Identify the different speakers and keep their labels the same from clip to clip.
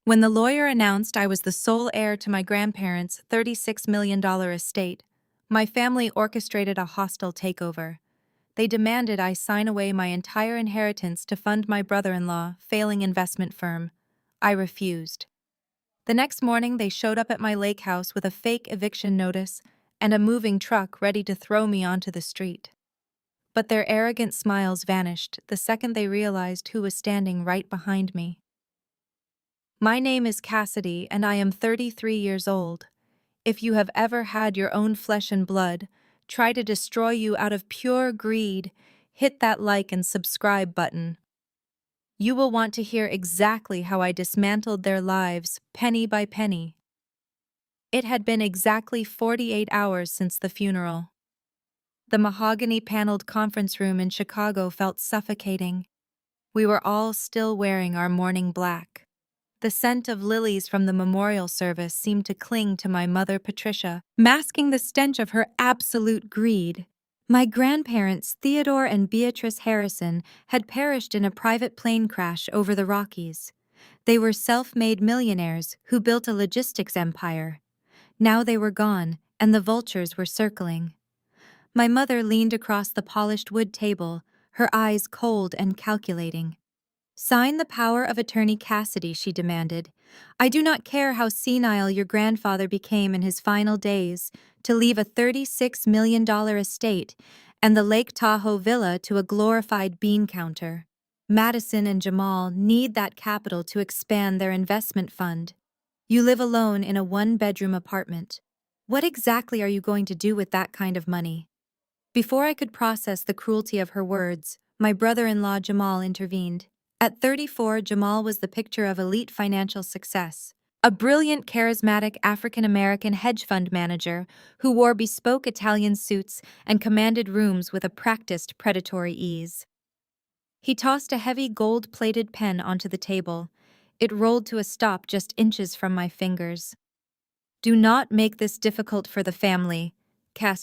Speaker 1: When the lawyer announced I was the sole heir to my grandparents' $36 million estate, my family orchestrated a hostile takeover. They demanded I sign away my entire inheritance to fund my brother-in-law, failing investment firm. I refused. The next morning, they showed up at my lake house with a fake eviction notice and a moving truck ready to throw me onto the street. But their arrogant smiles vanished the second they realized who was standing right behind me. My name is Cassidy, and I am 33 years old. If you have ever had your own flesh and blood try to destroy you out of pure greed, hit that like and subscribe button. You will want to hear exactly how I dismantled their lives, penny by penny. It had been exactly 48 hours since the funeral. The mahogany-paneled conference room in Chicago felt suffocating. We were all still wearing our mourning black. The scent of lilies from the memorial service seemed to cling to my mother Patricia, masking the stench of her absolute greed. My grandparents, Theodore and Beatrice Harrison, had perished in a private plane crash over the Rockies. They were self-made millionaires who built a logistics empire. Now they were gone, and the vultures were circling. My mother leaned across the polished wood table, her eyes cold and calculating. "Sign the power of attorney, Cassidy," she demanded. "I do not care how senile your grandfather became in his final days to leave a $36 million estate and the Lake Tahoe villa to a glorified bean counter. Madison and Jamal need that capital to expand their investment fund. You live alone in a one-bedroom apartment. What exactly are you going to do with that kind of money?" Before I could process the cruelty of her words, my brother-in-law Jamal intervened. At 34, Jamal was the picture of elite financial success. A brilliant, charismatic African-American hedge fund manager who wore bespoke Italian suits and commanded rooms with a practiced predatory ease. He tossed a heavy gold-plated pen onto the table. It rolled to a stop just inches from my fingers. "Do not make this difficult for the family,"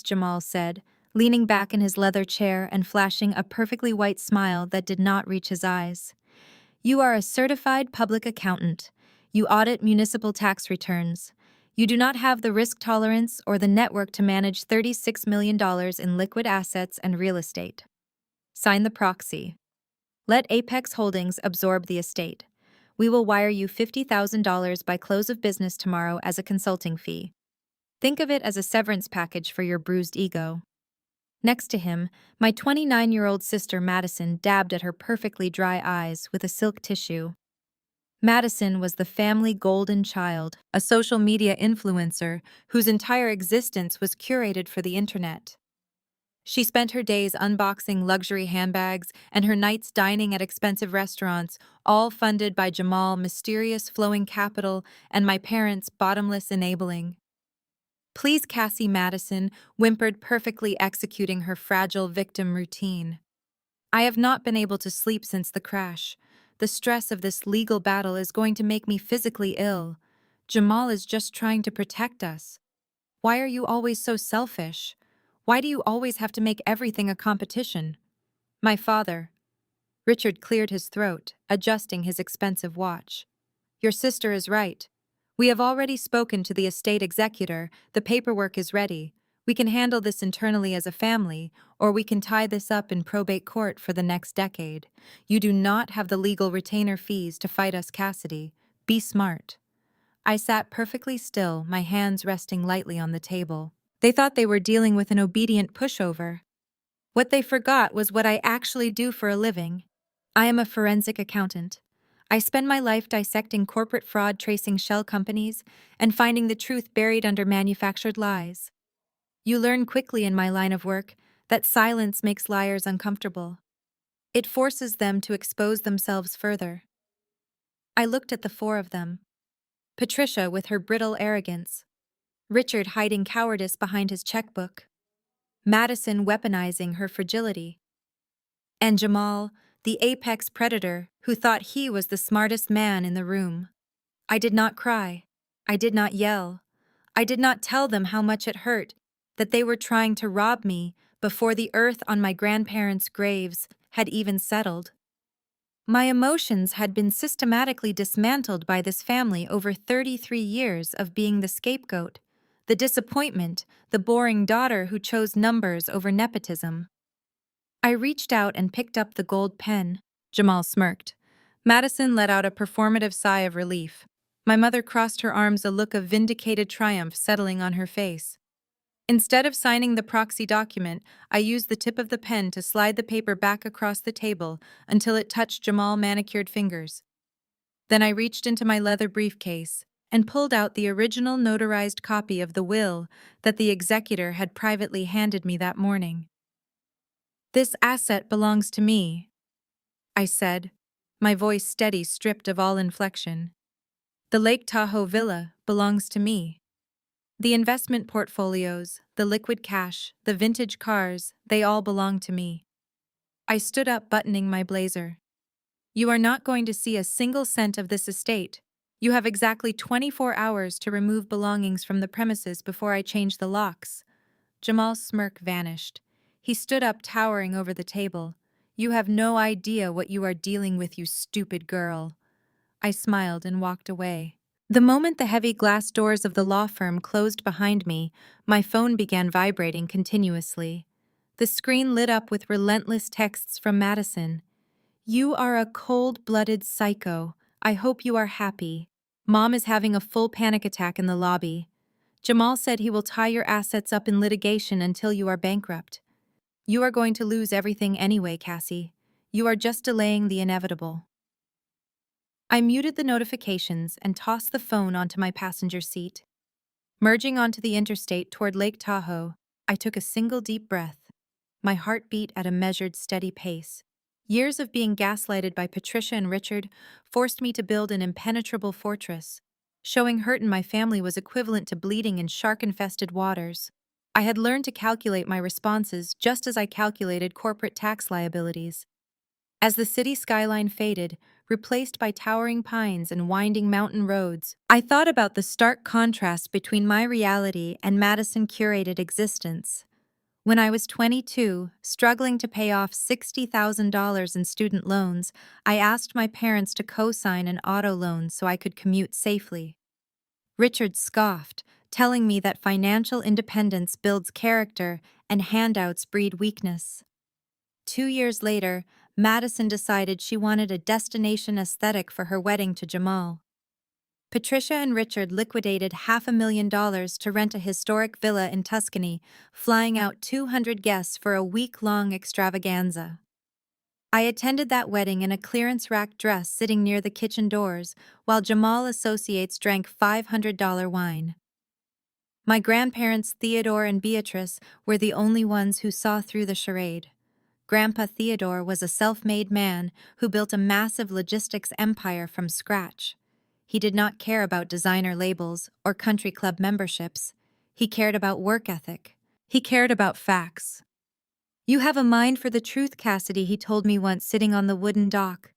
Speaker 1: Jamal said, leaning back in his leather chair and flashing a perfectly white smile that did not reach his eyes. "You are a certified public accountant. You audit municipal tax returns. You do not have the risk tolerance or the network to manage $36 million in liquid assets and real estate. Sign the proxy. Let Apex Holdings absorb the estate. We will wire you $50,000 by close of business tomorrow as a consulting fee. Think of it as a severance package for your bruised ego." Next to him, my 29-year-old sister Madison dabbed at her perfectly dry eyes with a silk tissue. Madison was the family golden child, a social media influencer whose entire existence was curated for the internet. She spent her days unboxing luxury handbags and her nights dining at expensive restaurants, all funded by Jamal's mysterious flowing capital and my parents' bottomless enabling. "Please, Cassie," Madison whimpered, perfectly executing her fragile victim routine. "I have not been able to sleep since the crash. The stress of this legal battle is going to make me physically ill. Jamal is just trying to protect us. Why are you always so selfish? Why do you always have to make everything a competition?" "My father." Richard cleared his throat, adjusting his expensive watch. "Your sister is right. We have already spoken to the estate executor. The paperwork is ready. We can handle this internally as a family, or we can tie this up in probate court for the next decade. You do not have the legal retainer fees to fight us, Cassidy. Be smart." I sat perfectly still, my hands resting lightly on the table. They thought they were dealing with an obedient pushover. What they forgot was what I actually do for a living. I am a forensic accountant. I spend my life dissecting corporate fraud, tracing shell companies, and finding the truth buried under manufactured lies. You learn quickly in my line of work that silence makes liars uncomfortable. It forces them to expose themselves further. I looked at the four of them. Patricia with her brittle arrogance. Richard hiding cowardice behind his checkbook. Madison weaponizing her fragility. And Jamal, the apex predator who thought he was the smartest man in the room. I did not cry. I did not yell. I did not tell them how much it hurt that they were trying to rob me before the earth on my grandparents' graves had even settled. My emotions had been systematically dismantled by this family over 33 years of being the scapegoat, the disappointment, the boring daughter who chose numbers over nepotism. I reached out and picked up the gold pen. Jamal smirked. Madison let out a performative sigh of relief. My mother crossed her arms, a look of vindicated triumph settling on her face. Instead of signing the proxy document, I used the tip of the pen to slide the paper back across the table until it touched Jamal's manicured fingers. Then I reached into my leather briefcase and pulled out the original notarized copy of the will that the executor had privately handed me that morning. "This asset belongs to me," I said, my voice steady, stripped of all inflection. "The Lake Tahoe villa belongs to me. The investment portfolios, the liquid cash, the vintage cars, they all belong to me." I stood up, buttoning my blazer. "You are not going to see a single cent of this estate. You have exactly 24 hours to remove belongings from the premises before I change the locks." Jamal's smirk vanished. He stood up, towering over the table. "You have no idea what you are dealing with, you stupid girl." I smiled and walked away. The moment the heavy glass doors of the law firm closed behind me, my phone began vibrating continuously. The screen lit up with relentless texts from Madison. "You are a cold-blooded psycho. I hope you are happy. Mom is having a full panic attack in the lobby. Jamal said he will tie your assets up in litigation until you are bankrupt. You are going to lose everything anyway, Cassie. You are just delaying the inevitable." I muted the notifications and tossed the phone onto my passenger seat. Merging onto the interstate toward Lake Tahoe, I took a single deep breath. My heart beat at a measured, steady pace. Years of being gaslighted by Patricia and Richard forced me to build an impenetrable fortress. Showing hurt in my family was equivalent to bleeding in shark-infested waters. I had learned to calculate my responses just as I calculated corporate tax liabilities. As the city skyline faded, replaced by towering pines and winding mountain roads, I thought about the stark contrast between my reality and Madison-curated existence. When I was 22, struggling to pay off $60,000 in student loans, I asked my parents to co-sign an auto loan so I could commute safely. Richard scoffed, telling me that financial independence builds character and handouts breed weakness. 2 years later, Madison decided she wanted a destination aesthetic for her wedding to Jamal. Patricia and Richard liquidated $500,000 to rent a historic villa in Tuscany, flying out 200 guests for a week-long extravaganza. I attended that wedding in a clearance rack dress sitting near the kitchen doors, while Jamal associates drank $500 wine. My grandparents Theodore and Beatrice were the only ones who saw through the charade. Grandpa Theodore was a self-made man who built a massive logistics empire from scratch. He did not care about designer labels or country club memberships. He cared about work ethic. He cared about facts. "You have a mind for the truth, Cassidy," he told me once, sitting on the wooden dock.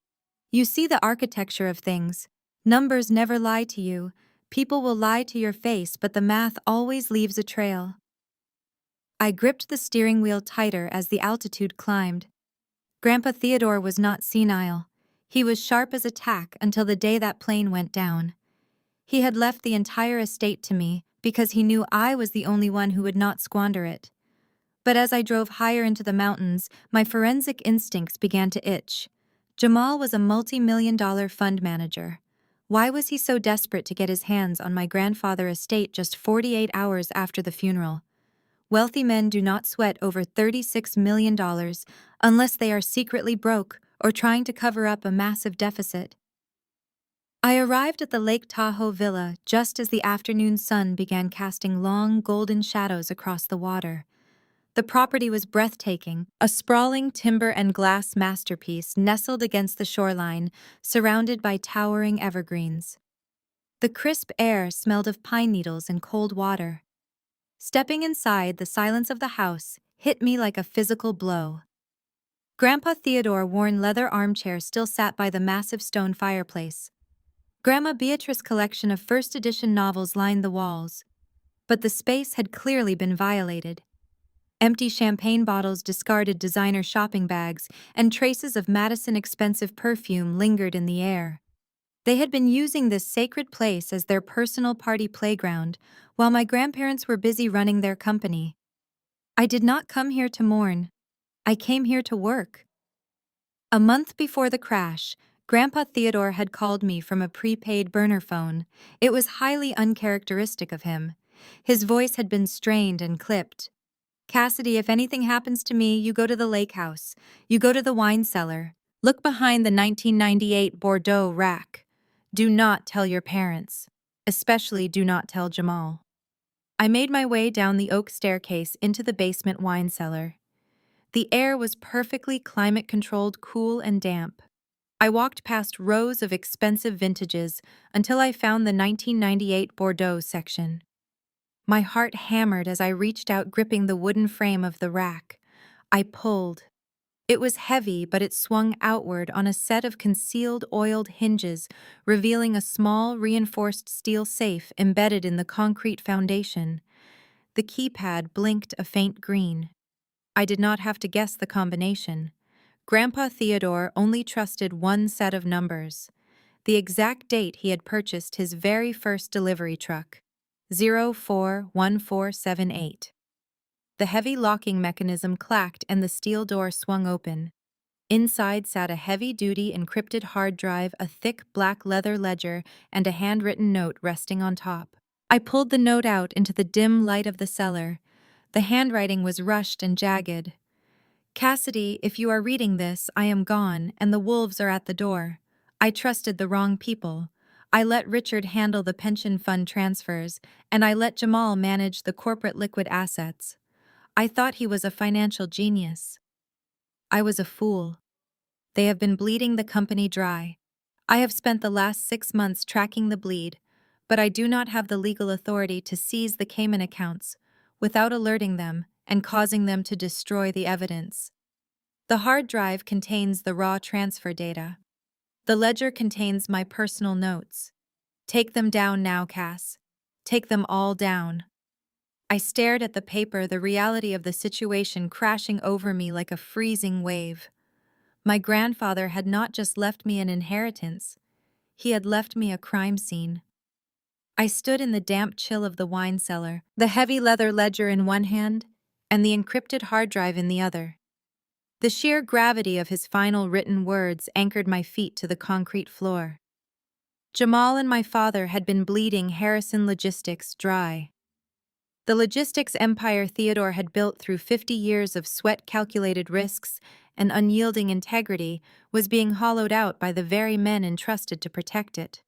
Speaker 1: "You see the architecture of things. Numbers never lie to you. People will lie to your face, but the math always leaves a trail." I gripped the steering wheel tighter as the altitude climbed. Grandpa Theodore was not senile. He was sharp as a tack until the day that plane went down. He had left the entire estate to me because he knew I was the only one who would not squander it. But as I drove higher into the mountains, my forensic instincts began to itch. Jamal was a multi-million-dollar fund manager. Why was he so desperate to get his hands on my grandfather's estate just 48 hours after the funeral? Wealthy men do not sweat over $36 million unless they are secretly broke or trying to cover up a massive deficit. I arrived at the Lake Tahoe villa just as the afternoon sun began casting long, golden shadows across the water. The property was breathtaking, a sprawling timber and glass masterpiece nestled against the shoreline, surrounded by towering evergreens. The crisp air smelled of pine needles and cold water. Stepping inside, the silence of the house hit me like a physical blow. Grandpa Theodore's worn leather armchair still sat by the massive stone fireplace. Grandma Beatrice's collection of first-edition novels lined the walls, but the space had clearly been violated. Empty champagne bottles, discarded designer shopping bags, and traces of Madison expensive perfume lingered in the air. They had been using this sacred place as their personal party playground, while my grandparents were busy running their company. I did not come here to mourn. I came here to work. A month before the crash, Grandpa Theodore had called me from a prepaid burner phone. It was highly uncharacteristic of him. His voice had been strained and clipped. "Cassidy, if anything happens to me, you go to the lake house. You go to the wine cellar. Look behind the 1998 Bordeaux rack. Do not tell your parents. Especially do not tell Jamal." I made my way down the oak staircase into the basement wine cellar. The air was perfectly climate-controlled, cool and damp. I walked past rows of expensive vintages until I found the 1998 Bordeaux section. My heart hammered as I reached out, gripping the wooden frame of the rack. I pulled. It was heavy, but it swung outward on a set of concealed oiled hinges, revealing a small, reinforced steel safe embedded in the concrete foundation. The keypad blinked a faint green. I did not have to guess the combination. Grandpa Theodore only trusted one set of numbers, the exact date he had purchased his very first delivery truck, 041478. The heavy locking mechanism clacked and the steel door swung open. Inside sat a heavy-duty encrypted hard drive, a thick black leather ledger, and a handwritten note resting on top. I pulled the note out into the dim light of the cellar. The handwriting was rushed and jagged. "Cassidy, if you are reading this, I am gone, and the wolves are at the door. I trusted the wrong people. I let Richard handle the pension fund transfers, and I let Jamal manage the corporate liquid assets. I thought he was a financial genius. I was a fool. They have been bleeding the company dry. I have spent the last 6 months tracking the bleed, but I do not have the legal authority to seize the Cayman accounts without alerting them and causing them to destroy the evidence. The hard drive contains the raw transfer data. The ledger contains my personal notes. Take them down now, Cass. Take them all down." I stared at the paper, the reality of the situation crashing over me like a freezing wave. My grandfather had not just left me an inheritance, he had left me a crime scene. I stood in the damp chill of the wine cellar, the heavy leather ledger in one hand and the encrypted hard drive in the other. The sheer gravity of his final written words anchored my feet to the concrete floor. Jamal and my father had been bleeding Harrison Logistics dry. The logistics empire Theodore had built through 50 years of sweat-calculated risks and unyielding integrity was being hollowed out by the very men entrusted to protect it.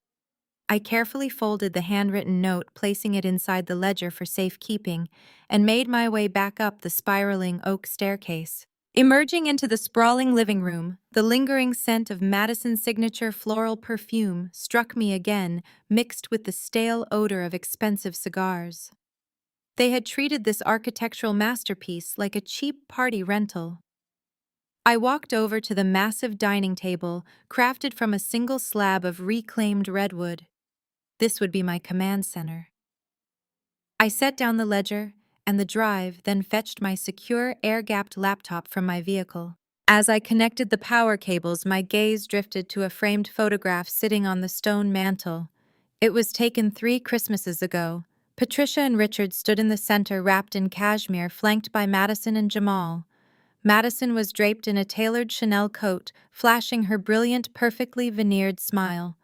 Speaker 1: I carefully folded the handwritten note, placing it inside the ledger for safekeeping, and made my way back up the spiraling oak staircase. Emerging into the sprawling living room, the lingering scent of Madison's signature floral perfume struck me again, mixed with the stale odor of expensive cigars. They had treated this architectural masterpiece like a cheap party rental. I walked over to the massive dining table, crafted from a single slab of reclaimed redwood. This would be my command center. I set down the ledger and the drive, then fetched my secure, air-gapped laptop from my vehicle. As I connected the power cables, my gaze drifted to a framed photograph sitting on the stone mantel. It was taken 3 Christmases ago. Patricia and Richard stood in the center, wrapped in cashmere, flanked by Madison and Jamal. Madison was draped in a tailored Chanel coat, flashing her brilliant, perfectly veneered smile.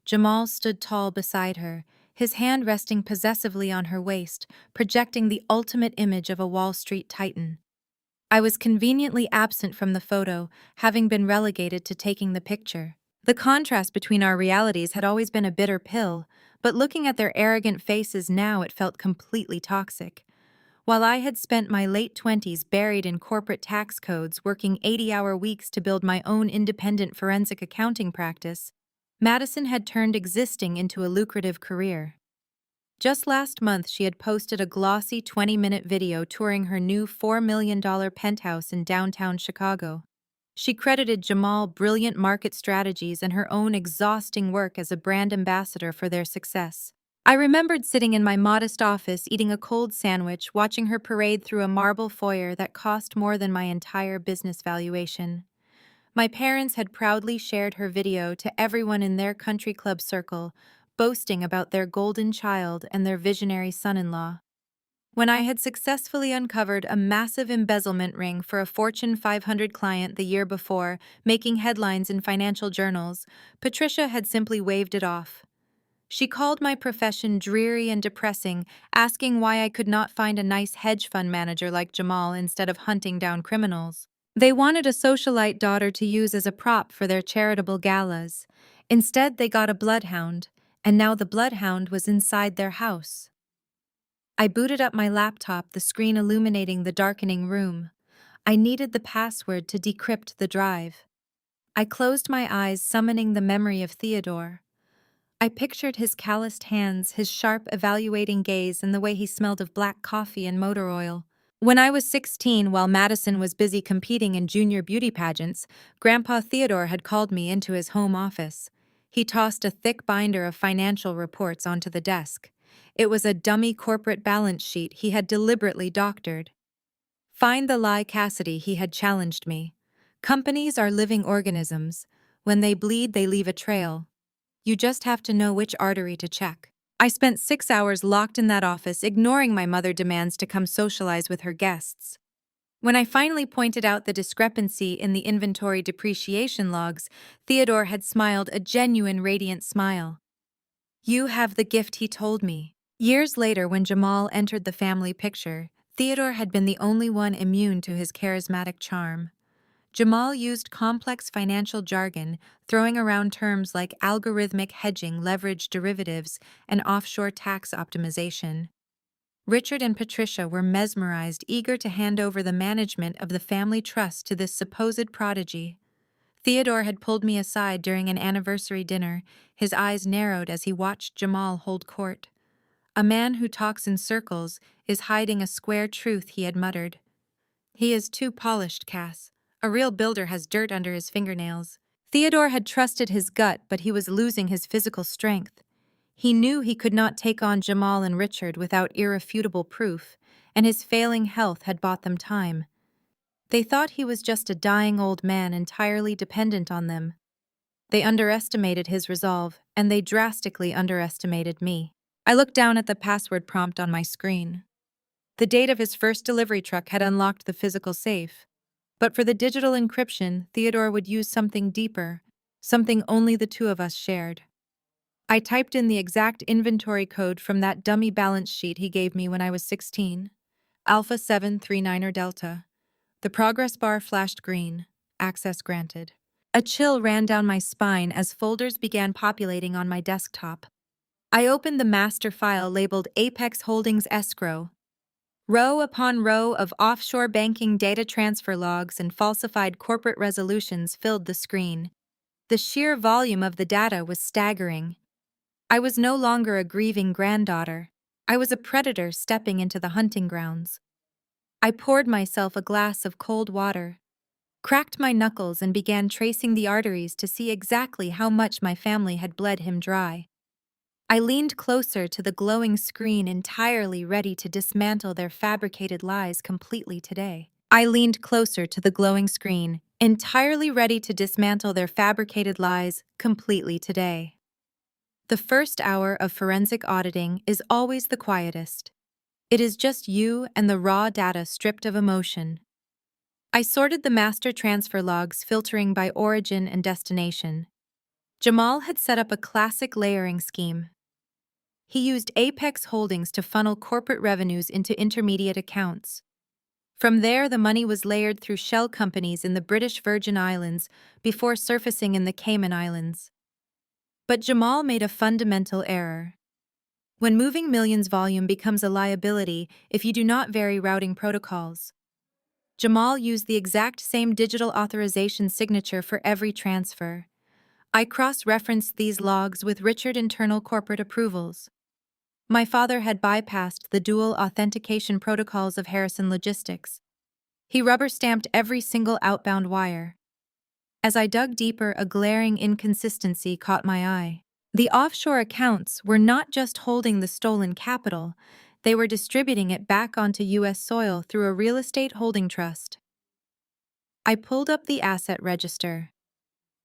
Speaker 1: Jamal stood tall beside her, his hand resting possessively on her waist, projecting the ultimate image of a Wall Street titan. I was conveniently absent from the photo, having been relegated to taking the picture. The contrast between our realities had always been a bitter pill, but looking at their arrogant faces now, it felt completely toxic. While I had spent my late 20s buried in corporate tax codes, working 80-hour weeks to build my own independent forensic accounting practice, Madison had turned existing into a lucrative career. Just last month, she had posted a glossy 20-minute video touring her new $4 million penthouse in downtown Chicago. She credited Jamal's brilliant market strategies and her own exhausting work as a brand ambassador for their success. I remembered sitting in my modest office eating a cold sandwich, watching her parade through a marble foyer that cost more than my entire business valuation. My parents had proudly shared her video to everyone in their country club circle, boasting about their golden child and their visionary son-in-law. When I had successfully uncovered a massive embezzlement ring for a Fortune 500 client the year before, making headlines in financial journals, Patricia had simply waved it off. She called my profession dreary and depressing, asking why I could not find a nice hedge fund manager like Jamal instead of hunting down criminals. They wanted a socialite daughter to use as a prop for their charitable galas. Instead, they got a bloodhound, and now the bloodhound was inside their house. I booted up my laptop, the screen illuminating the darkening room. I needed the password to decrypt the drive. I closed my eyes, summoning the memory of Theodore. I pictured his calloused hands, his sharp, evaluating gaze, and the way he smelled of black coffee and motor oil. When I was 16, while Madison was busy competing in junior beauty pageants, Grandpa Theodore had called me into his home office. He tossed a thick binder of financial reports onto the desk. It was a dummy corporate balance sheet he had deliberately doctored. Find the lie, Cassidy, he had challenged me. Companies are living organisms. When they bleed, they leave a trail. You just have to know which artery to check. I spent 6 hours locked in that office, ignoring my mother's demands to come socialize with her guests. When I finally pointed out the discrepancy in the inventory depreciation logs, Theodore had smiled a genuine, radiant smile. You have the gift, he told me. Years later, when Jamal entered the family picture, Theodore had been the only one immune to his charismatic charm. Jamal used complex financial jargon, throwing around terms like algorithmic hedging, leveraged derivatives, and offshore tax optimization. Richard and Patricia were mesmerized, eager to hand over the management of the family trust to this supposed prodigy. Theodore had pulled me aside during an anniversary dinner, his eyes narrowed as he watched Jamal hold court. A man who talks in circles is hiding a square truth, he had muttered. He is too polished, Cass. A real builder has dirt under his fingernails. Theodore had trusted his gut, but he was losing his physical strength. He knew he could not take on Jamal and Richard without irrefutable proof, and his failing health had bought them time. They thought he was just a dying old man entirely dependent on them. They underestimated his resolve, and they drastically underestimated me. I looked down at the password prompt on my screen. The date of his first delivery truck had unlocked the physical safe. But for the digital encryption, Theodore would use something deeper, something only the two of us shared. I typed in the exact inventory code from that dummy balance sheet he gave me when I was 16. Alpha 739er Delta. The progress bar flashed green. Access granted. A chill ran down my spine as folders began populating on my desktop. I opened the master file labeled Apex Holdings Escrow. Row upon row of offshore banking data transfer logs and falsified corporate resolutions filled the screen. The sheer volume of the data was staggering. I was no longer a grieving granddaughter. I was a predator stepping into the hunting grounds. I poured myself a glass of cold water, cracked my knuckles, and began tracing the arteries to see exactly how much my family had bled him dry. I leaned closer to the glowing screen, entirely ready to dismantle their fabricated lies completely today. I leaned closer to the glowing screen, entirely ready to dismantle their fabricated lies completely today. The first hour of forensic auditing is always the quietest. It is just you and the raw data stripped of emotion. I sorted the master transfer logs, filtering by origin and destination. Jamal had set up a classic layering scheme. He used Apex Holdings to funnel corporate revenues into intermediate accounts. From there, the money was layered through shell companies in the British Virgin Islands before surfacing in the Cayman Islands. But Jamal made a fundamental error. When moving millions, volume becomes a liability if you do not vary routing protocols. Jamal used the exact same digital authorization signature for every transfer. I cross-referenced these logs with Richard's internal corporate approvals. My father had bypassed the dual authentication protocols of Harrison Logistics. He rubber-stamped every single outbound wire. As I dug deeper, a glaring inconsistency caught my eye. The offshore accounts were not just holding the stolen capital, they were distributing it back onto U.S. soil through a real estate holding trust. I pulled up the asset register.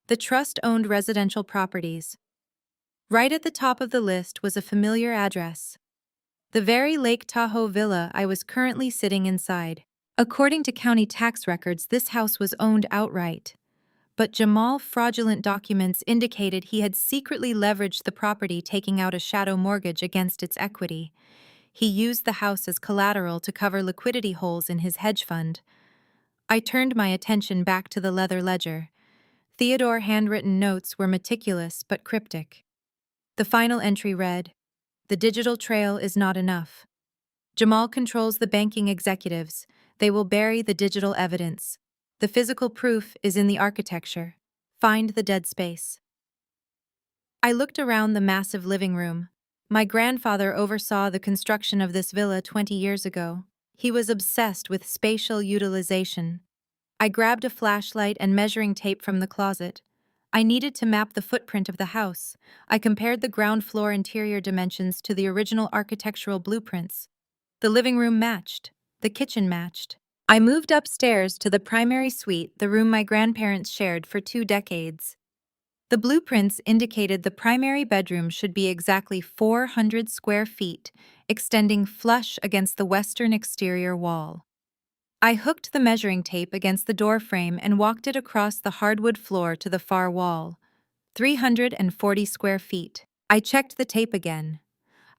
Speaker 1: The trust owned residential properties. Right at the top of the list was a familiar address. The very Lake Tahoe villa I was currently sitting inside. According to county tax records, this house was owned outright. But Jamal's fraudulent documents indicated he had secretly leveraged the property, taking out a shadow mortgage against its equity. He used the house as collateral to cover liquidity holes in his hedge fund. I turned my attention back to the leather ledger. Theodore's handwritten notes were meticulous but cryptic. The final entry read, "The digital trail is not enough. Jamal controls the banking executives. They will bury the digital evidence. The physical proof is in the architecture. Find the dead space." I looked around the massive living room. My grandfather oversaw the construction of this villa 20 years ago. He was obsessed with spatial utilization. I grabbed a flashlight and measuring tape from the closet. I needed to map the footprint of the house. I compared the ground floor interior dimensions to the original architectural blueprints. The living room matched. The kitchen matched. I moved upstairs to the primary suite, the room my grandparents shared for 2 decades. The blueprints indicated the primary bedroom should be exactly 400 square feet, extending flush against the western exterior wall. I hooked the measuring tape against the door frame and walked it across the hardwood floor to the far wall. 340 square feet. I checked the tape again.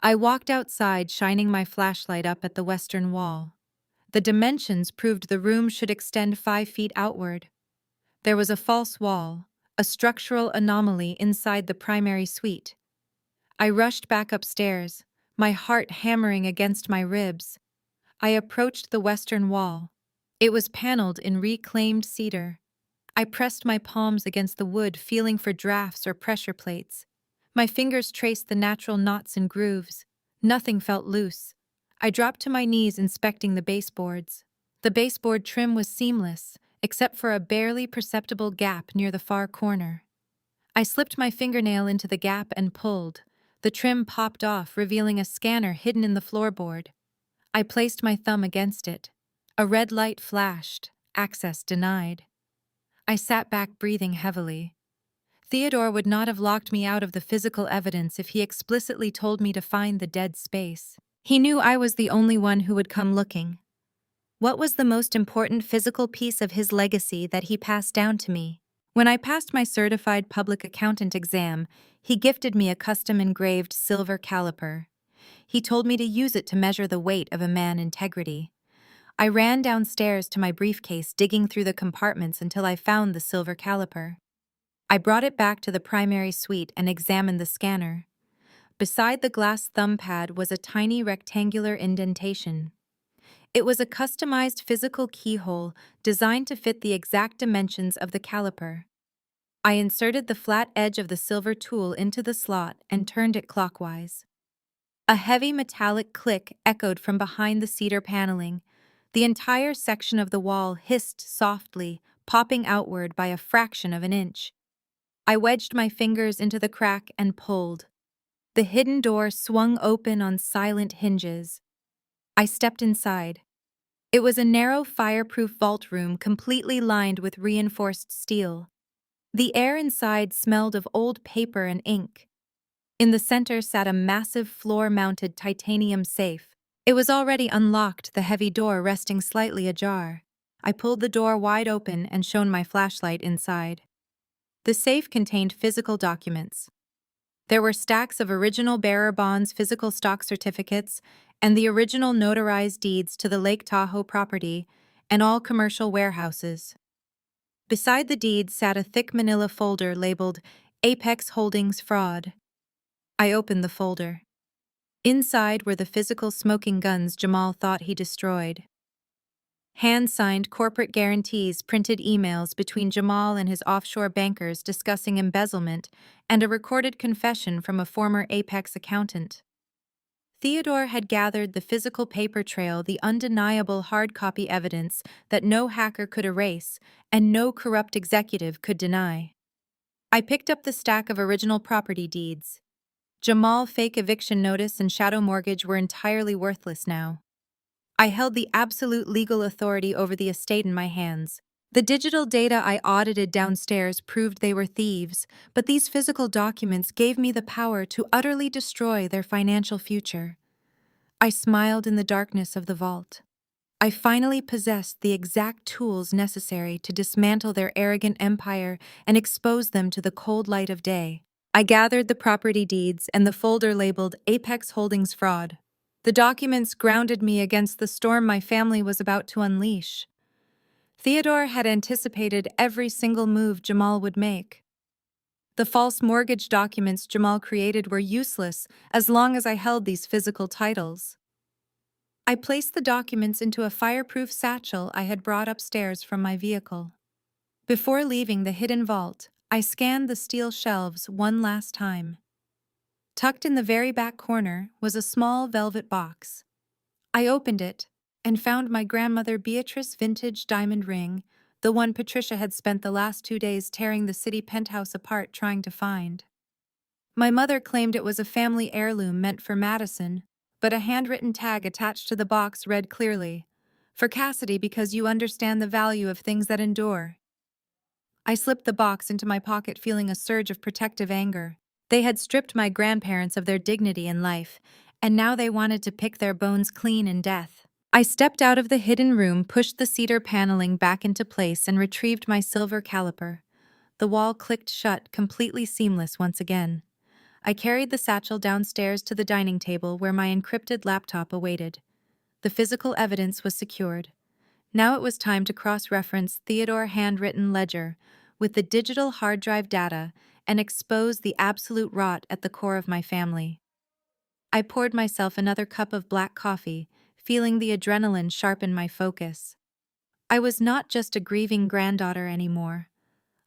Speaker 1: I walked outside, shining my flashlight up at the western wall. The dimensions proved the room should extend 5 feet outward. There was a false wall, a structural anomaly inside the primary suite. I rushed back upstairs, my heart hammering against my ribs. I approached the western wall. It was paneled in reclaimed cedar. I pressed my palms against the wood, feeling for drafts or pressure plates. My fingers traced the natural knots and grooves. Nothing felt loose. I dropped to my knees, inspecting the baseboards. The baseboard trim was seamless, except for a barely perceptible gap near the far corner. I slipped my fingernail into the gap and pulled. The trim popped off, revealing a scanner hidden in the floorboard. I placed my thumb against it. A red light flashed. Access denied. I sat back, breathing heavily. Theodore would not have locked me out of the physical evidence if he explicitly told me to find the dead space. He knew I was the only one who would come looking. What was the most important physical piece of his legacy that he passed down to me? When I passed my certified public accountant exam, he gifted me a custom-engraved silver caliper. He told me to use it to measure the weight of a man's integrity. I ran downstairs to my briefcase, digging through the compartments until I found the silver caliper. I brought it back to the primary suite and examined the scanner. Beside the glass thumb pad was a tiny rectangular indentation. It was a customized physical keyhole designed to fit the exact dimensions of the caliper. I inserted the flat edge of the silver tool into the slot and turned it clockwise. A heavy metallic click echoed from behind the cedar paneling. The entire section of the wall hissed softly, popping outward by a fraction of an inch. I wedged my fingers into the crack and pulled. The hidden door swung open on silent hinges. I stepped inside. It was a narrow, fireproof vault room completely lined with reinforced steel. The air inside smelled of old paper and ink. In the center sat a massive floor-mounted titanium safe. It was already unlocked, the heavy door resting slightly ajar. I pulled the door wide open and shone my flashlight inside. The safe contained physical documents. There were stacks of original bearer bonds, physical stock certificates, and the original notarized deeds to the Lake Tahoe property and all commercial warehouses. Beside the deeds sat a thick manila folder labeled Apex Holdings Fraud. I opened the folder. Inside were the physical smoking guns Jamal thought he destroyed. Hand-signed corporate guarantees, printed emails between Jamal and his offshore bankers discussing embezzlement, and a recorded confession from a former Apex accountant. Theodore had gathered the physical paper trail, the undeniable hard copy evidence that no hacker could erase and no corrupt executive could deny. I picked up the stack of original property deeds. Jamal fake eviction notice and shadow mortgage were entirely worthless now. I held the absolute legal authority over the estate in my hands. The digital data I audited downstairs proved they were thieves, but these physical documents gave me the power to utterly destroy their financial future. I smiled in the darkness of the vault. I finally possessed the exact tools necessary to dismantle their arrogant empire and expose them to the cold light of day. I gathered the property deeds and the folder labeled Apex Holdings Fraud. The documents grounded me against the storm my family was about to unleash. Theodore had anticipated every single move Jamal would make. The false mortgage documents Jamal created were useless as long as I held these physical titles. I placed the documents into a fireproof satchel I had brought upstairs from my vehicle. Before leaving the hidden vault, I scanned the steel shelves one last time. Tucked in the very back corner was a small velvet box. I opened it and found my grandmother Beatrice's vintage diamond ring, the one Patricia had spent the last 2 days tearing the city penthouse apart trying to find. My mother claimed it was a family heirloom meant for Madison, but a handwritten tag attached to the box read clearly, "For Cassidy because you understand the value of things that endure." I slipped the box into my pocket feeling a surge of protective anger. They had stripped my grandparents of their dignity in life, and now they wanted to pick their bones clean in death. I stepped out of the hidden room, pushed the cedar paneling back into place, and retrieved my silver caliper. The wall clicked shut, completely seamless once again. I carried the satchel downstairs to the dining table where my encrypted laptop awaited. The physical evidence was secured. Now it was time to cross-reference Theodore handwritten ledger with the digital hard drive data and expose the absolute rot at the core of my family. I poured myself another cup of black coffee, feeling the adrenaline sharpen my focus. I was not just a grieving granddaughter anymore.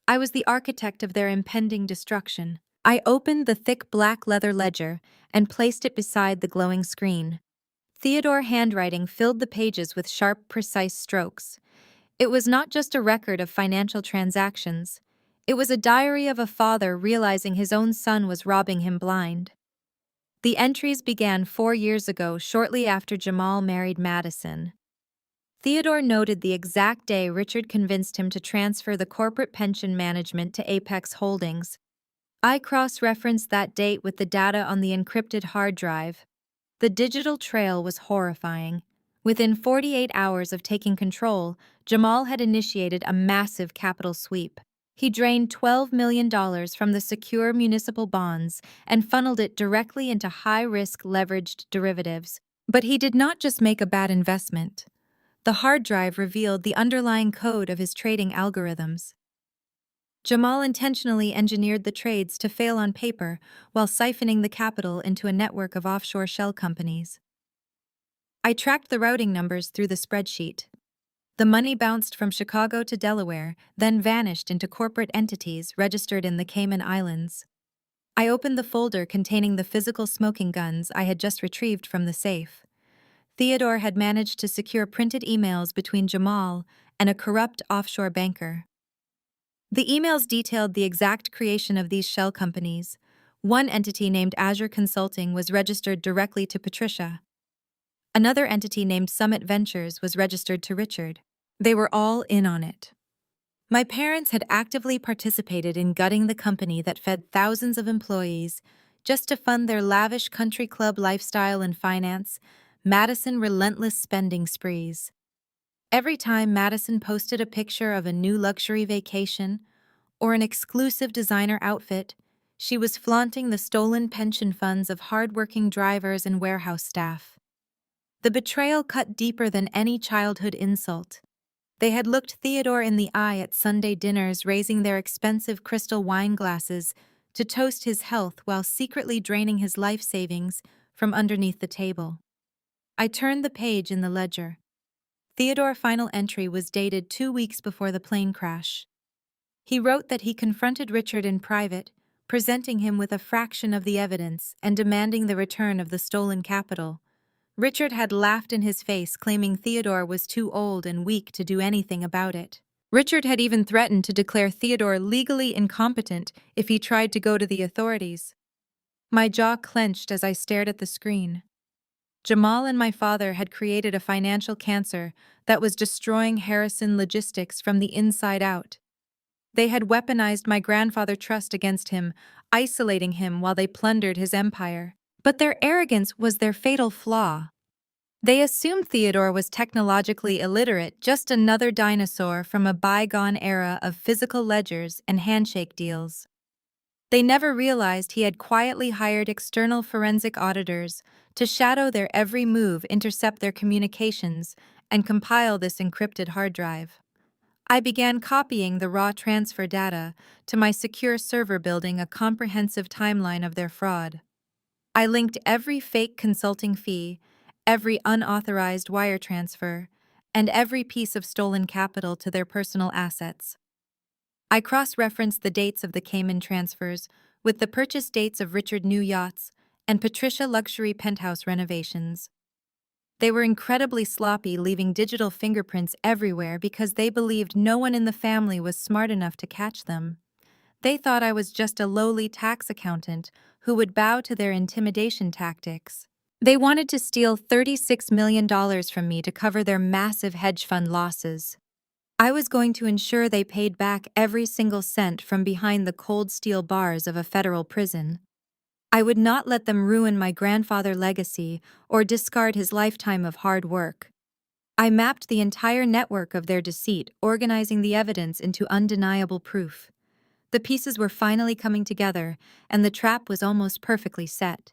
Speaker 1: I was the architect of their impending destruction. I opened the thick black leather ledger and placed it beside the glowing screen. Theodore handwriting filled the pages with sharp, precise strokes. It was not just a record of financial transactions. It was a diary of a father realizing his own son was robbing him blind. The entries began 4 years ago, shortly after Jamal married Madison. Theodore noted the exact day Richard convinced him to transfer the corporate pension management to Apex Holdings. I cross-referenced that date with the data on the encrypted hard drive. The digital trail was horrifying. Within 48 hours of taking control, Jamal had initiated a massive capital sweep. He drained $12 million from the secure municipal bonds and funneled it directly into high-risk leveraged derivatives. But he did not just make a bad investment. The hard drive revealed the underlying code of his trading algorithms. Jamal intentionally engineered the trades to fail on paper while siphoning the capital into a network of offshore shell companies. I tracked the routing numbers through the spreadsheet. The money bounced from Chicago to Delaware, then vanished into corporate entities registered in the Cayman Islands. I opened the folder containing the physical smoking guns I had just retrieved from the safe. Theodore had managed to secure printed emails between Jamal and a corrupt offshore banker. The emails detailed the exact creation of these shell companies. One entity named Azure Consulting was registered directly to Patricia. Another entity named Summit Ventures was registered to Richard. They were all in on it. My parents had actively participated in gutting the company that fed thousands of employees just to fund their lavish country club lifestyle and finance Madison relentless spending sprees. Every time Madison posted a picture of a new luxury vacation or an exclusive designer outfit, she was flaunting the stolen pension funds of hardworking drivers and warehouse staff. The betrayal cut deeper than any childhood insult. They had looked Theodore in the eye at Sunday dinners, raising their expensive crystal wine glasses to toast his health while secretly draining his life savings from underneath the table. I turned the page in the ledger. Theodore's final entry was dated 2 weeks before the plane crash. He wrote that he confronted Richard in private, presenting him with a fraction of the evidence and demanding the return of the stolen capital. Richard had laughed in his face, claiming Theodore was too old and weak to do anything about it. Richard had even threatened to declare Theodore legally incompetent if he tried to go to the authorities. My jaw clenched as I stared at the screen. Jamal and my father had created a financial cancer that was destroying Harrison Logistics from the inside out. They had weaponized my grandfather's trust against him, isolating him while they plundered his empire. But their arrogance was their fatal flaw. They assumed Theodore was technologically illiterate, just another dinosaur from a bygone era of physical ledgers and handshake deals. They never realized he had quietly hired external forensic auditors to shadow their every move, intercept their communications, and compile this encrypted hard drive. I began copying the raw transfer data to my secure server, building a comprehensive timeline of their fraud. I linked every fake consulting fee, every unauthorized wire transfer, and every piece of stolen capital to their personal assets. I cross-referenced the dates of the Cayman transfers with the purchase dates of Richard new yachts and Patricia luxury penthouse renovations. They were incredibly sloppy, leaving digital fingerprints everywhere because they believed no one in the family was smart enough to catch them. They thought I was just a lowly tax accountant who would bow to their intimidation tactics. They wanted to steal $36 million from me to cover their massive hedge fund losses. I was going to ensure they paid back every single cent from behind the cold steel bars of a federal prison. I would not let them ruin my grandfather's legacy or discard his lifetime of hard work. I mapped the entire network of their deceit, organizing the evidence into undeniable proof. The pieces were finally coming together, and the trap was almost perfectly set.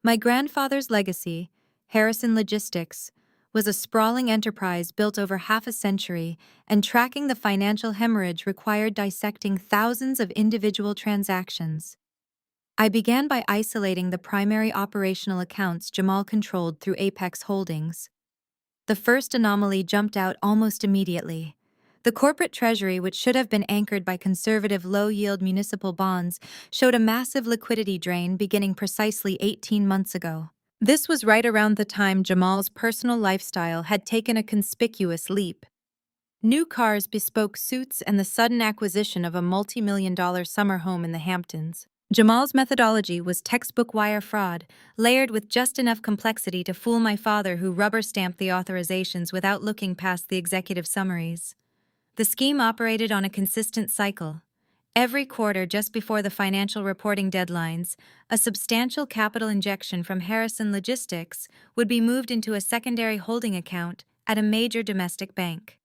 Speaker 1: My grandfather's legacy, Harrison Logistics, was a sprawling enterprise built over half a century, and tracking the financial hemorrhage required dissecting thousands of individual transactions. I began by isolating the primary operational accounts Jamal controlled through Apex Holdings. The first anomaly jumped out almost immediately. The corporate treasury, which should have been anchored by conservative low-yield municipal bonds, showed a massive liquidity drain beginning precisely 18 months ago. This was right around the time Jamal's personal lifestyle had taken a conspicuous leap. New cars, bespoke suits, and the sudden acquisition of a multi-million-dollar summer home in the Hamptons. Jamal's methodology was textbook wire fraud, layered with just enough complexity to fool my father, who rubber-stamped the authorizations without looking past the executive summaries. The scheme operated on a consistent cycle. Every quarter, just before the financial reporting deadlines, a substantial capital injection from Harrison Logistics would be moved into a secondary holding account at a major domestic bank.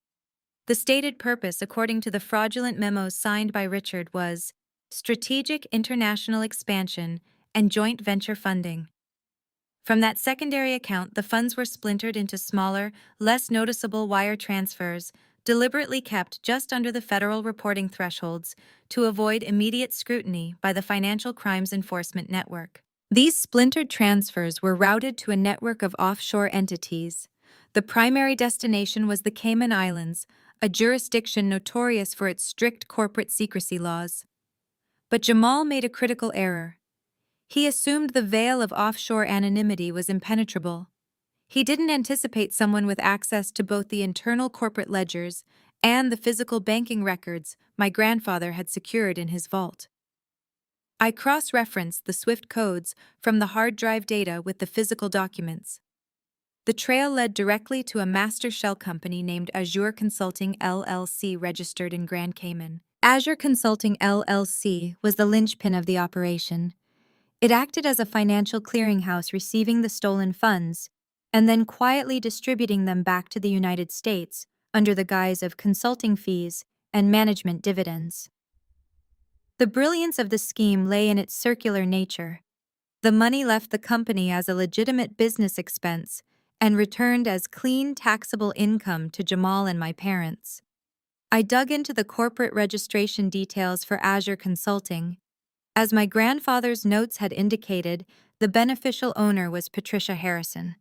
Speaker 1: The stated purpose, according to the fraudulent memos signed by Richard, was strategic international expansion and joint venture funding. From that secondary account, the funds were splintered into smaller, less noticeable wire transfers, deliberately kept just under the federal reporting thresholds to avoid immediate scrutiny by the Financial Crimes Enforcement Network. These splintered transfers were routed to a network of offshore entities. The primary destination was the Cayman Islands, a jurisdiction notorious for its strict corporate secrecy laws. But Jamal made a critical error. He assumed the veil of offshore anonymity was impenetrable. He didn't anticipate someone with access to both the internal corporate ledgers and the physical banking records my grandfather had secured in his vault. I cross-referenced the Swift codes from the hard drive data with the physical documents. The trail led directly to a master shell company named Azure Consulting LLC, registered in Grand Cayman. Azure Consulting LLC was the linchpin of the operation. It acted as a financial clearinghouse, receiving the stolen funds and then quietly distributing them back to the United States under the guise of consulting fees and management dividends. The brilliance of the scheme lay in its circular nature. The money left the company as a legitimate business expense and returned as clean taxable income to Jamal and my parents. I dug into the corporate registration details for Azure Consulting. As my grandfather's notes had indicated, the beneficial owner was Patricia Harrison.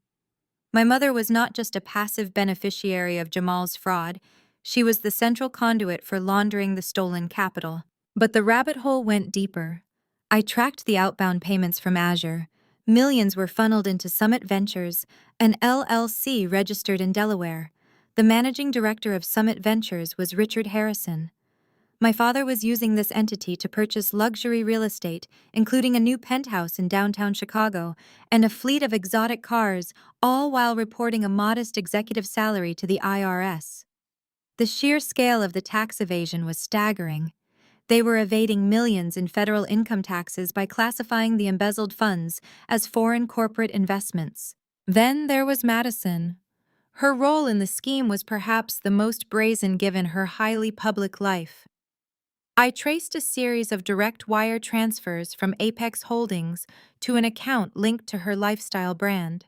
Speaker 1: My mother was not just a passive beneficiary of Jamal's fraud, she was the central conduit for laundering the stolen capital. But the rabbit hole went deeper. I tracked the outbound payments from Azure. Millions were funneled into Summit Ventures, an LLC registered in Delaware. The managing director of Summit Ventures was Richard Harrison. My father was using this entity to purchase luxury real estate, including a new penthouse in downtown Chicago and a fleet of exotic cars, all while reporting a modest executive salary to the IRS. The sheer scale of the tax evasion was staggering. They were evading millions in federal income taxes by classifying the embezzled funds as foreign corporate investments. Then there was Madison. Her role in the scheme was perhaps the most brazen given her highly public life. I traced a series of direct wire transfers from Apex Holdings to an account linked to her lifestyle brand.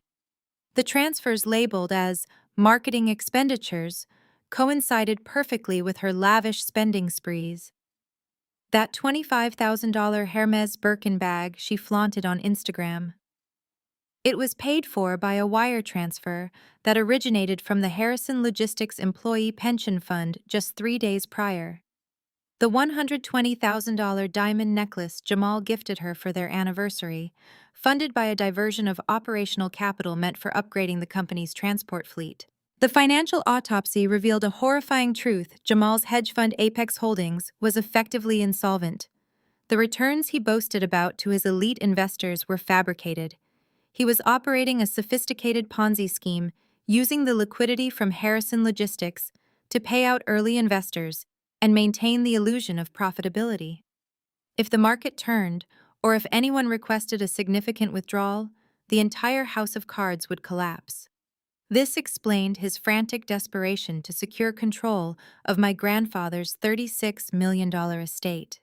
Speaker 1: The transfers labeled as marketing expenditures coincided perfectly with her lavish spending sprees. That $25,000 Hermes Birkin bag she flaunted on Instagram. It was paid for by a wire transfer that originated from the Harrison Logistics Employee Pension Fund just 3 days prior. The $120,000 diamond necklace Jamal gifted her for their anniversary, funded by a diversion of operational capital meant for upgrading the company's transport fleet. The financial autopsy revealed a horrifying truth: Jamal's hedge fund Apex Holdings was effectively insolvent. The returns he boasted about to his elite investors were fabricated. He was operating a sophisticated Ponzi scheme, using the liquidity from Harrison Logistics to pay out early investors and maintain the illusion of profitability. If the market turned, or if anyone requested a significant withdrawal, the entire house of cards would collapse. This explained his frantic desperation to secure control of my grandfather's $36 million estate.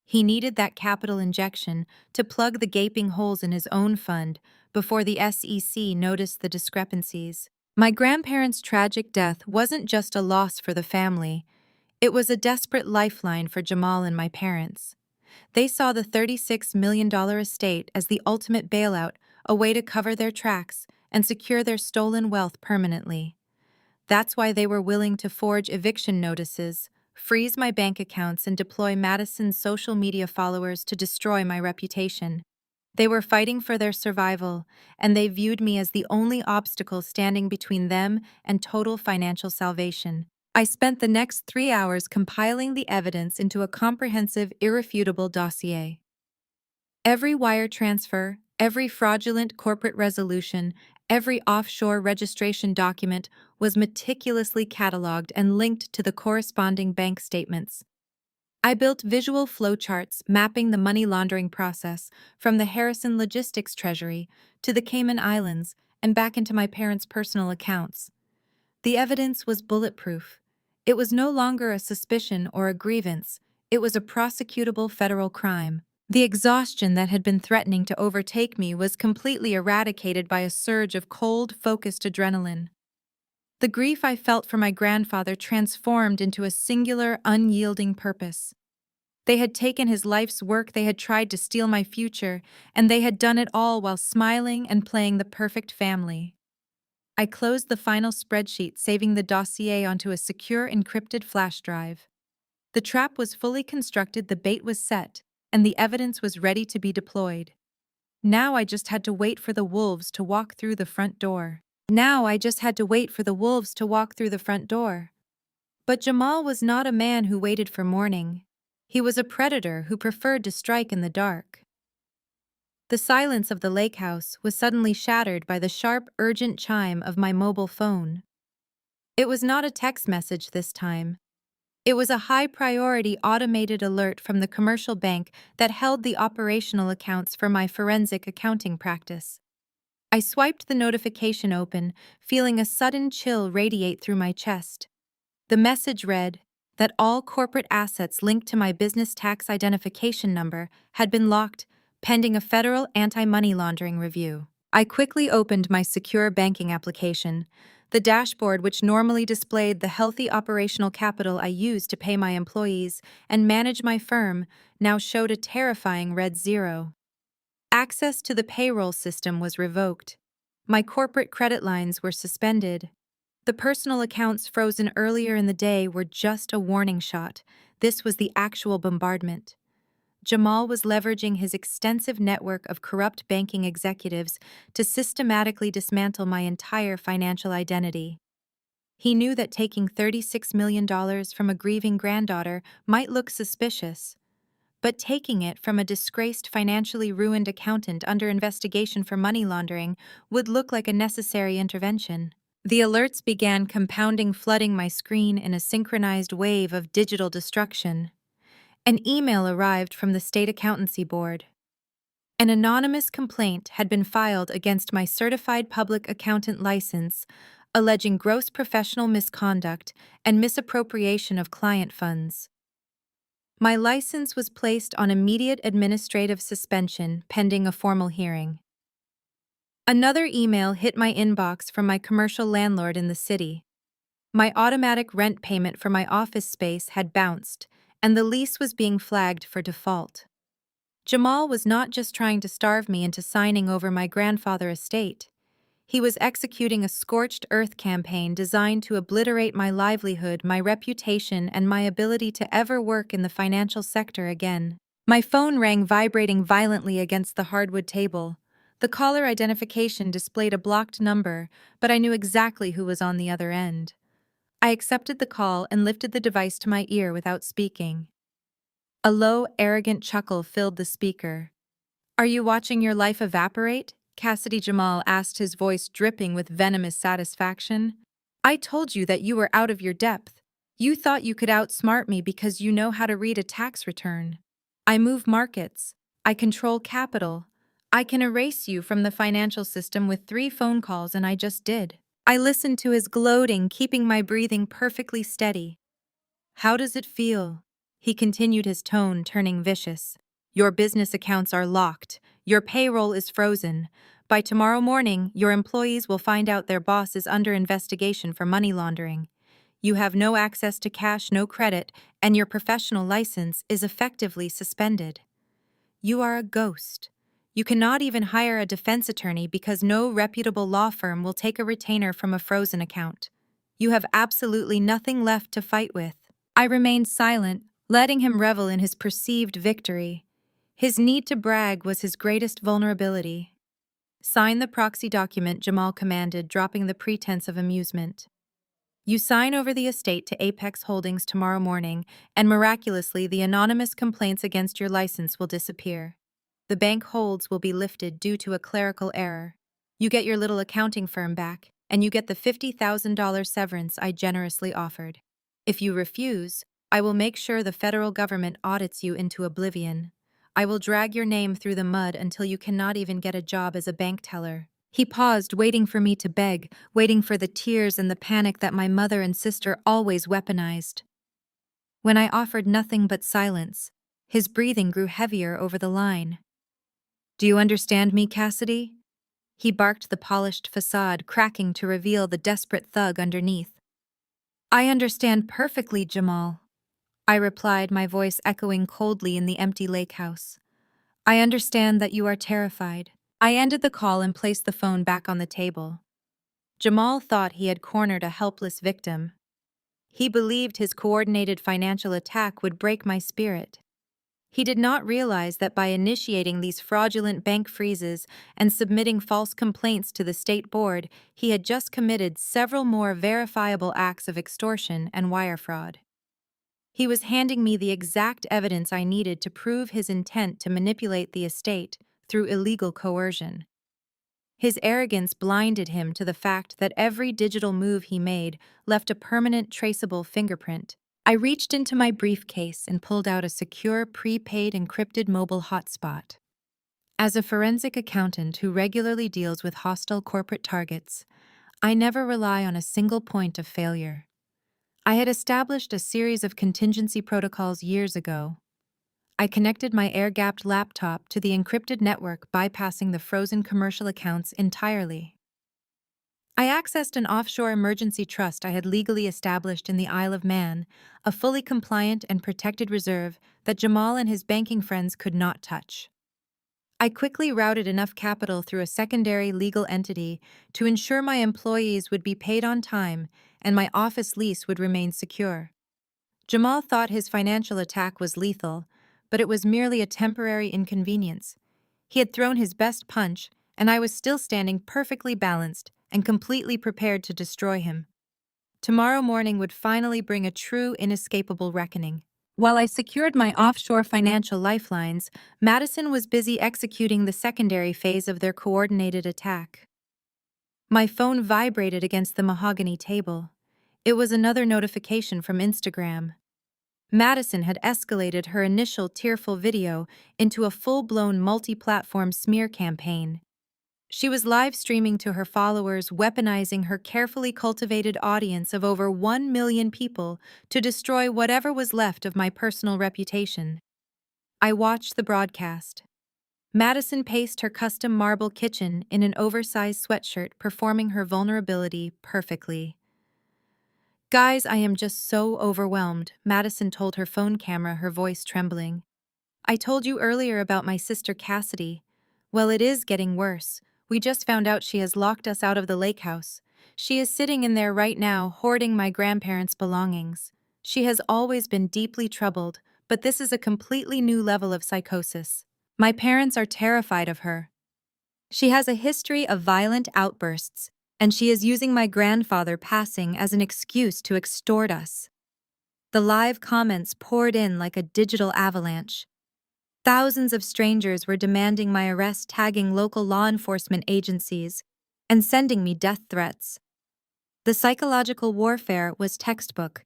Speaker 1: He needed that capital injection to plug the gaping holes in his own fund before the SEC noticed the discrepancies. My grandparents' tragic death wasn't just a loss for the family, it was a desperate lifeline for Jamal and my parents. They saw the $36 million estate as the ultimate bailout, a way to cover their tracks and secure their stolen wealth permanently. That's why they were willing to forge eviction notices, freeze my bank accounts, and deploy Madison's social media followers to destroy my reputation. They were fighting for their survival, and they viewed me as the only obstacle standing between them and total financial salvation. I spent the next 3 hours compiling the evidence into a comprehensive, irrefutable dossier. Every wire transfer, every fraudulent corporate resolution, every offshore registration document was meticulously cataloged and linked to the corresponding bank statements. I built visual flowcharts mapping the money laundering process from the Harrison Logistics Treasury to the Cayman Islands and back into my parents' personal accounts. The evidence was bulletproof. It was no longer a suspicion or a grievance, it was a prosecutable federal crime. The exhaustion that had been threatening to overtake me was completely eradicated by a surge of cold, focused adrenaline. The grief I felt for my grandfather transformed into a singular, unyielding purpose. They had taken his life's work, they had tried to steal my future, and they had done it all while smiling and playing the perfect family. I closed the final spreadsheet, saving the dossier onto a secure, encrypted flash drive. The trap was fully constructed, the bait was set, and the evidence was ready to be deployed. Now I just had to wait for the wolves to walk through the front door. But Jamal was not a man who waited for morning. He was a predator who preferred to strike in the dark. The silence of the lake house was suddenly shattered by the sharp, urgent chime of my mobile phone. It was not a text message this time. It was a high-priority automated alert from the commercial bank that held the operational accounts for my forensic accounting practice. I swiped the notification open, feeling a sudden chill radiate through my chest. The message read that all corporate assets linked to my business tax identification number had been locked, pending a federal anti-money laundering review. I quickly opened my secure banking application. The dashboard, which normally displayed the healthy operational capital I used to pay my employees and manage my firm, now showed a terrifying red 0. Access to the payroll system was revoked. My corporate credit lines were suspended. The personal accounts frozen earlier in the day were just a warning shot. This was the actual bombardment. Jamal was leveraging his extensive network of corrupt banking executives to systematically dismantle my entire financial identity. He knew that taking $36 million from a grieving granddaughter might look suspicious, but taking it from a disgraced, financially ruined accountant under investigation for money laundering would look like a necessary intervention. The alerts began compounding, flooding my screen in a synchronized wave of digital destruction. An email arrived from the state accountancy board. An anonymous complaint had been filed against my certified public accountant license, alleging gross professional misconduct and misappropriation of client funds. My license was placed on immediate administrative suspension pending a formal hearing. Another email hit my inbox from my commercial landlord in the city. My automatic rent payment for my office space had bounced, and the lease was being flagged for default. Jamal was not just trying to starve me into signing over my grandfather's estate. He was executing a scorched earth campaign designed to obliterate my livelihood, my reputation, and my ability to ever work in the financial sector again. My phone rang, vibrating violently against the hardwood table. The caller identification displayed a blocked number, but I knew exactly who was on the other end. I accepted the call and lifted the device to my ear without speaking. A low, arrogant chuckle filled the speaker. "Are you watching your life evaporate?" Cassidy Jamal asked, his voice dripping with venomous satisfaction. "I told you that you were out of your depth. You thought you could outsmart me because you know how to read a tax return. I move markets. I control capital. I can erase you from the financial system with 3 phone calls, and I just did." I listened to his gloating, keeping my breathing perfectly steady. "How does it feel?" He continued, his tone turning vicious. "Your business accounts are locked. Your payroll is frozen. By tomorrow morning, your employees will find out their boss is under investigation for money laundering. You have no access to cash, no credit, and your professional license is effectively suspended. You are a ghost. You cannot even hire a defense attorney because no reputable law firm will take a retainer from a frozen account. You have absolutely nothing left to fight with." I remained silent, letting him revel in his perceived victory. His need to brag was his greatest vulnerability. "Sign the proxy document," Jamal commanded, dropping the pretense of amusement. "You sign over the estate to Apex Holdings tomorrow morning, and miraculously the anonymous complaints against your license will disappear. The bank holds will be lifted due to a clerical error. You get your little accounting firm back, and you get the $50,000 severance I generously offered. If you refuse, I will make sure the federal government audits you into oblivion. I will drag your name through the mud until you cannot even get a job as a bank teller." He paused, waiting for me to beg, waiting for the tears and the panic that my mother and sister always weaponized. When I offered nothing but silence, his breathing grew heavier over the line. "Do you understand me, Cassidy?" He barked, the polished facade cracking to reveal the desperate thug underneath. "I understand perfectly, Jamal," I replied, my voice echoing coldly in the empty lake house. "I understand that you are terrified." I ended the call and placed the phone back on the table. Jamal thought he had cornered a helpless victim. He believed his coordinated financial attack would break my spirit. He did not realize that by initiating these fraudulent bank freezes and submitting false complaints to the state board, he had just committed several more verifiable acts of extortion and wire fraud. He was handing me the exact evidence I needed to prove his intent to manipulate the estate through illegal coercion. His arrogance blinded him to the fact that every digital move he made left a permanent, traceable fingerprint. I reached into my briefcase and pulled out a secure, prepaid, encrypted mobile hotspot. As a forensic accountant who regularly deals with hostile corporate targets, I never rely on a single point of failure. I had established a series of contingency protocols years ago. I connected my air-gapped laptop to the encrypted network, bypassing the frozen commercial accounts entirely. I accessed an offshore emergency trust I had legally established in the Isle of Man, a fully compliant and protected reserve that Jamal and his banking friends could not touch. I quickly routed enough capital through a secondary legal entity to ensure my employees would be paid on time and my office lease would remain secure. Jamal thought his financial attack was lethal, but it was merely a temporary inconvenience. He had thrown his best punch, and I was still standing perfectly balanced and completely prepared to destroy him. Tomorrow morning would finally bring a true, inescapable reckoning. While I secured my offshore financial lifelines, Madison was busy executing the secondary phase of their coordinated attack. My phone vibrated against the mahogany table. It was another notification from Instagram. Madison had escalated her initial tearful video into a full-blown multi-platform smear campaign. She was live streaming to her followers, weaponizing her carefully cultivated audience of over 1 million people to destroy whatever was left of my personal reputation. I watched the broadcast. Madison paced her custom marble kitchen in an oversized sweatshirt, performing her vulnerability perfectly. "Guys, I am just so overwhelmed," Madison told her phone camera, her voice trembling. "I told you earlier about my sister Cassidy. Well, it is getting worse. We just found out she has locked us out of the lake house. She is sitting in there right now, hoarding my grandparents' belongings. She has always been deeply troubled, but this is a completely new level of psychosis. My parents are terrified of her. She has a history of violent outbursts, and she is using my grandfather passing as an excuse to extort us." The live comments poured in like a digital avalanche. Thousands of strangers were demanding my arrest, tagging local law enforcement agencies, and sending me death threats. The psychological warfare was textbook.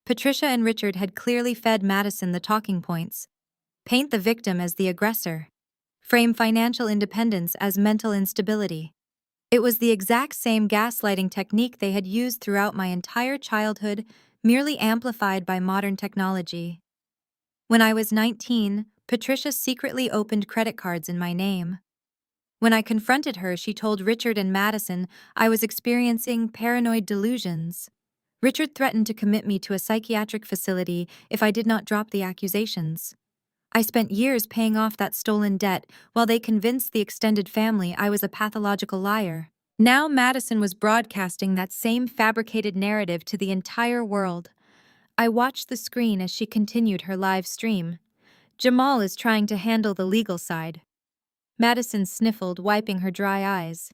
Speaker 1: Patricia and Richard had clearly fed Madison the talking points. Paint the victim as the aggressor. Frame financial independence as mental instability. It was the exact same gaslighting technique they had used throughout my entire childhood, merely amplified by modern technology. When I was 19, Patricia secretly opened credit cards in my name. When I confronted her, she told Richard and Madison I was experiencing paranoid delusions. Richard threatened to commit me to a psychiatric facility if I did not drop the accusations. I spent years paying off that stolen debt while they convinced the extended family I was a pathological liar. Now Madison was broadcasting that same fabricated narrative to the entire world. I watched the screen as she continued her live stream. "Jamal is trying to handle the legal side." Madison sniffled, wiping her dry eyes.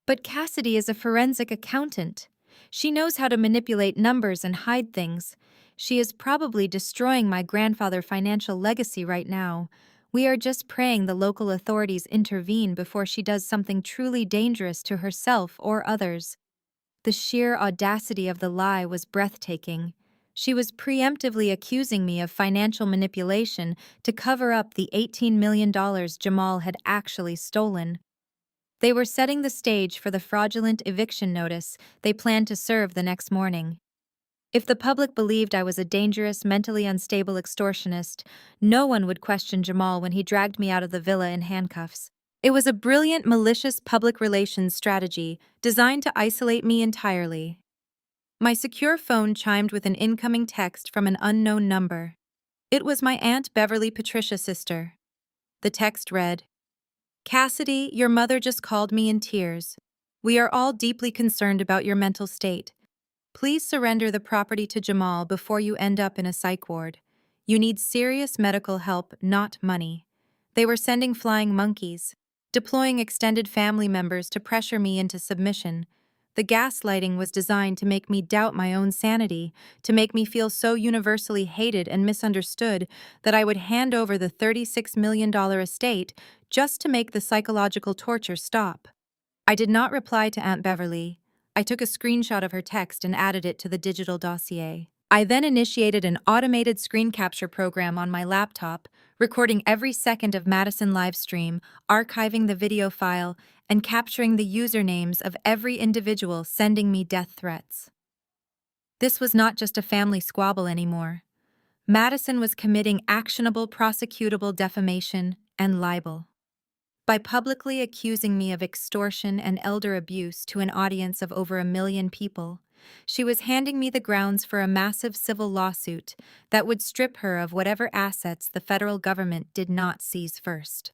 Speaker 1: "But Cassidy is a forensic accountant. She knows how to manipulate numbers and hide things. She is probably destroying my grandfather's financial legacy right now. We are just praying the local authorities intervene before she does something truly dangerous to herself or others." The sheer audacity of the lie was breathtaking. She was preemptively accusing me of financial manipulation to cover up the $18 million Jamal had actually stolen. They were setting the stage for the fraudulent eviction notice they planned to serve the next morning. If the public believed I was a dangerous, mentally unstable extortionist, no one would question Jamal when he dragged me out of the villa in handcuffs. It was a brilliant, malicious public relations strategy designed to isolate me entirely. My secure phone chimed with an incoming text from an unknown number. It was my Aunt Beverly Patricia's sister. The text read, "Cassidy, your mother just called me in tears. We are all deeply concerned about your mental state. Please surrender the property to Jamal before you end up in a psych ward. You need serious medical help, not money." They were sending flying monkeys, deploying extended family members to pressure me into submission. The gaslighting was designed to make me doubt my own sanity, to make me feel so universally hated and misunderstood that I would hand over the $36 million estate just to make the psychological torture stop. I did not reply to Aunt Beverly. I took a screenshot of her text and added it to the digital dossier. I then initiated an automated screen capture program on my laptop, recording every second of Madison live stream, archiving the video file, and capturing the usernames of every individual sending me death threats. This was not just a family squabble anymore. Madison was committing actionable, prosecutable defamation and libel. By publicly accusing me of extortion and elder abuse to an audience of over 1 million people, she was handing me the grounds for a massive civil lawsuit that would strip her of whatever assets the federal government did not seize first.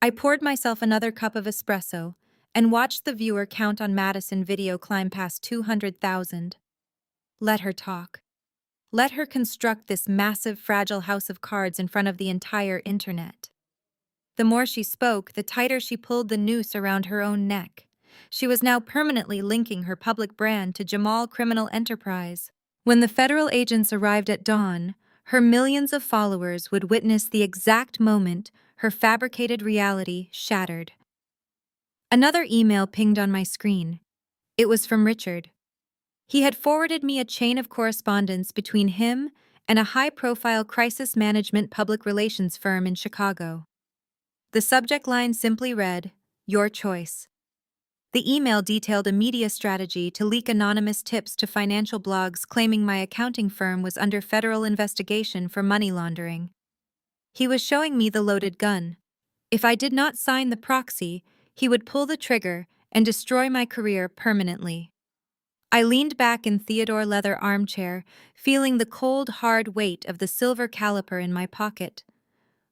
Speaker 1: I poured myself another cup of espresso and watched the viewer count on Madison video climb past 200,000. Let her talk. Let her construct this massive, fragile house of cards in front of the entire internet. The more she spoke, the tighter she pulled the noose around her own neck. She was now permanently linking her public brand to Jamal criminal enterprise. When the federal agents arrived at dawn, her millions of followers would witness the exact moment her fabricated reality shattered. Another email pinged on my screen. It was from Richard. He had forwarded me a chain of correspondence between him and a high-profile crisis management public relations firm in Chicago. The subject line simply read, "Your choice." The email detailed a media strategy to leak anonymous tips to financial blogs claiming my accounting firm was under federal investigation for money laundering. He was showing me the loaded gun. If I did not sign the proxy, he would pull the trigger and destroy my career permanently. I leaned back in Theodore leather armchair, feeling the cold, hard weight of the silver caliper in my pocket.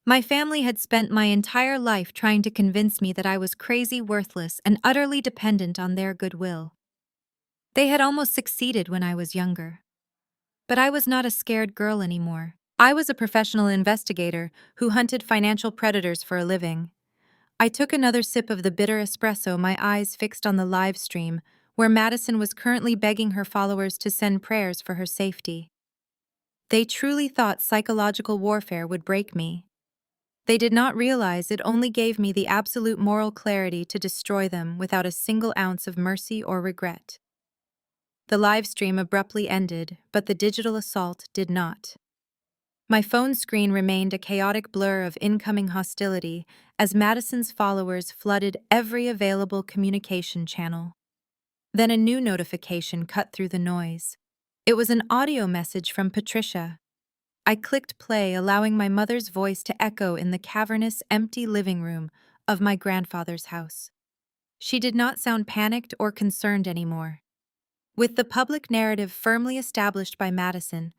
Speaker 1: My family had spent my entire life trying to convince me that I was crazy, worthless, and utterly dependent on their goodwill. They had almost succeeded when I was younger. But I was not a scared girl anymore. I was a professional investigator who hunted financial predators for a living. I took another sip of the bitter espresso, my eyes fixed on the live stream, where Madison was currently begging her followers to send prayers for her safety. They truly thought psychological warfare would break me. They did not realize it only gave me the absolute moral clarity to destroy them without a single ounce of mercy or regret. The live stream abruptly ended, but the digital assault did not. My phone screen remained a chaotic blur of incoming hostility as Madison's followers flooded every available communication channel. Then a new notification cut through the noise. It was an audio message from Patricia. I clicked play, allowing my mother's voice to echo in the cavernous, empty living room of my grandfather's house. She did not sound panicked or concerned anymore. With the public narrative firmly established by Madison,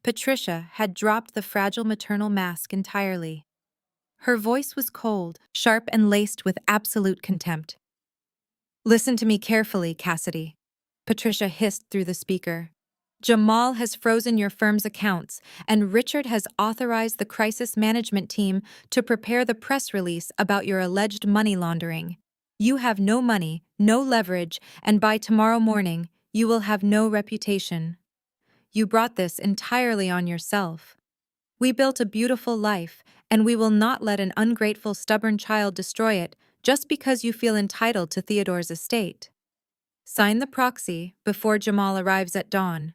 Speaker 1: Patricia had dropped the fragile maternal mask entirely. Her voice was cold, sharp, and laced with absolute contempt. "Listen to me carefully, Cassidy," Patricia hissed through the speaker. "Jamal has frozen your firm's accounts, and Richard has authorized the crisis management team to prepare the press release about your alleged money laundering. You have no money, no leverage, and by tomorrow morning, you will have no reputation. You brought this entirely on yourself. We built a beautiful life, and we will not let an ungrateful, stubborn child destroy it just because you feel entitled to Theodore's estate. Sign the proxy before Jamal arrives at dawn.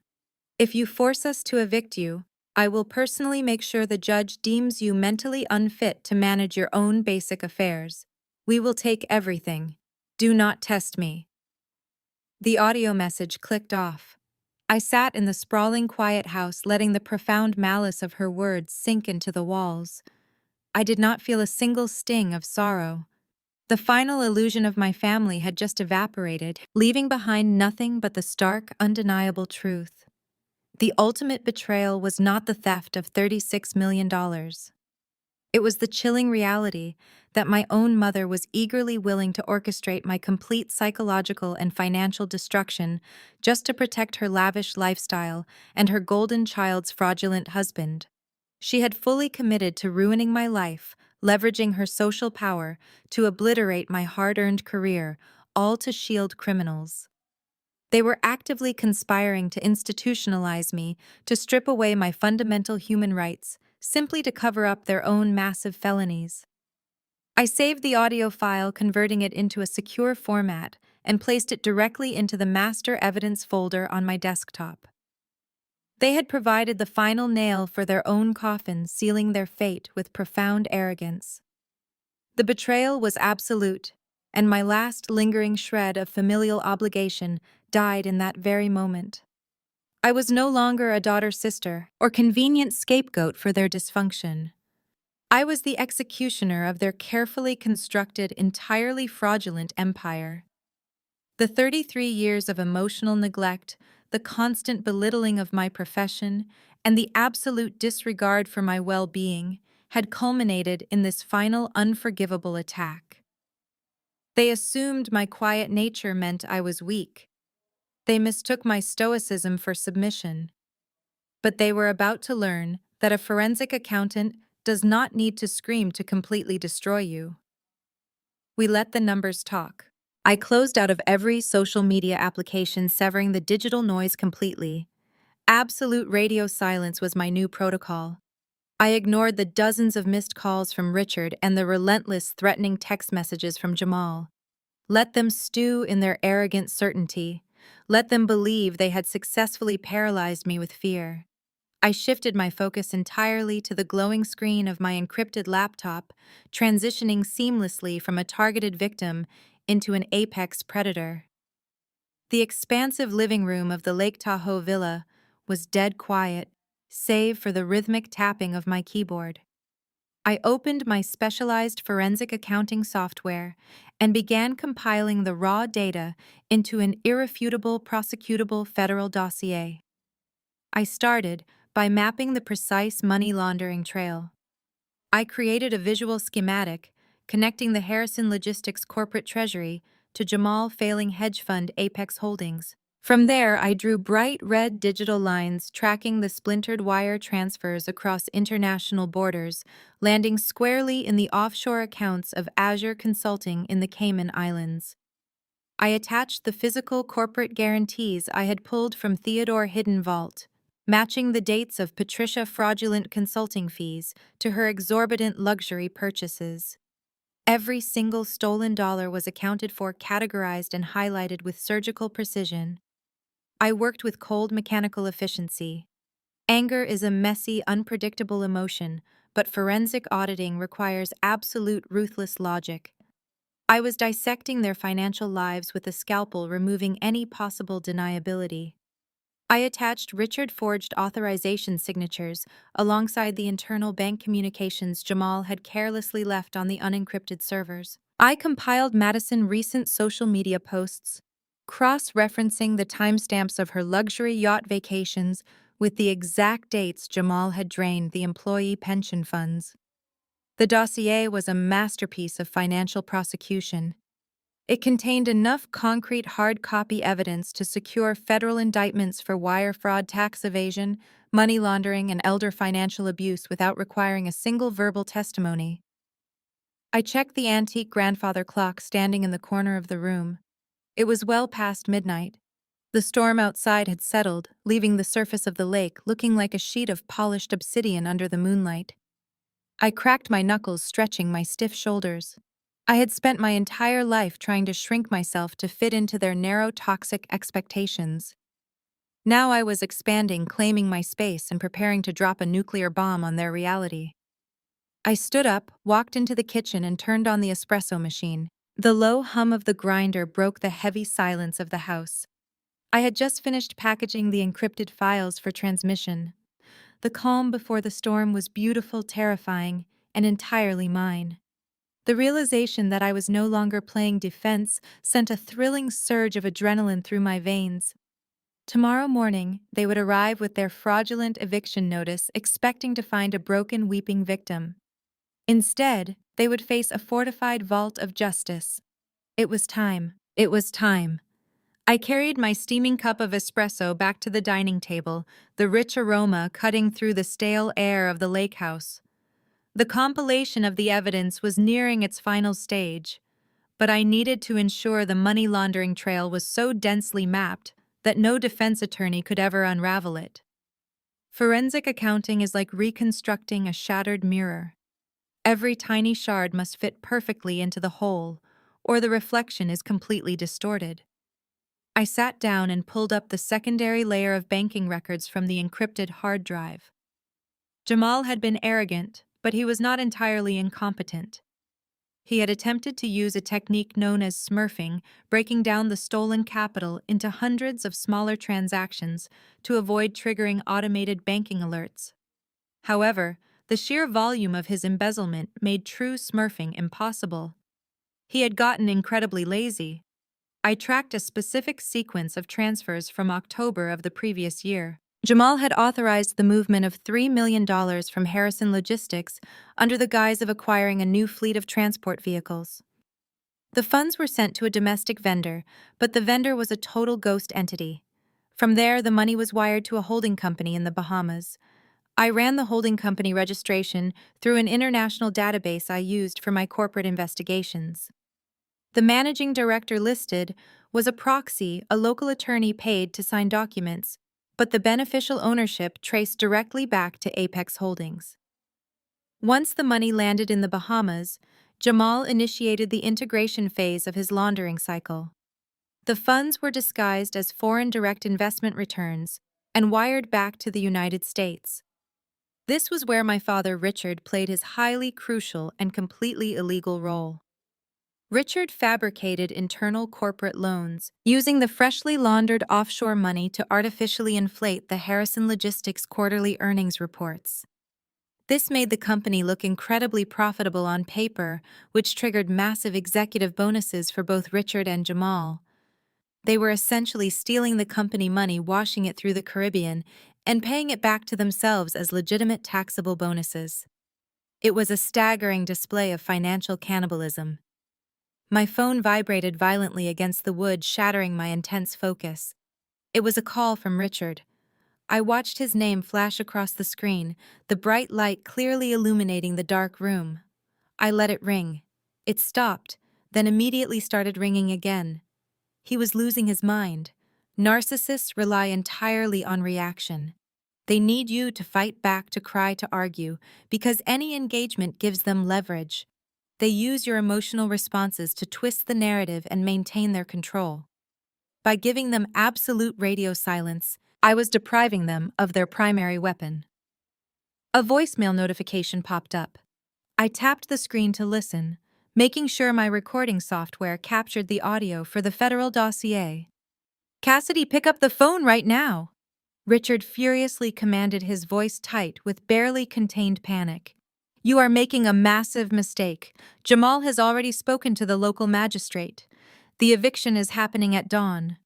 Speaker 1: If you force us to evict you, I will personally make sure the judge deems you mentally unfit to manage your own basic affairs. We will take everything. Do not test me." The audio message clicked off. I sat in the sprawling, quiet house, letting the profound malice of her words sink into the walls. I did not feel a single sting of sorrow. The final illusion of my family had just evaporated, leaving behind nothing but the stark, undeniable truth. The ultimate betrayal was not the theft of $36 million. It was the chilling reality that my own mother was eagerly willing to orchestrate my complete psychological and financial destruction just to protect her lavish lifestyle and her golden child's fraudulent husband. She had fully committed to ruining my life, leveraging her social power to obliterate my hard-earned career, all to shield criminals. They were actively conspiring to institutionalize me, to strip away my fundamental human rights, simply to cover up their own massive felonies. I saved the audio file, converting it into a secure format, and placed it directly into the master evidence folder on my desktop. They had provided the final nail for their own coffin, sealing their fate with profound arrogance. The betrayal was absolute, and my last lingering shred of familial obligation died in that very moment. I was no longer a daughter-sister or convenient scapegoat for their dysfunction. I was the executioner of their carefully constructed, entirely fraudulent empire. The 33 years of emotional neglect, the constant belittling of my profession, and the absolute disregard for my well-being had culminated in this final unforgivable attack. They assumed my quiet nature meant I was weak. They mistook my stoicism for submission. But they were about to learn that a forensic accountant does not need to scream to completely destroy you. We let the numbers talk. I closed out of every social media application, severing the digital noise completely. Absolute radio silence was my new protocol. I ignored the dozens of missed calls from Richard and the relentless, threatening text messages from Jamal. Let them stew in their arrogant certainty. Let them believe they had successfully paralyzed me with fear. I shifted my focus entirely to the glowing screen of my encrypted laptop, transitioning seamlessly from a targeted victim into an apex predator. The expansive living room of the Lake Tahoe villa was dead quiet, save for the rhythmic tapping of my keyboard. I opened my specialized forensic accounting software and began compiling the raw data into an irrefutable prosecutable federal dossier. I started by mapping the precise money laundering trail. I created a visual schematic connecting the Harrison Logistics corporate treasury to Jamal failing hedge fund Apex Holdings. From there, I drew bright red digital lines tracking the splintered wire transfers across international borders, landing squarely in the offshore accounts of Azure Consulting in the Cayman Islands. I attached the physical corporate guarantees I had pulled from Theodore Hidden Vault, matching the dates of Patricia fraudulent consulting fees to her exorbitant luxury purchases. Every single stolen dollar was accounted for, categorized, and highlighted with surgical precision. I worked with cold mechanical efficiency. Anger is a messy, unpredictable emotion, but forensic auditing requires absolute ruthless logic. I was dissecting their financial lives with a scalpel, removing any possible deniability. I attached Richard forged authorization signatures alongside the internal bank communications Jamal had carelessly left on the unencrypted servers. I compiled Madison's recent social media posts, cross-referencing the timestamps of her luxury yacht vacations with the exact dates Jamal had drained the employee pension funds. The dossier was a masterpiece of financial prosecution. It contained enough concrete hard copy evidence to secure federal indictments for wire fraud, tax evasion, money laundering, and elder financial abuse without requiring a single verbal testimony. I checked the antique grandfather clock standing in the corner of the room. It was well past midnight. The storm outside had settled, leaving the surface of the lake looking like a sheet of polished obsidian under the moonlight. I cracked my knuckles, stretching my stiff shoulders. I had spent my entire life trying to shrink myself to fit into their narrow, toxic expectations. Now I was expanding, claiming my space, and preparing to drop a nuclear bomb on their reality. I stood up, walked into the kitchen, and turned on the espresso machine. The low hum of the grinder broke the heavy silence of the house. I had just finished packaging the encrypted files for transmission. The calm before the storm was beautiful, terrifying, and entirely mine. The realization that I was no longer playing defense sent a thrilling surge of adrenaline through my veins. Tomorrow morning, they would arrive with their fraudulent eviction notice, expecting to find a broken, weeping victim. Instead, they would face a fortified vault of justice. It was time. It was time. I carried my steaming cup of espresso back to the dining table, the rich aroma cutting through the stale air of the lake house. The compilation of the evidence was nearing its final stage, but I needed to ensure the money laundering trail was so densely mapped that no defense attorney could ever unravel it. Forensic accounting is like reconstructing a shattered mirror. Every tiny shard must fit perfectly into the hole, or the reflection is completely distorted. I sat down and pulled up the secondary layer of banking records from the encrypted hard drive. Jamal had been arrogant, but he was not entirely incompetent. He had attempted to use a technique known as smurfing, breaking down the stolen capital into hundreds of smaller transactions to avoid triggering automated banking alerts. However, the sheer volume of his embezzlement made true smurfing impossible. He had gotten incredibly lazy. I tracked a specific sequence of transfers from October of the previous year. Jamal had authorized the movement of $3 million from Harrison Logistics under the guise of acquiring a new fleet of transport vehicles. The funds were sent to a domestic vendor, but the vendor was a total ghost entity. From there, the money was wired to a holding company in the Bahamas. I ran the holding company registration through an international database I used for my corporate investigations. The managing director listed was a proxy, a local attorney paid to sign documents, but the beneficial ownership traced directly back to Apex Holdings. Once the money landed in the Bahamas, Jamal initiated the integration phase of his laundering cycle. The funds were disguised as foreign direct investment returns and wired back to the United States. This was where my father Richard played his highly crucial and completely illegal role. Richard fabricated internal corporate loans, using the freshly laundered offshore money to artificially inflate the Harrison Logistics quarterly earnings reports. This made the company look incredibly profitable on paper, which triggered massive executive bonuses for both Richard and Jamal. They were essentially stealing the company money, washing it through the Caribbean, and paying it back to themselves as legitimate taxable bonuses. It was a staggering display of financial cannibalism. My phone vibrated violently against the wood, shattering my intense focus. It was a call from Richard. I watched his name flash across the screen, the bright light clearly illuminating the dark room. I let it ring. It stopped, then immediately started ringing again. He was losing his mind. Narcissists rely entirely on reaction. They need you to fight back, to cry, to argue, because any engagement gives them leverage. They use your emotional responses to twist the narrative and maintain their control. By giving them absolute radio silence, I was depriving them of their primary weapon. A voicemail notification popped up. I tapped the screen to listen, making sure my recording software captured the audio for the federal dossier. "Cassidy, pick up the phone right now!" Richard furiously commanded, his voice tight with barely contained panic. "You are making a massive mistake. Jamal has already spoken to the local magistrate. The eviction is happening at dawn.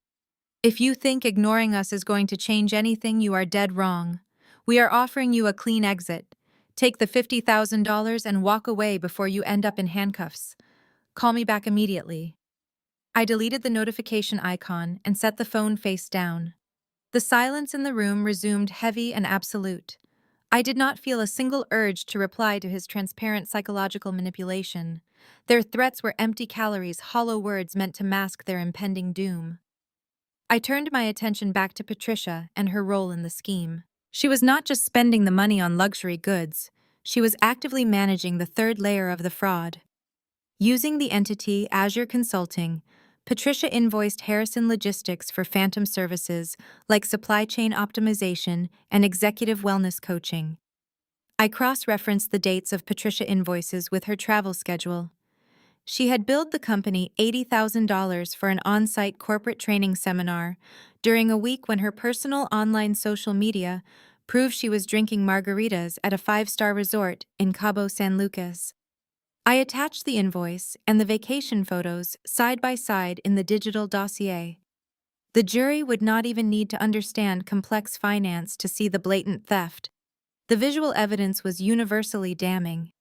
Speaker 1: If you think ignoring us is going to change anything, you are dead wrong. We are offering you a clean exit. Take the $50,000 and walk away before you end up in handcuffs. Call me back immediately." I deleted the notification icon and set the phone face down. The silence in the room resumed heavy and absolute. I did not feel a single urge to reply to his transparent psychological manipulation. Their threats were empty calories, hollow words meant to mask their impending doom. I turned my attention back to Patricia and her role in the scheme. She was not just spending the money on luxury goods, she was actively managing the third layer of the fraud. Using the entity Azure Consulting, Patricia invoiced Harrison Logistics for phantom services like supply chain optimization and executive wellness coaching. I cross-referenced the dates of Patricia invoices with her travel schedule. She had billed the company $80,000 for an on-site corporate training seminar during a week when her personal online social media proved she was drinking margaritas at a 5-star resort in Cabo San Lucas. I attached the invoice and the vacation photos side by side in the digital dossier. The jury would not even need to understand complex finance to see the blatant theft. The visual evidence was universally damning.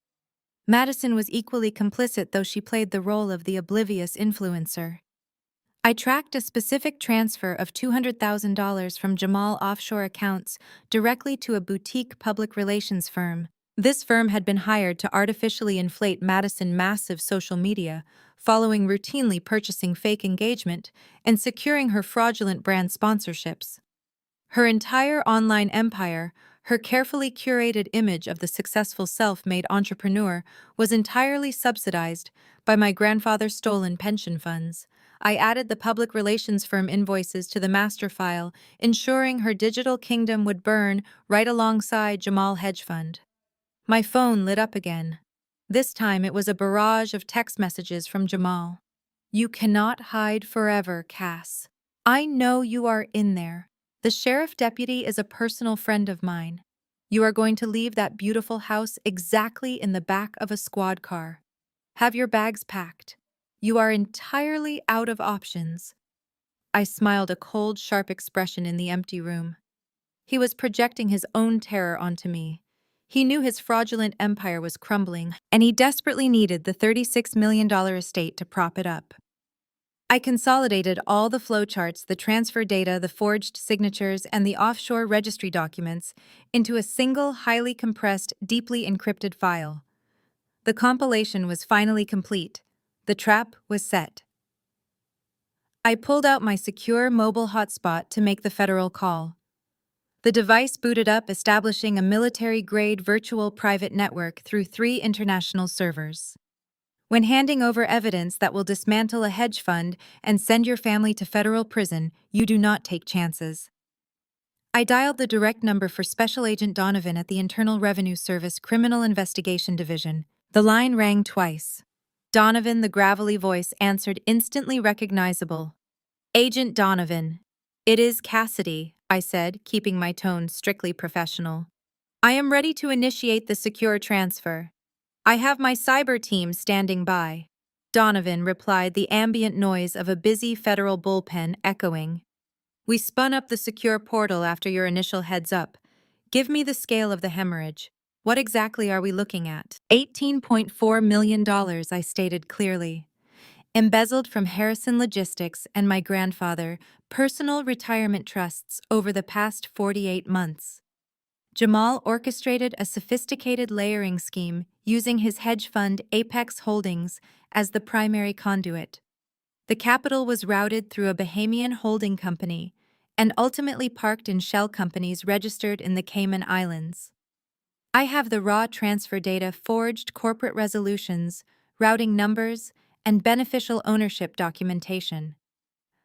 Speaker 1: Madison was equally complicit, though she played the role of the oblivious influencer. I tracked a specific transfer of $200,000 from Jamal offshore accounts directly to a boutique public relations firm. This firm had been hired to artificially inflate Madison's massive social media, following routinely purchasing fake engagement and securing her fraudulent brand sponsorships. Her entire online empire, her carefully curated image of the successful self-made entrepreneur, was entirely subsidized by my grandfather's stolen pension funds. I added the public relations firm invoices to the master file, ensuring her digital kingdom would burn right alongside Jamal hedge fund. My phone lit up again. This time it was a barrage of text messages from Jamal. "You cannot hide forever, Cass. I know you are in there. The sheriff deputy is a personal friend of mine. You are going to leave that beautiful house exactly in the back of a squad car. Have your bags packed. You are entirely out of options." I smiled, a cold, sharp expression in the empty room. He was projecting his own terror onto me. He knew his fraudulent empire was crumbling, and he desperately needed the $36 million estate to prop it up. I consolidated all the flowcharts, the transfer data, the forged signatures, and the offshore registry documents into a single, highly compressed, deeply encrypted file. The compilation was finally complete. The trap was set. I pulled out my secure mobile hotspot to make the federal call. The device booted up, establishing a military-grade virtual private network through 3 international servers. When handing over evidence that will dismantle a hedge fund and send your family to federal prison, you do not take chances. I dialed the direct number for Special Agent Donovan at the Internal Revenue Service Criminal Investigation Division. The line rang twice. Donovan, the gravelly voice, answered, instantly recognizable. Agent Donovan. It is Cassidy, I said, keeping my tone strictly professional. I am ready to initiate the secure transfer. I have my cyber team standing by. Donovan replied, the ambient noise of a busy federal bullpen echoing. We spun up the secure portal after your initial heads up. Give me the scale of the hemorrhage. What exactly are we looking at? $18.4 million, I stated clearly. Embezzled from Harrison Logistics and my grandfather, personal retirement trusts over the past 48 months. Jamal orchestrated a sophisticated layering scheme using his hedge fund Apex Holdings as the primary conduit. The capital was routed through a Bahamian holding company and ultimately parked in shell companies registered in the Cayman Islands. I have the raw transfer data, forged corporate resolutions, routing numbers, and beneficial ownership documentation.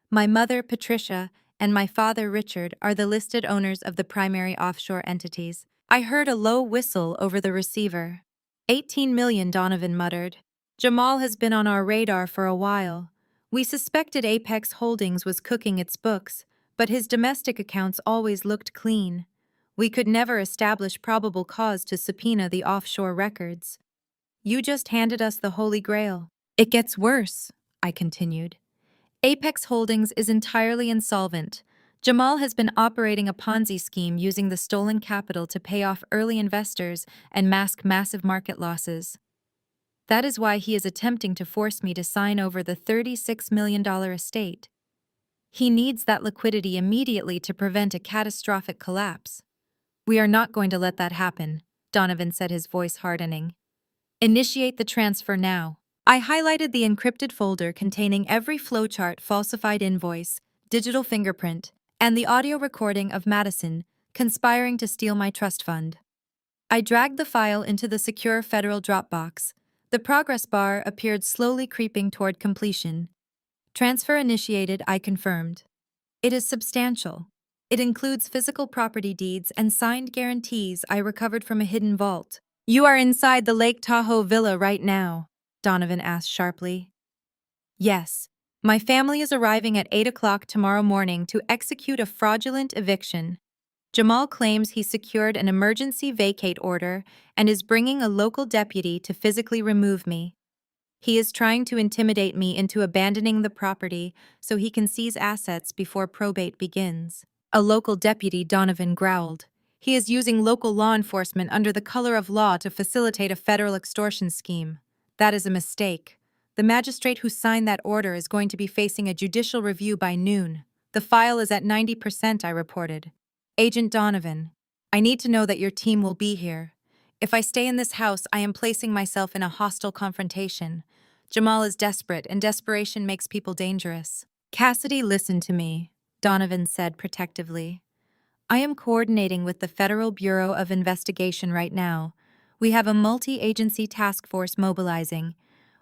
Speaker 1: My mother, Patricia, and my father, Richard, are the listed owners of the primary offshore entities. I heard a low whistle over the receiver. 18 million, Donovan muttered. Jamal has been on our radar for a while. We suspected Apex Holdings was cooking its books, but his domestic accounts always looked clean. We could never establish probable cause to subpoena the offshore records. You just handed us the Holy Grail. It gets worse, I continued. Apex Holdings is entirely insolvent. Jamal has been operating a Ponzi scheme using the stolen capital to pay off early investors and mask massive market losses. That is why he is attempting to force me to sign over the $36 million estate. He needs that liquidity immediately to prevent a catastrophic collapse. We are not going to let that happen, Donovan said, his voice hardening. Initiate the transfer now. I highlighted the encrypted folder containing every flowchart, falsified invoice, digital fingerprint, and the audio recording of Madison conspiring to steal my trust fund. I dragged the file into the secure federal Dropbox. The progress bar appeared, slowly creeping toward completion. Transfer initiated, I confirmed. It is substantial. It includes physical property deeds and signed guarantees I recovered from a hidden vault. You are inside the Lake Tahoe villa right now, Donovan asked sharply. Yes. My family is arriving at 8 o'clock tomorrow morning to execute a fraudulent eviction. Jamal claims he secured an emergency vacate order and is bringing a local deputy to physically remove me. He is trying to intimidate me into abandoning the property so he can seize assets before probate begins. A local deputy, Donovan growled. He is using local law enforcement under the color of law to facilitate a federal extortion scheme. That is a mistake. The magistrate who signed that order is going to be facing a judicial review by noon. The file is at 90%, I reported. Agent Donovan, I need to know that your team will be here. If I stay in this house, I am placing myself in a hostile confrontation. Jamal is desperate, and desperation makes people dangerous. Cassidy, listen to me, Donovan said protectively. I am coordinating with the Federal Bureau of Investigation right now. We have a multi-agency task force mobilizing.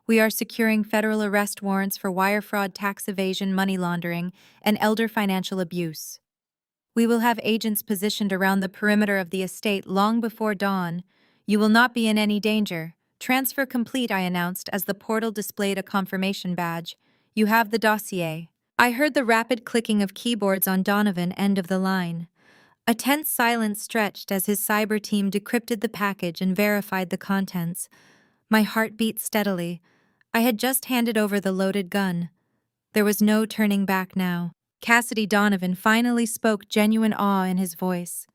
Speaker 1: We are securing federal arrest warrants for wire fraud, tax evasion, money laundering, and elder financial abuse. We will have agents positioned around the perimeter of the estate long before dawn. You will not be in any danger. Transfer complete, I announced as the portal displayed a confirmation badge. You have the dossier. I heard the rapid clicking of keyboards on Donovan's end of the line. A tense silence stretched as his cyber team decrypted the package and verified the contents. My heart beat steadily. I had just handed over the loaded gun. There was no turning back now. Cassidy Donovan finally spoke, genuine awe in his voice.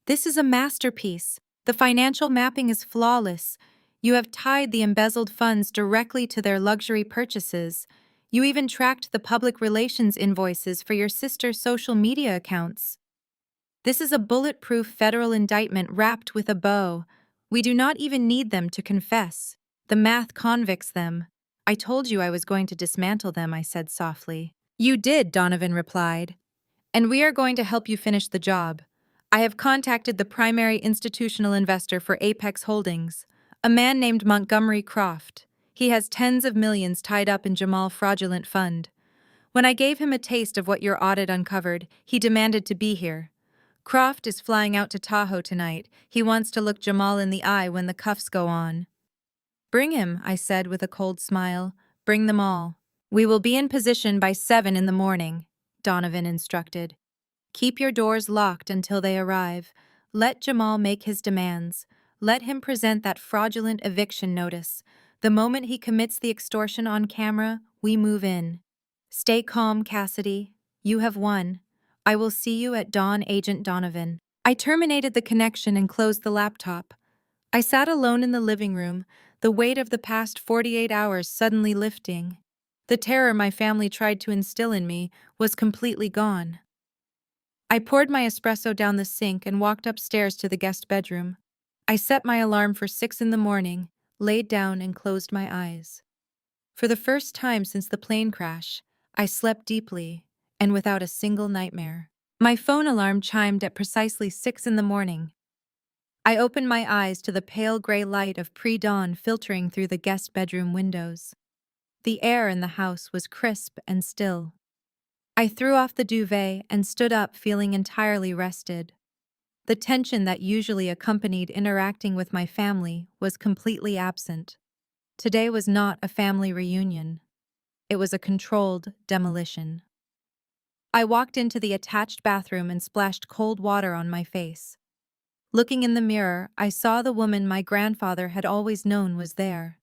Speaker 1: This is a masterpiece. The financial mapping is flawless. You have tied the embezzled funds directly to their luxury purchases. You even tracked the public relations invoices for your sister's social media accounts. This is a bulletproof federal indictment wrapped with a bow. We do not even need them to confess. The math convicts them. I told you I was going to dismantle them, I said softly. You did, Donovan replied. And we are going to help you finish the job. I have contacted the primary institutional investor for Apex Holdings, a man named Montgomery Croft. He has tens of millions tied up in Jamal's fraudulent fund. When I gave him a taste of what your audit uncovered, he demanded to be here. Croft is flying out to Tahoe tonight. He wants to look Jamal in the eye when the cuffs go on. Bring him, I said with a cold smile. Bring them all. We will be in position by 7 in the morning, Donovan instructed. Keep your doors locked until they arrive. Let Jamal make his demands. Let him present that fraudulent eviction notice. The moment he commits the extortion on camera, we move in. Stay calm, Cassidy. You have won. I will see you at dawn, Agent Donovan. I terminated the connection and closed the laptop. I sat alone in the living room, the weight of the past 48 hours suddenly lifting. The terror my family tried to instill in me was completely gone. I poured my espresso down the sink and walked upstairs to the guest bedroom. I set my alarm for 6 in the morning, laid down and closed my eyes. For the first time since the plane crash, I slept deeply and without a single nightmare. My phone alarm chimed at precisely 6 in the morning. I opened my eyes to the pale gray light of pre-dawn filtering through the guest bedroom windows. The air in the house was crisp and still. I threw off the duvet and stood up feeling entirely rested. The tension that usually accompanied interacting with my family was completely absent. Today was not a family reunion. It was a controlled demolition. I walked into the attached bathroom and splashed cold water on my face. Looking in the mirror, I saw the woman my grandfather had always known was there.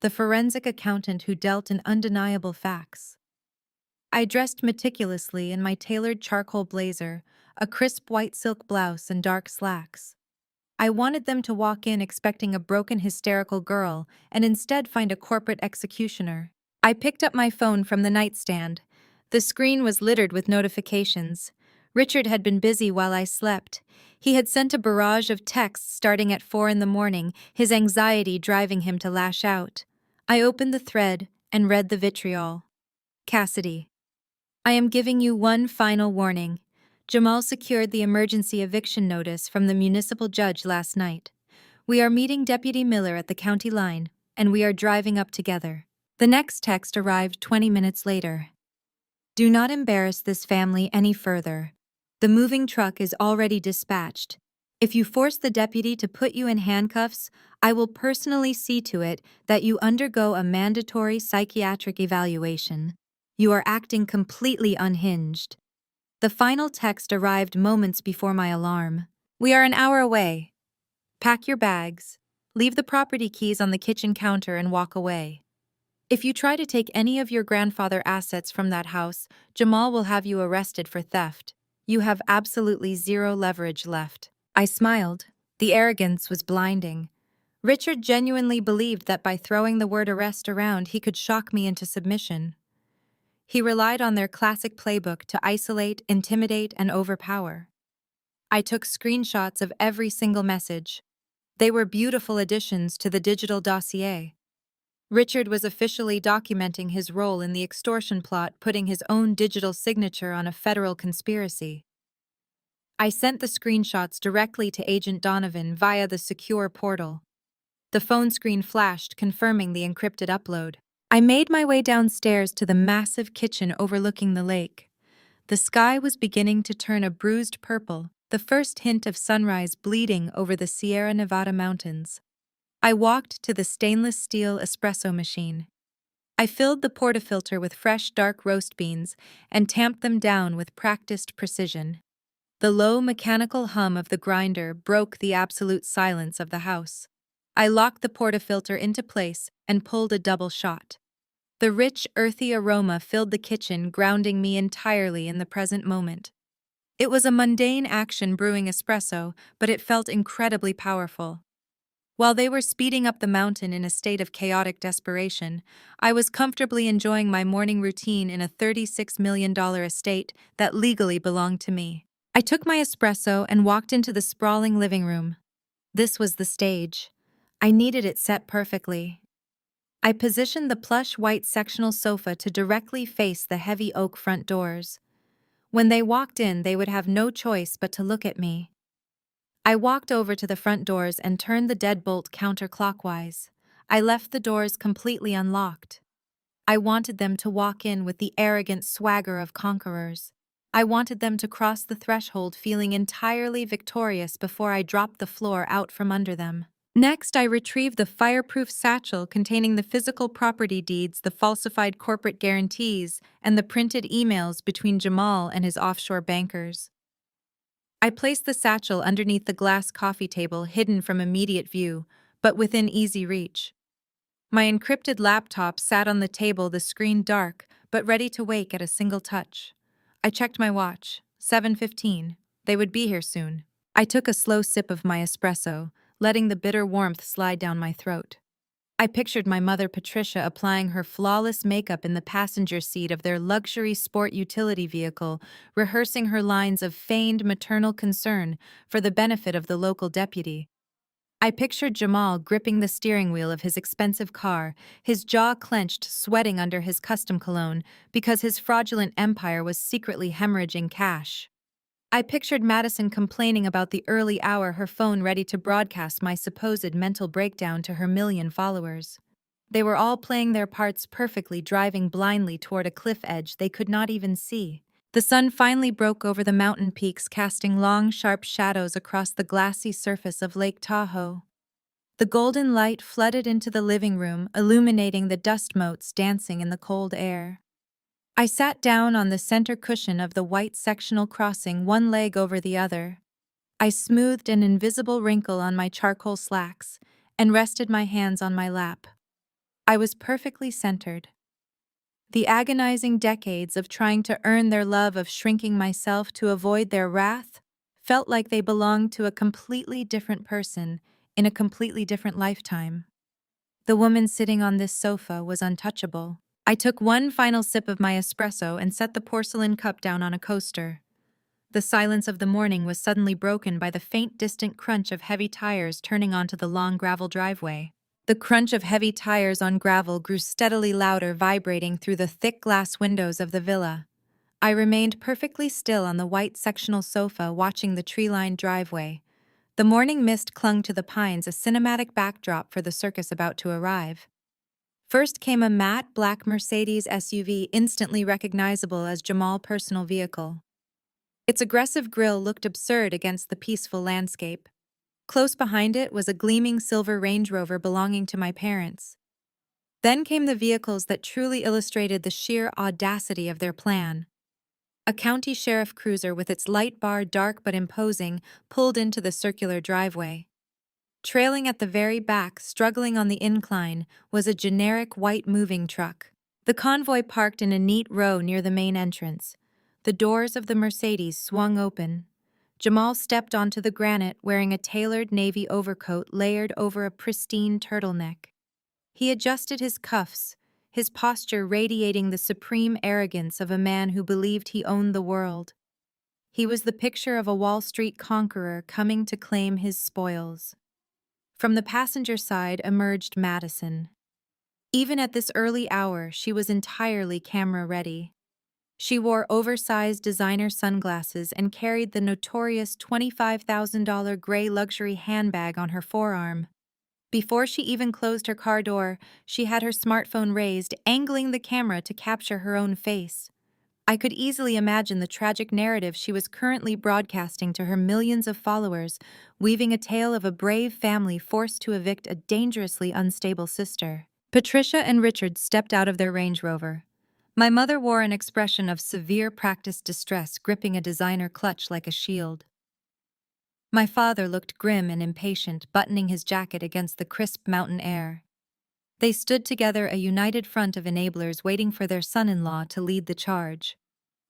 Speaker 1: The forensic accountant who dealt in undeniable facts. I dressed meticulously in my tailored charcoal blazer, a crisp white silk blouse and dark slacks. I wanted them to walk in expecting a broken hysterical girl and instead find a corporate executioner. I picked up my phone from the nightstand. The screen was littered with notifications. Richard had been busy while I slept. He had sent a barrage of texts starting at 4 in the morning, his anxiety driving him to lash out. I opened the thread and read the vitriol. Cassidy. I am giving you one final warning. Jamal secured the emergency eviction notice from the municipal judge last night. We are meeting Deputy Miller at the county line, and we are driving up together. The next text arrived 20 minutes later. Do not embarrass this family any further. The moving truck is already dispatched. If you force the deputy to put you in handcuffs, I will personally see to it that you undergo a mandatory psychiatric evaluation. You are acting completely unhinged. The final text arrived moments before my alarm. We are an hour away. Pack your bags, leave the property keys on the kitchen counter and walk away. If you try to take any of your grandfather's assets from that house, Jamal will have you arrested for theft. You have absolutely zero leverage left. I smiled. The arrogance was blinding. Richard genuinely believed that by throwing the word arrest around, he could shock me into submission. He relied on their classic playbook to isolate, intimidate, and overpower. I took screenshots of every single message. They were beautiful additions to the digital dossier. Richard was officially documenting his role in the extortion plot, putting his own digital signature on a federal conspiracy. I sent the screenshots directly to Agent Donovan via the secure portal. The phone screen flashed, confirming the encrypted upload. I made my way downstairs to the massive kitchen overlooking the lake. The sky was beginning to turn a bruised purple, the first hint of sunrise bleeding over the Sierra Nevada mountains. I walked to the stainless steel espresso machine. I filled the portafilter with fresh dark roast beans and tamped them down with practiced precision. The low mechanical hum of the grinder broke the absolute silence of the house. I locked the portafilter into place and pulled a double shot. The rich, earthy aroma filled the kitchen, grounding me entirely in the present moment. It was a mundane action brewing espresso, but it felt incredibly powerful. While they were speeding up the mountain in a state of chaotic desperation, I was comfortably enjoying my morning routine in a $36 million estate that legally belonged to me. I took my espresso and walked into the sprawling living room. This was the stage. I needed it set perfectly. I positioned the plush white sectional sofa to directly face the heavy oak front doors. When they walked in, they would have no choice but to look at me. I walked over to the front doors and turned the deadbolt counterclockwise. I left the doors completely unlocked. I wanted them to walk in with the arrogant swagger of conquerors. I wanted them to cross the threshold feeling entirely victorious before I dropped the floor out from under them. Next, I retrieved the fireproof satchel containing the physical property deeds, the falsified corporate guarantees, and the printed emails between Jamal and his offshore bankers. I placed the satchel underneath the glass coffee table hidden from immediate view, but within easy reach. My encrypted laptop sat on the table, the screen dark, but ready to wake at a single touch. I checked my watch. 7:15. They would be here soon. I took a slow sip of my espresso, letting the bitter warmth slide down my throat. I pictured my mother Patricia applying her flawless makeup in the passenger seat of their luxury sport utility vehicle, rehearsing her lines of feigned maternal concern for the benefit of the local deputy. I pictured Jamal gripping the steering wheel of his expensive car, his jaw clenched, sweating under his custom cologne because his fraudulent empire was secretly hemorrhaging cash. I pictured Madison complaining about the early hour, her phone ready to broadcast my supposed mental breakdown to her million followers. They were all playing their parts perfectly, driving blindly toward a cliff edge they could not even see. The sun finally broke over the mountain peaks, casting long, sharp shadows across the glassy surface of Lake Tahoe. The golden light flooded into the living room, illuminating the dust motes dancing in the cold air. I sat down on the center cushion of the white sectional crossing, one leg over the other. I smoothed an invisible wrinkle on my charcoal slacks and rested my hands on my lap. I was perfectly centered. The agonizing decades of trying to earn their love, of shrinking myself to avoid their wrath, felt like they belonged to a completely different person in a completely different lifetime. The woman sitting on this sofa was untouchable. I took one final sip of my espresso and set the porcelain cup down on a coaster. The silence of the morning was suddenly broken by the faint, distant crunch of heavy tires turning onto the long gravel driveway. The crunch of heavy tires on gravel grew steadily louder, vibrating through the thick glass windows of the villa. I remained perfectly still on the white sectional sofa, watching the tree-lined driveway. The morning mist clung to the pines, a cinematic backdrop for the circus about to arrive. First came a matte black Mercedes SUV, instantly recognizable as Jamal's personal vehicle. Its aggressive grille looked absurd against the peaceful landscape. Close behind it was a gleaming silver Range Rover belonging to my parents. Then came the vehicles that truly illustrated the sheer audacity of their plan. A county sheriff cruiser with its light bar, dark but imposing, pulled into the circular driveway. Trailing at the very back, struggling on the incline, was a generic white moving truck. The convoy parked in a neat row near the main entrance. The doors of the Mercedes swung open. Jamal stepped onto the granite wearing a tailored navy overcoat layered over a pristine turtleneck. He adjusted his cuffs, his posture radiating the supreme arrogance of a man who believed he owned the world. He was the picture of a Wall Street conqueror coming to claim his spoils. From the passenger side emerged Madison. Even at this early hour, she was entirely camera-ready. She wore oversized designer sunglasses and carried the notorious $25,000 gray luxury handbag on her forearm. Before she even closed her car door, she had her smartphone raised, angling the camera to capture her own face. I could easily imagine the tragic narrative she was currently broadcasting to her millions of followers, weaving a tale of a brave family forced to evict a dangerously unstable sister. Patricia and Richard stepped out of their Range Rover. My mother wore an expression of severe practiced distress, gripping a designer clutch like a shield. My father looked grim and impatient, buttoning his jacket against the crisp mountain air. They stood together, a united front of enablers waiting for their son-in-law to lead the charge.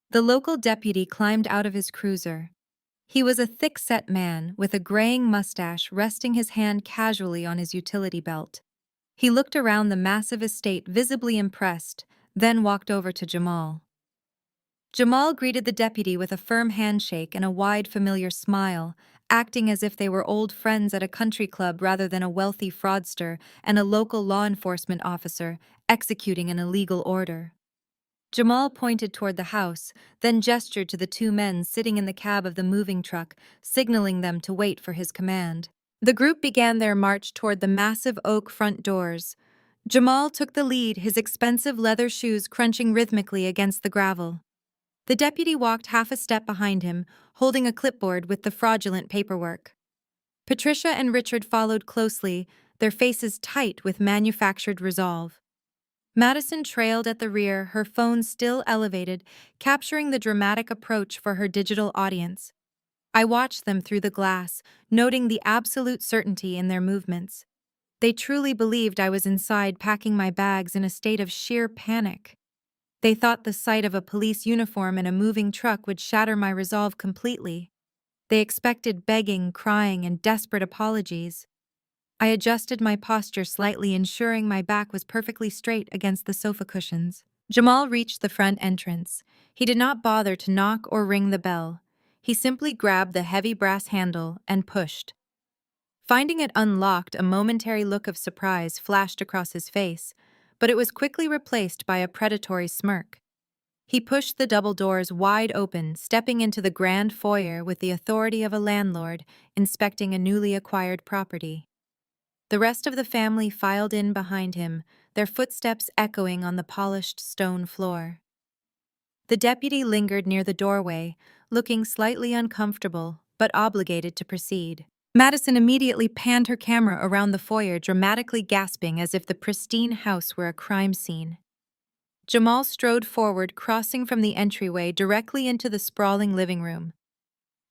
Speaker 1: The local deputy climbed out of his cruiser. He was a thick-set man with a graying mustache, resting his hand casually on his utility belt. He looked around the massive estate, visibly impressed, then walked over to Jamal. Jamal greeted the deputy with a firm handshake and a wide, familiar smile, acting as if they were old friends at a country club rather than a wealthy fraudster and a local law enforcement officer executing an illegal order. Jamal pointed toward the house, then gestured to the two men sitting in the cab of the moving truck, signaling them to wait for his command. The group began their march toward the massive oak front doors. Jamal took the lead, his expensive leather shoes crunching rhythmically against the gravel. The deputy walked half a step behind him, holding a clipboard with the fraudulent paperwork. Patricia and Richard followed closely, their faces tight with manufactured resolve. Madison trailed at the rear, her phone still elevated, capturing the dramatic approach for her digital audience. I watched them through the glass, noting the absolute certainty in their movements. They truly believed I was inside packing my bags in a state of sheer panic. They thought the sight of a police uniform and a moving truck would shatter my resolve completely. They expected begging, crying, and desperate apologies. I adjusted my posture slightly, ensuring my back was perfectly straight against the sofa cushions. Jamal reached the front entrance. He did not bother to knock or ring the bell. He simply grabbed the heavy brass handle and pushed. Finding it unlocked, a momentary look of surprise flashed across his face, but it was quickly replaced by a predatory smirk. He pushed the double doors wide open, stepping into the grand foyer with the authority of a landlord inspecting a newly acquired property. The rest of the family filed in behind him, their footsteps echoing on the polished stone floor. The deputy lingered near the doorway, looking slightly uncomfortable, but obligated to proceed. Madison immediately panned her camera around the foyer, dramatically gasping as if the pristine house were a crime scene. Jamal strode forward, crossing from the entryway directly into the sprawling living room.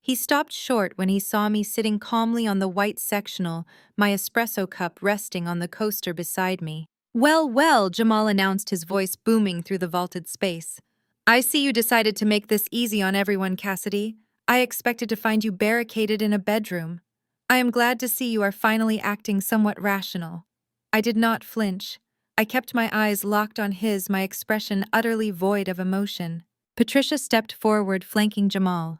Speaker 1: He stopped short when he saw me sitting calmly on the white sectional, my espresso cup resting on the coaster beside me. "Well, well," Jamal announced, his voice booming through the vaulted space. "I see you decided to make this easy on everyone, Cassidy. I expected to find you barricaded in a bedroom. I am glad to see you are finally acting somewhat rational." I did not flinch. I kept my eyes locked on his, my expression utterly void of emotion. Patricia stepped forward, flanking Jamal.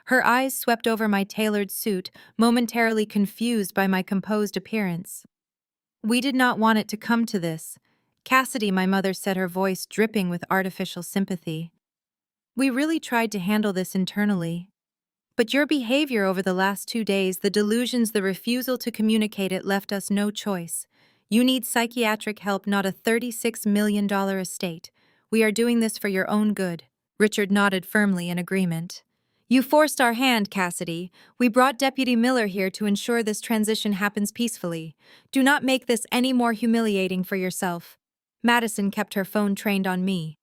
Speaker 1: Her eyes swept over my tailored suit, momentarily confused by my composed appearance. "We did not want it to come to this." Cassidy, my mother said, her voice dripping with artificial sympathy. "We really tried to handle this internally. But your behavior over the last 2 days, the delusions, the refusal to communicate, it left us no choice. You need psychiatric help, not a $36 million estate. We are doing this for your own good." Richard nodded firmly in agreement. "You forced our hand, Cassidy. We brought Deputy Miller here to ensure this transition happens peacefully. Do not make this any more humiliating for yourself." Madison kept her phone trained on me.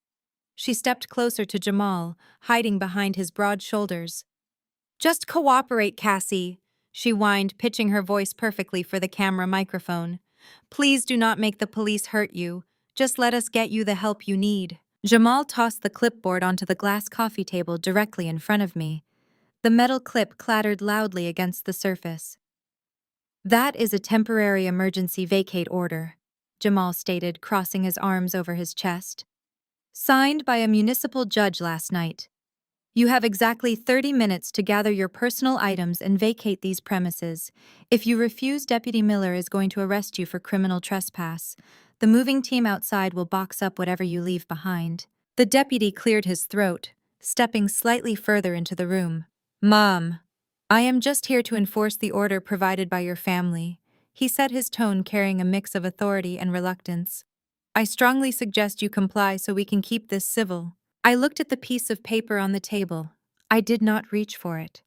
Speaker 1: She stepped closer to Jamal, hiding behind his broad shoulders. "Just cooperate, Cassie," she whined, pitching her voice perfectly for the camera microphone. "Please do not make the police hurt you. Just let us get you the help you need." Jamal tossed the clipboard onto the glass coffee table directly in front of me. The metal clip clattered loudly against the surface. "That is a temporary emergency vacate order," Jamal stated, crossing his arms over his chest. "Signed by a municipal judge last night. You have exactly 30 minutes to gather your personal items and vacate these premises. If you refuse, Deputy Miller is going to arrest you for criminal trespass. The moving team outside will box up whatever you leave behind." The deputy cleared his throat, stepping slightly further into the room. "Mom, I am just here to enforce the order provided by your family," he said, his tone carrying a mix of authority and reluctance. "I strongly suggest you comply so we can keep this civil." I looked at the piece of paper on the table. I did not reach for it.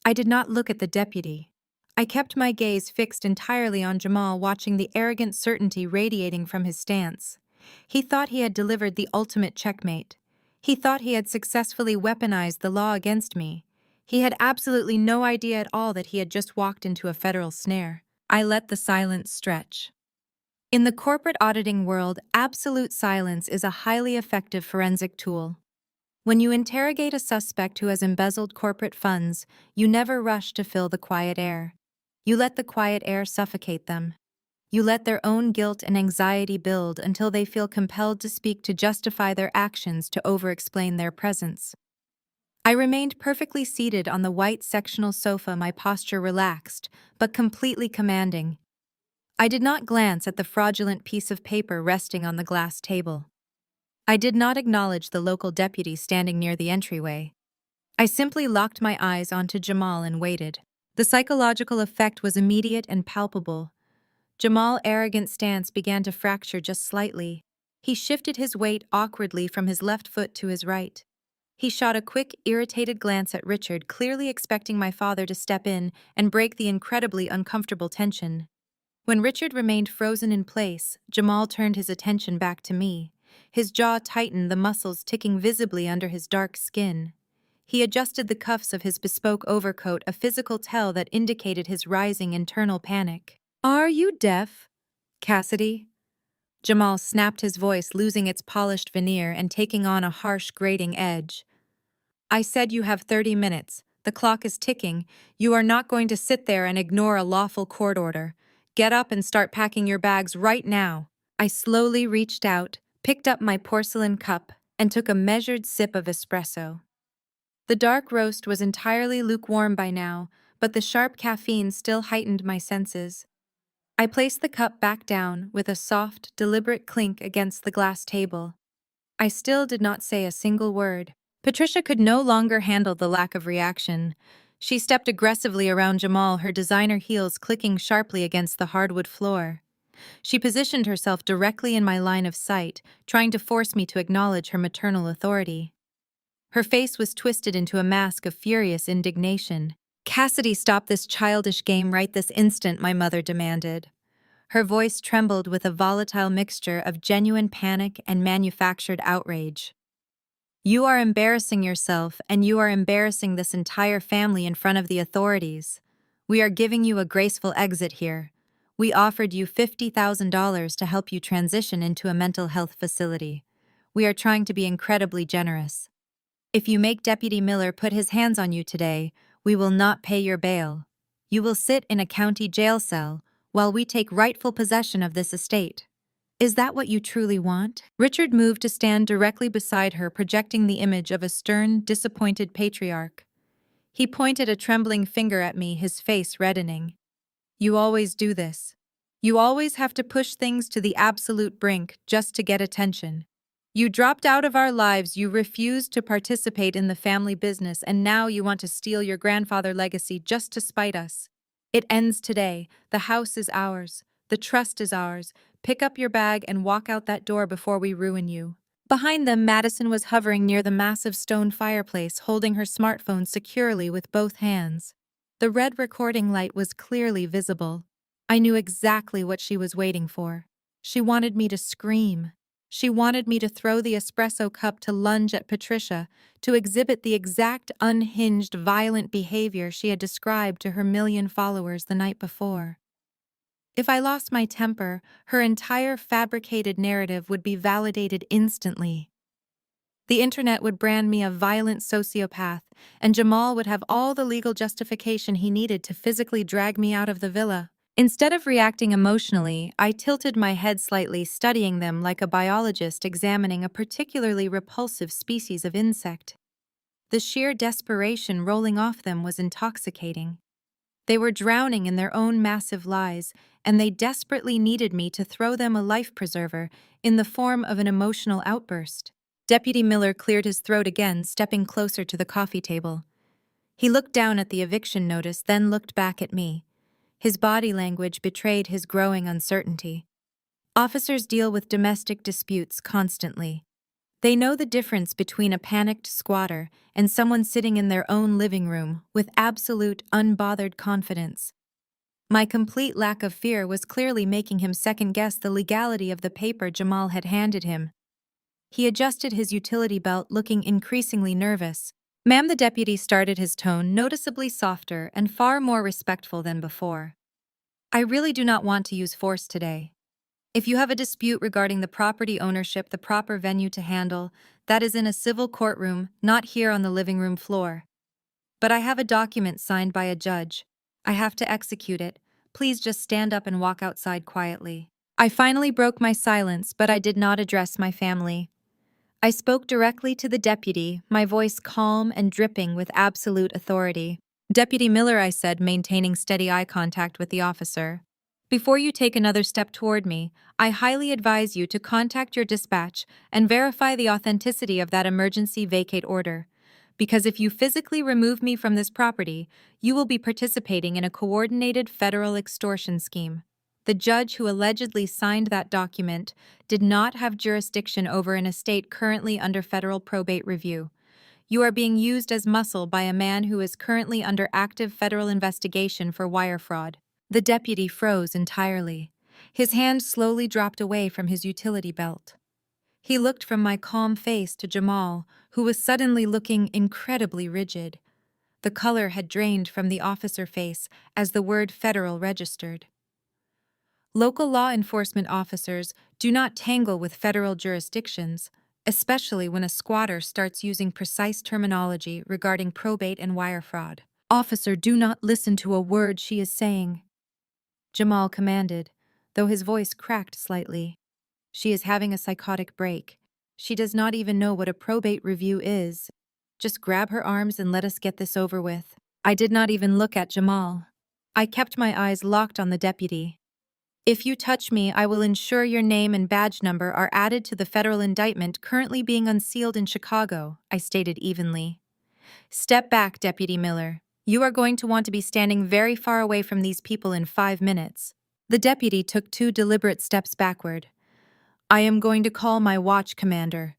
Speaker 1: I did not look at the deputy. I kept my gaze fixed entirely on Jamal, watching the arrogant certainty radiating from his stance. He thought he had delivered the ultimate checkmate. He thought he had successfully weaponized the law against me. He had absolutely no idea at all that he had just walked into a federal snare. I let the silence stretch. In the corporate auditing world, absolute silence is a highly effective forensic tool. When you interrogate a suspect who has embezzled corporate funds, you never rush to fill the quiet air. You let the quiet air suffocate them. You let their own guilt and anxiety build until they feel compelled to speak, to justify their actions, to over-explain their presence. I remained perfectly seated on the white sectional sofa, my posture relaxed, but completely commanding. I did not glance at the fraudulent piece of paper resting on the glass table. I did not acknowledge the local deputy standing near the entryway. I simply locked my eyes onto Jamal and waited. The psychological effect was immediate and palpable. Jamal's arrogant stance began to fracture just slightly. He shifted his weight awkwardly from his left foot to his right. He shot a quick, irritated glance at Richard, clearly expecting my father to step in and break the incredibly uncomfortable tension. When Richard remained frozen in place, Jamal turned his attention back to me. His jaw tightened, the muscles ticking visibly under his dark skin. He adjusted the cuffs of his bespoke overcoat, a physical tell that indicated his rising internal panic. "Are you deaf, Cassidy?" Jamal snapped, his voice losing its polished veneer and taking on a harsh, grating edge. "I said you have 30 minutes. The clock is ticking. You are not going to sit there and ignore a lawful court order. Get up and start packing your bags right now." I slowly reached out, picked up my porcelain cup, and took a measured sip of espresso. The dark roast was entirely lukewarm by now, but the sharp caffeine still heightened my senses. I placed the cup back down with a soft, deliberate clink against the glass table. I still did not say a single word. Patricia could no longer handle the lack of reaction. She stepped aggressively around Jamal, her designer heels clicking sharply against the hardwood floor. She positioned herself directly in my line of sight, trying to force me to acknowledge her maternal authority. Her face was twisted into a mask of furious indignation. "Cassidy, stop this childish game right this instant," my mother demanded. Her voice trembled with a volatile mixture of genuine panic and manufactured outrage. "You are embarrassing yourself, and you are embarrassing this entire family in front of the authorities. We are giving you a graceful exit here. We offered you $50,000 to help you transition into a mental health facility. We are trying to be incredibly generous. If you make Deputy Miller put his hands on you today, we will not pay your bail. You will sit in a county jail cell while we take rightful possession of this estate. Is that what you truly want?" Richard moved to stand directly beside her, projecting the image of a stern, disappointed patriarch. He pointed a trembling finger at me, his face reddening. "You always do this. You always have to push things to the absolute brink just to get attention. You dropped out of our lives, you refused to participate in the family business, and now you want to steal your grandfather's legacy just to spite us. It ends today. The house is ours. The trust is ours. Pick up your bag and walk out that door before we ruin you." Behind them, Madison was hovering near the massive stone fireplace, holding her smartphone securely with both hands. The red recording light was clearly visible. I knew exactly what she was waiting for. She wanted me to scream. She wanted me to throw the espresso cup, to lunge at Patricia, to exhibit the exact unhinged, violent behavior she had described to her million followers the night before. If I lost my temper, her entire fabricated narrative would be validated instantly. The internet would brand me a violent sociopath, and Jamal would have all the legal justification he needed to physically drag me out of the villa. Instead of reacting emotionally, I tilted my head slightly, studying them like a biologist examining a particularly repulsive species of insect. The sheer desperation rolling off them was intoxicating. They were drowning in their own massive lies, and they desperately needed me to throw them a life preserver in the form of an emotional outburst. Deputy Miller cleared his throat again, stepping closer to the coffee table. He looked down at the eviction notice, then looked back at me. His body language betrayed his growing uncertainty. Officers deal with domestic disputes constantly. They know the difference between a panicked squatter and someone sitting in their own living room with absolute, unbothered confidence. My complete lack of fear was clearly making him second-guess the legality of the paper Jamal had handed him. He adjusted his utility belt, looking increasingly nervous. "Ma'am," the deputy started, his tone noticeably softer and far more respectful than before. "I really do not want to use force today. If you have a dispute regarding the property ownership, the proper venue to handle, that is in a civil courtroom, not here on the living room floor. But I have a document signed by a judge. I have to execute it. Please just stand up and walk outside quietly." I finally broke my silence, but I did not address my family. I spoke directly to the deputy, my voice calm and dripping with absolute authority. Deputy Miller, I said, maintaining steady eye contact with the officer. Before you take another step toward me, I highly advise you to contact your dispatch and verify the authenticity of that emergency vacate order. Because if you physically remove me from this property, you will be participating in a coordinated federal extortion scheme. The judge who allegedly signed that document did not have jurisdiction over an estate currently under federal probate review. You are being used as muscle by a man who is currently under active federal investigation for wire fraud. The deputy froze entirely. His hand slowly dropped away from his utility belt. He looked from my calm face to Jamal, who was suddenly looking incredibly rigid. The color had drained from the officer face as the word federal registered. Local law enforcement officers do not tangle with federal jurisdictions, especially when a squatter starts using precise terminology regarding probate and wire fraud. Officer, do not listen to a word she is saying, Jamal commanded, though his voice cracked slightly. She is having a psychotic break. She does not even know what a probate review is. Just grab her arms and let us get this over with. I did not even look at Jamal. I kept my eyes locked on the deputy. If you touch me, I will ensure your name and badge number are added to the federal indictment currently being unsealed in Chicago, I stated evenly. Step back, Deputy Miller. You are going to want to be standing very far away from these people in 5 minutes. The deputy took 2 deliberate steps backward. I am going to call my watch commander,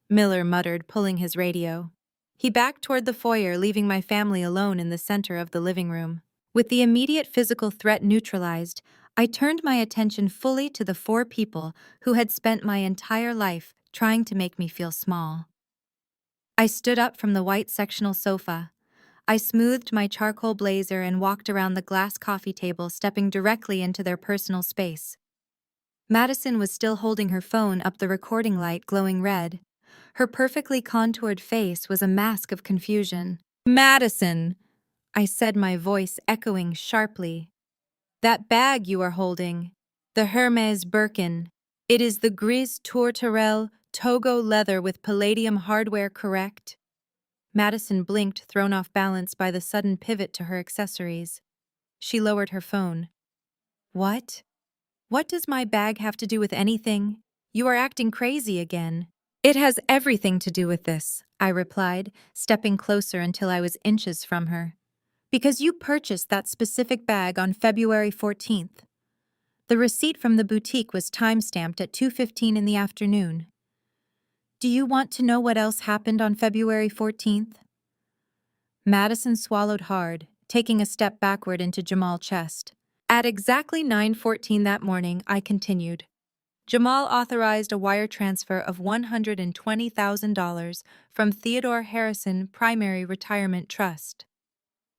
Speaker 1: Miller muttered, pulling his radio. He backed toward the foyer, leaving my family alone in the center of the living room. With the immediate physical threat neutralized, I turned my attention fully to the 4 people who had spent my entire life trying to make me feel small. I stood up from the white sectional sofa. I smoothed my charcoal blazer and walked around the glass coffee table, stepping directly into their personal space. Madison was still holding her phone up, the recording light glowing red. Her perfectly contoured face was a mask of confusion. Madison, I said, my voice echoing sharply. That bag you are holding, the Hermes Birkin, it is the Gris Tourterelle Togo leather with palladium hardware, correct? Madison blinked, thrown off balance by the sudden pivot to her accessories. She lowered her phone. What? What does my bag have to do with anything? You are acting crazy again. It has everything to do with this, I replied, stepping closer until I was inches from her. Because you purchased that specific bag on February 14th. The receipt from the boutique was time-stamped at 2:15 in the afternoon. Do you want to know what else happened on February 14th? Madison swallowed hard, taking a step backward into Jamal's chest. At exactly 9:14 that morning, I continued. Jamal authorized a wire transfer of $120,000 from Theodore Harrison Primary Retirement Trust.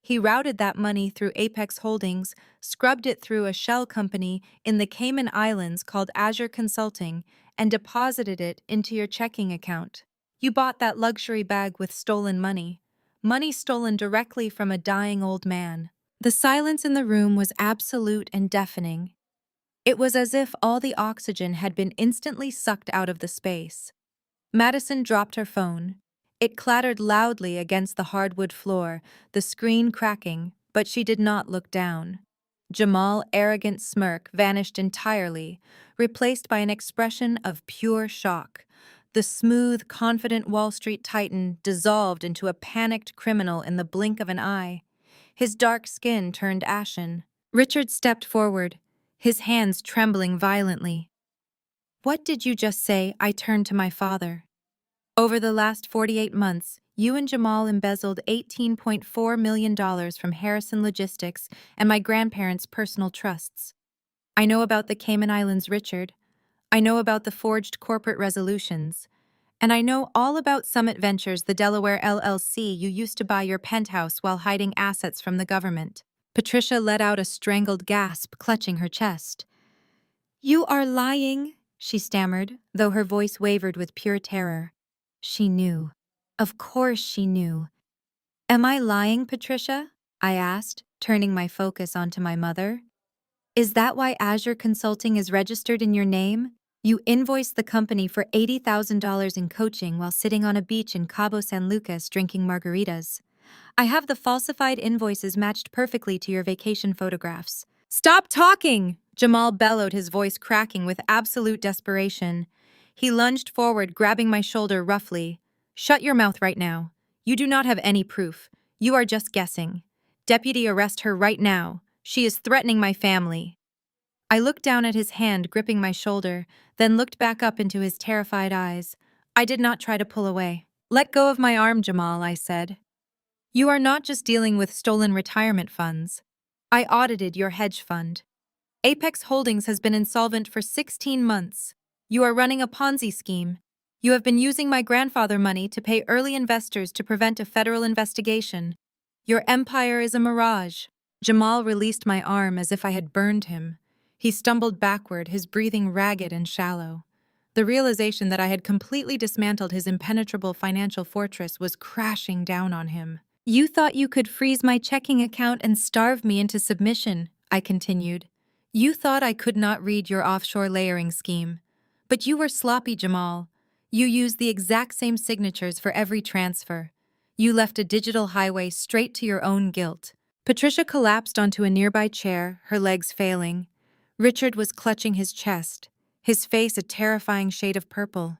Speaker 1: He routed that money through Apex Holdings, scrubbed it through a shell company in the Cayman Islands called Azure Consulting, and deposited it into your checking account. You bought that luxury bag with stolen money. Money stolen directly from a dying old man. The silence in the room was absolute and deafening. It was as if all the oxygen had been instantly sucked out of the space. Madison dropped her phone. It clattered loudly against the hardwood floor, the screen cracking, but she did not look down. Jamal's arrogant smirk vanished entirely, replaced by an expression of pure shock. The smooth, confident Wall Street titan dissolved into a panicked criminal in the blink of an eye. His dark skin turned ashen. Richard stepped forward, his hands trembling violently. What did you just say? I turned to my father. Over the last 48 months, you and Jamal embezzled $18.4 million from Harrison Logistics and my grandparents' personal trusts. I know about the Cayman Islands, Richard. I know about the forged corporate resolutions. And I know all about Summit Ventures, the Delaware LLC you used to buy your penthouse while hiding assets from the government. Patricia let out a strangled gasp, clutching her chest. You are lying, she stammered, though her voice wavered with pure terror. She knew. Of course she knew. Am I lying, Patricia? I asked, turning my focus onto my mother. Is that why Azure Consulting is registered in your name? You invoiced the company for $80,000 in coaching while sitting on a beach in Cabo San Lucas drinking margaritas. I have the falsified invoices matched perfectly to your vacation photographs. Stop talking! Jamal bellowed, his voice cracking with absolute desperation. He lunged forward, grabbing my shoulder roughly. Shut your mouth right now. You do not have any proof. You are just guessing. Deputy, arrest her right now. She is threatening my family. I looked down at his hand gripping my shoulder, then looked back up into his terrified eyes. I did not try to pull away. Let go of my arm, Jamal, I said. You are not just dealing with stolen retirement funds. I audited your hedge fund. Apex Holdings has been insolvent for 16 months. You are running a Ponzi scheme. You have been using my grandfather money to pay early investors to prevent a federal investigation. Your empire is a mirage. Jamal released my arm as if I had burned him. He stumbled backward, his breathing ragged and shallow. The realization that I had completely dismantled his impenetrable financial fortress was crashing down on him. You thought you could freeze my checking account and starve me into submission, I continued. You thought I could not read your offshore layering scheme. But you were sloppy, Jamal. You used the exact same signatures for every transfer. You left a digital highway straight to your own guilt. Patricia collapsed onto a nearby chair, her legs failing. Richard was clutching his chest, his face a terrifying shade of purple.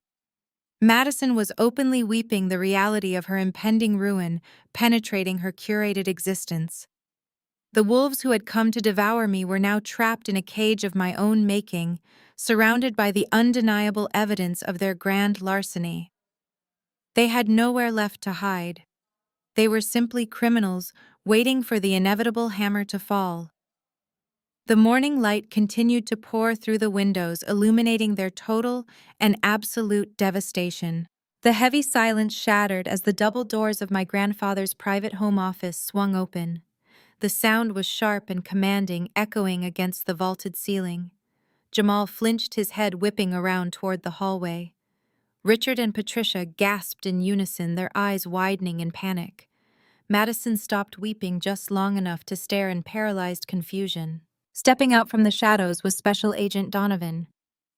Speaker 1: Madison was openly weeping, the reality of her impending ruin penetrating her curated existence. The wolves who had come to devour me were now trapped in a cage of my own making, surrounded by the undeniable evidence of their grand larceny. They had nowhere left to hide. They were simply criminals waiting for the inevitable hammer to fall. The morning light continued to pour through the windows, illuminating their total and absolute devastation. The heavy silence shattered as the double doors of my grandfather's private home office swung open. The sound was sharp and commanding, echoing against the vaulted ceiling. Jamal flinched, his head whipping around toward the hallway. Richard and Patricia gasped in unison, their eyes widening in panic. Madison stopped weeping just long enough to stare in paralyzed confusion. Stepping out from the shadows was Special Agent Donovan.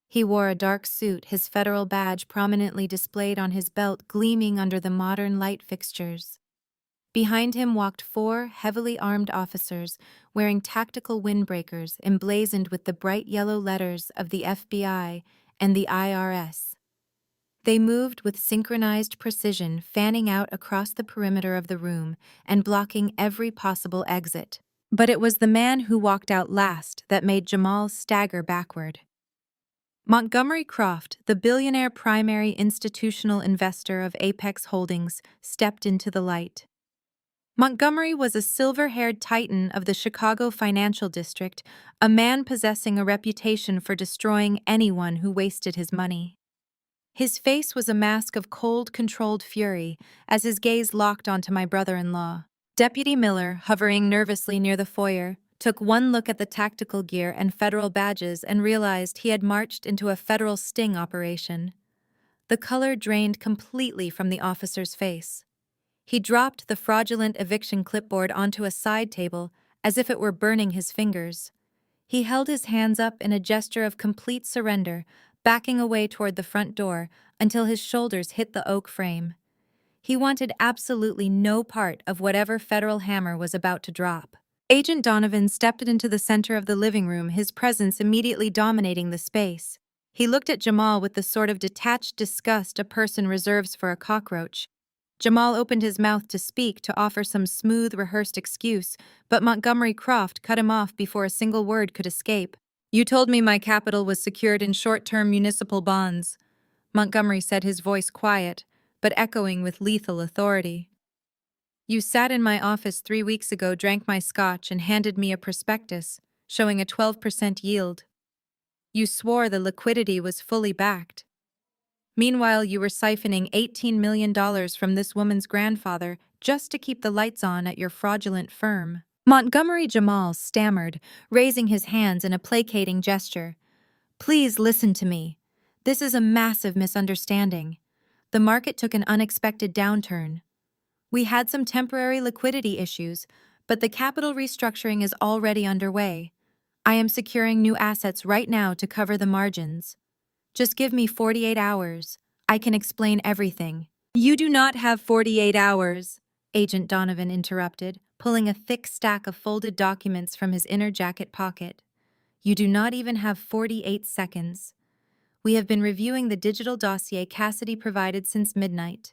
Speaker 1: He wore a dark suit, his federal badge prominently displayed on his belt, gleaming under the modern light fixtures. Behind him walked 4 heavily armed officers wearing tactical windbreakers emblazoned with the bright yellow letters of the FBI and the IRS. They moved with synchronized precision, fanning out across the perimeter of the room and blocking every possible exit. But it was the man who walked out last that made Jamal stagger backward. Montgomery Croft, the billionaire primary institutional investor of Apex Holdings, stepped into the light. Montgomery was a silver-haired titan of the Chicago financial district, a man possessing a reputation for destroying anyone who wasted his money. His face was a mask of cold, controlled fury as his gaze locked onto my brother-in-law. Deputy Miller, hovering nervously near the foyer, took one look at the tactical gear and federal badges and realized he had marched into a federal sting operation. The color drained completely from the officer's face. He dropped the fraudulent eviction clipboard onto a side table as if it were burning his fingers. He held his hands up in a gesture of complete surrender, backing away toward the front door until his shoulders hit the oak frame. He wanted absolutely no part of whatever federal hammer was about to drop. Agent Donovan stepped into the center of the living room, his presence immediately dominating the space. He looked at Jamal with the sort of detached disgust a person reserves for a cockroach. Jamal opened his mouth to speak, to offer some smooth, rehearsed excuse, but Montgomery Croft cut him off before a single word could escape. You told me my capital was secured in short-term municipal bonds, Montgomery said, his voice quiet, but echoing with lethal authority. You sat in my office 3 weeks ago, drank my scotch, and handed me a prospectus showing a 12% yield. You swore the liquidity was fully backed. Meanwhile, you were siphoning $18 million from this woman's grandfather just to keep the lights on at your fraudulent firm. Montgomery Jamal stammered, raising his hands in a placating gesture. Please listen to me. This is a massive misunderstanding. The market took an unexpected downturn. We had some temporary liquidity issues, but the capital restructuring is already underway. I am securing new assets right now to cover the margins. Just give me 48 hours. I can explain everything. You do not have 48 hours, Agent Donovan interrupted, pulling a thick stack of folded documents from his inner jacket pocket. You do not even have 48 seconds. We have been reviewing the digital dossier Cassidy provided since midnight.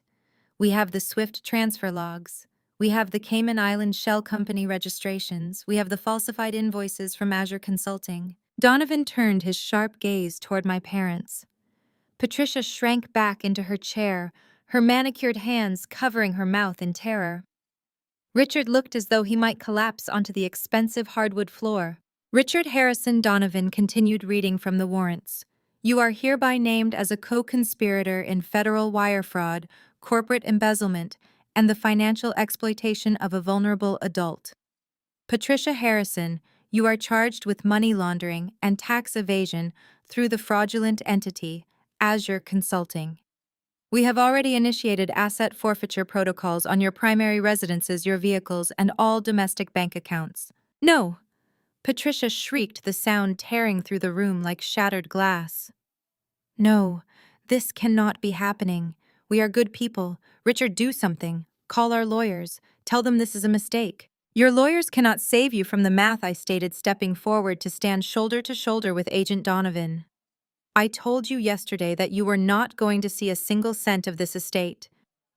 Speaker 1: We have the SWIFT transfer logs. We have the Cayman Island Shell Company registrations. We have the falsified invoices from Azure Consulting. Donovan turned his sharp gaze toward my parents. Patricia shrank back into her chair, her manicured hands covering her mouth in terror. Richard looked as though he might collapse onto the expensive hardwood floor. Richard Harrison Donovan continued reading from the warrants. You are hereby named as a co-conspirator in federal wire fraud, corporate embezzlement, and the financial exploitation of a vulnerable adult. Patricia Harrison, you are charged with money laundering and tax evasion through the fraudulent entity, Azure Consulting. We have already initiated asset forfeiture protocols on your primary residences, your vehicles, and all domestic bank accounts. No! Patricia shrieked, the sound tearing through the room like shattered glass. No, this cannot be happening. We are good people. Richard, do something. Call our lawyers. Tell them this is a mistake. Your lawyers cannot save you from the math, I stated, stepping forward to stand shoulder to shoulder with Agent Donovan. I told you yesterday that you were not going to see a single cent of this estate.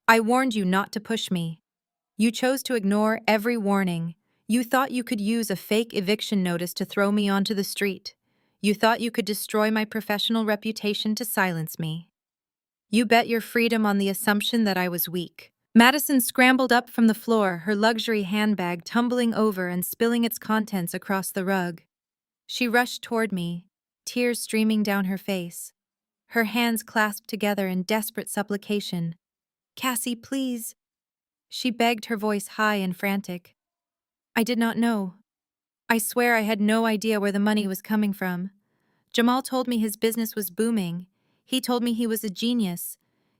Speaker 1: I warned you not to push me. You chose to ignore every warning. You thought you could use a fake eviction notice to throw me onto the street. You thought you could destroy my professional reputation to silence me. You bet your freedom on the assumption that I was weak. Madison scrambled up from the floor, her luxury handbag tumbling over and spilling its contents across the rug. She rushed toward me, tears streaming down her face, her hands clasped together in desperate supplication. Cassie, please. She begged, her voice high and frantic. I did not know. I swear I had no idea where the money was coming from. Jamal told me his business was booming. He told me he was a genius.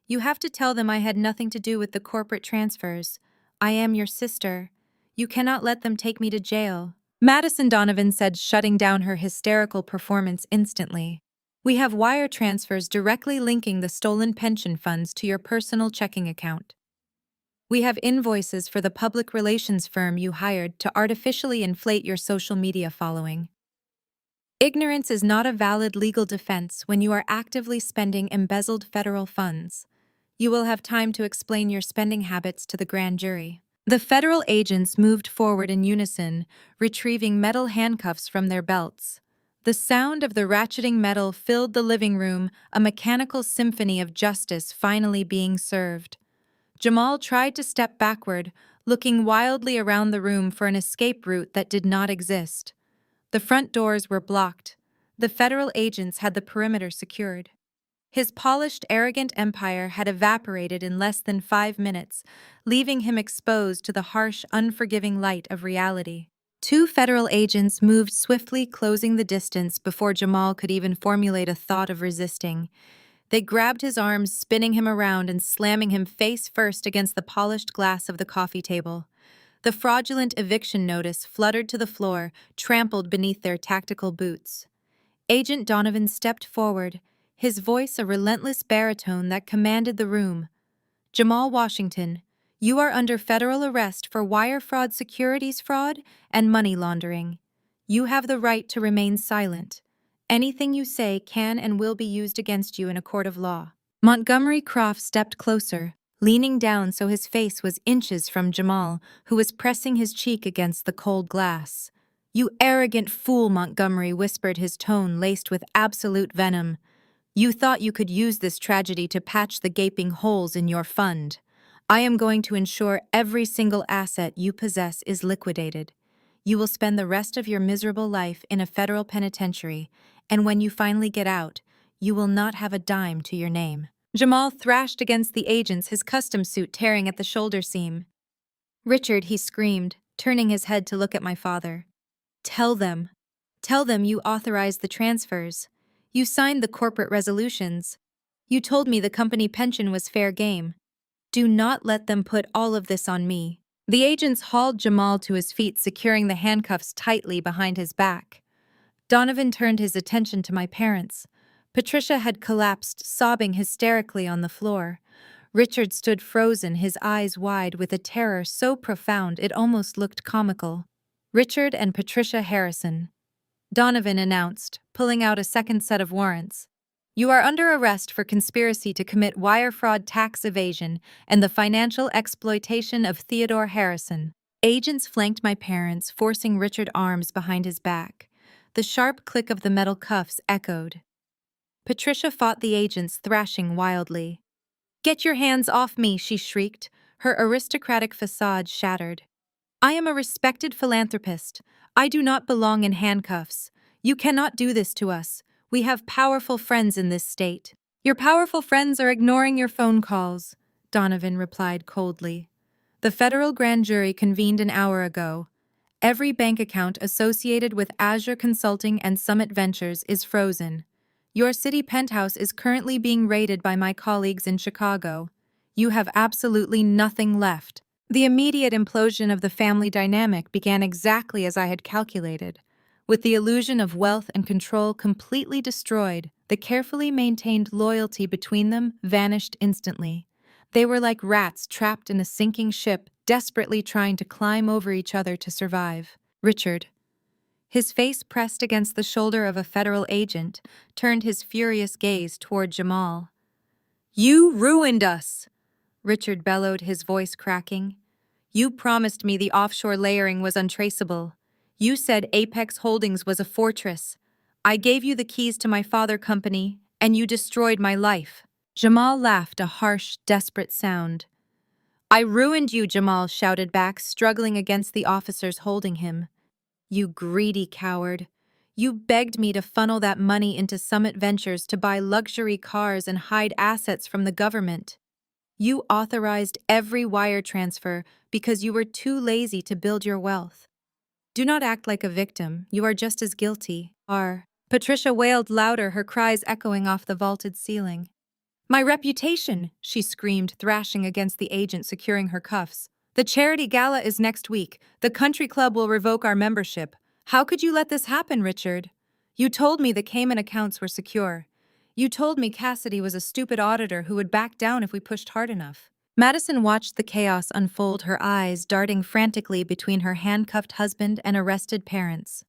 Speaker 1: You have to tell them I had nothing to do with the corporate transfers. I am your sister. You cannot let them take me to jail. Madison Donovan said, shutting down her hysterical performance instantly. We have wire transfers directly linking the stolen pension funds to your personal checking account. We have invoices for the public relations firm you hired to artificially inflate your social media following. Ignorance is not a valid legal defense when you are actively spending embezzled federal funds. You will have time to explain your spending habits to the grand jury. The federal agents moved forward in unison, retrieving metal handcuffs from their belts. The sound of the ratcheting metal filled the living room, a mechanical symphony of justice finally being served. Jamal tried to step backward, looking wildly around the room for an escape route that did not exist. The front doors were blocked. The federal agents had the perimeter secured. His polished, arrogant empire had evaporated in less than 5 minutes, leaving him exposed to the harsh, unforgiving light of reality. 2 federal agents moved swiftly, closing the distance before Jamal could even formulate a thought of resisting. They grabbed his arms, spinning him around and slamming him face first against the polished glass of the coffee table. The fraudulent eviction notice fluttered to the floor, trampled beneath their tactical boots. Agent Donovan stepped forward, his voice a relentless baritone that commanded the room. Jamal Washington, you are under federal arrest for wire fraud, securities fraud, and money laundering. You have the right to remain silent. Anything you say can and will be used against you in a court of law. Montgomery Croft stepped closer, leaning down so his face was inches from Jamal, who was pressing his cheek against the cold glass. You arrogant fool, Montgomery whispered, his tone laced with absolute venom. You thought you could use this tragedy to patch the gaping holes in your fund. I am going to ensure every single asset you possess is liquidated. You will spend the rest of your miserable life in a federal penitentiary, and when you finally get out, you will not have a dime to your name. Jamal thrashed against the agents, his custom suit tearing at the shoulder seam. Richard, he screamed, turning his head to look at my father. Tell them you authorized the transfers. You signed the corporate resolutions. You told me the company pension was fair game. Do not let them put all of this on me. The agents hauled Jamal to his feet, securing the handcuffs tightly behind his back. Donovan turned his attention to my parents. Patricia had collapsed, sobbing hysterically on the floor. Richard stood frozen, his eyes wide with a terror so profound it almost looked comical. "Richard and Patricia Harrison," Donovan announced, pulling out a second set of warrants. "You are under arrest for conspiracy to commit wire fraud, tax evasion, and the financial exploitation of Theodore Harrison." Agents flanked my parents, forcing Richard's arms behind his back. The sharp click of the metal cuffs echoed. Patricia fought the agents, thrashing wildly. "Get your hands off me," she shrieked, her aristocratic facade shattered. "I am a respected philanthropist. I do not belong in handcuffs. You cannot do this to us. We have powerful friends in this state." "Your powerful friends are ignoring your phone calls," Donovan replied coldly. "The federal grand jury convened an hour ago. Every bank account associated with Azure Consulting and Summit Ventures is frozen. Your city penthouse is currently being raided by my colleagues in Chicago. You have absolutely nothing left." The immediate implosion of the family dynamic began exactly as I had calculated. With the illusion of wealth and control completely destroyed, the carefully maintained loyalty between them vanished instantly. They were like rats trapped in a sinking ship, desperately trying to climb over each other to survive. Richard, his face pressed against the shoulder of a federal agent, turned his furious gaze toward Jamal. "You ruined us!" Richard bellowed, his voice cracking. "You promised me the offshore layering was untraceable. You said Apex Holdings was a fortress. I gave you the keys to my father company, and you destroyed my life." Jamal laughed, a harsh, desperate sound. "I ruined you," Jamal shouted back, struggling against the officers holding him. "You greedy coward. You begged me to funnel that money into Summit Ventures to buy luxury cars and hide assets from the government. You authorized every wire transfer because you were too lazy to build your wealth. Do not act like a victim. You are just as guilty." Patricia wailed louder, her cries echoing off the vaulted ceiling. "My reputation!" she screamed, thrashing against the agent securing her cuffs. "The charity gala is next week. The country club will revoke our membership. How could you let this happen, Richard? You told me the Cayman accounts were secure. You told me Cassidy was a stupid auditor who would back down if we pushed hard enough." Madison watched the chaos unfold, her eyes darting frantically between her handcuffed husband and arrested parents.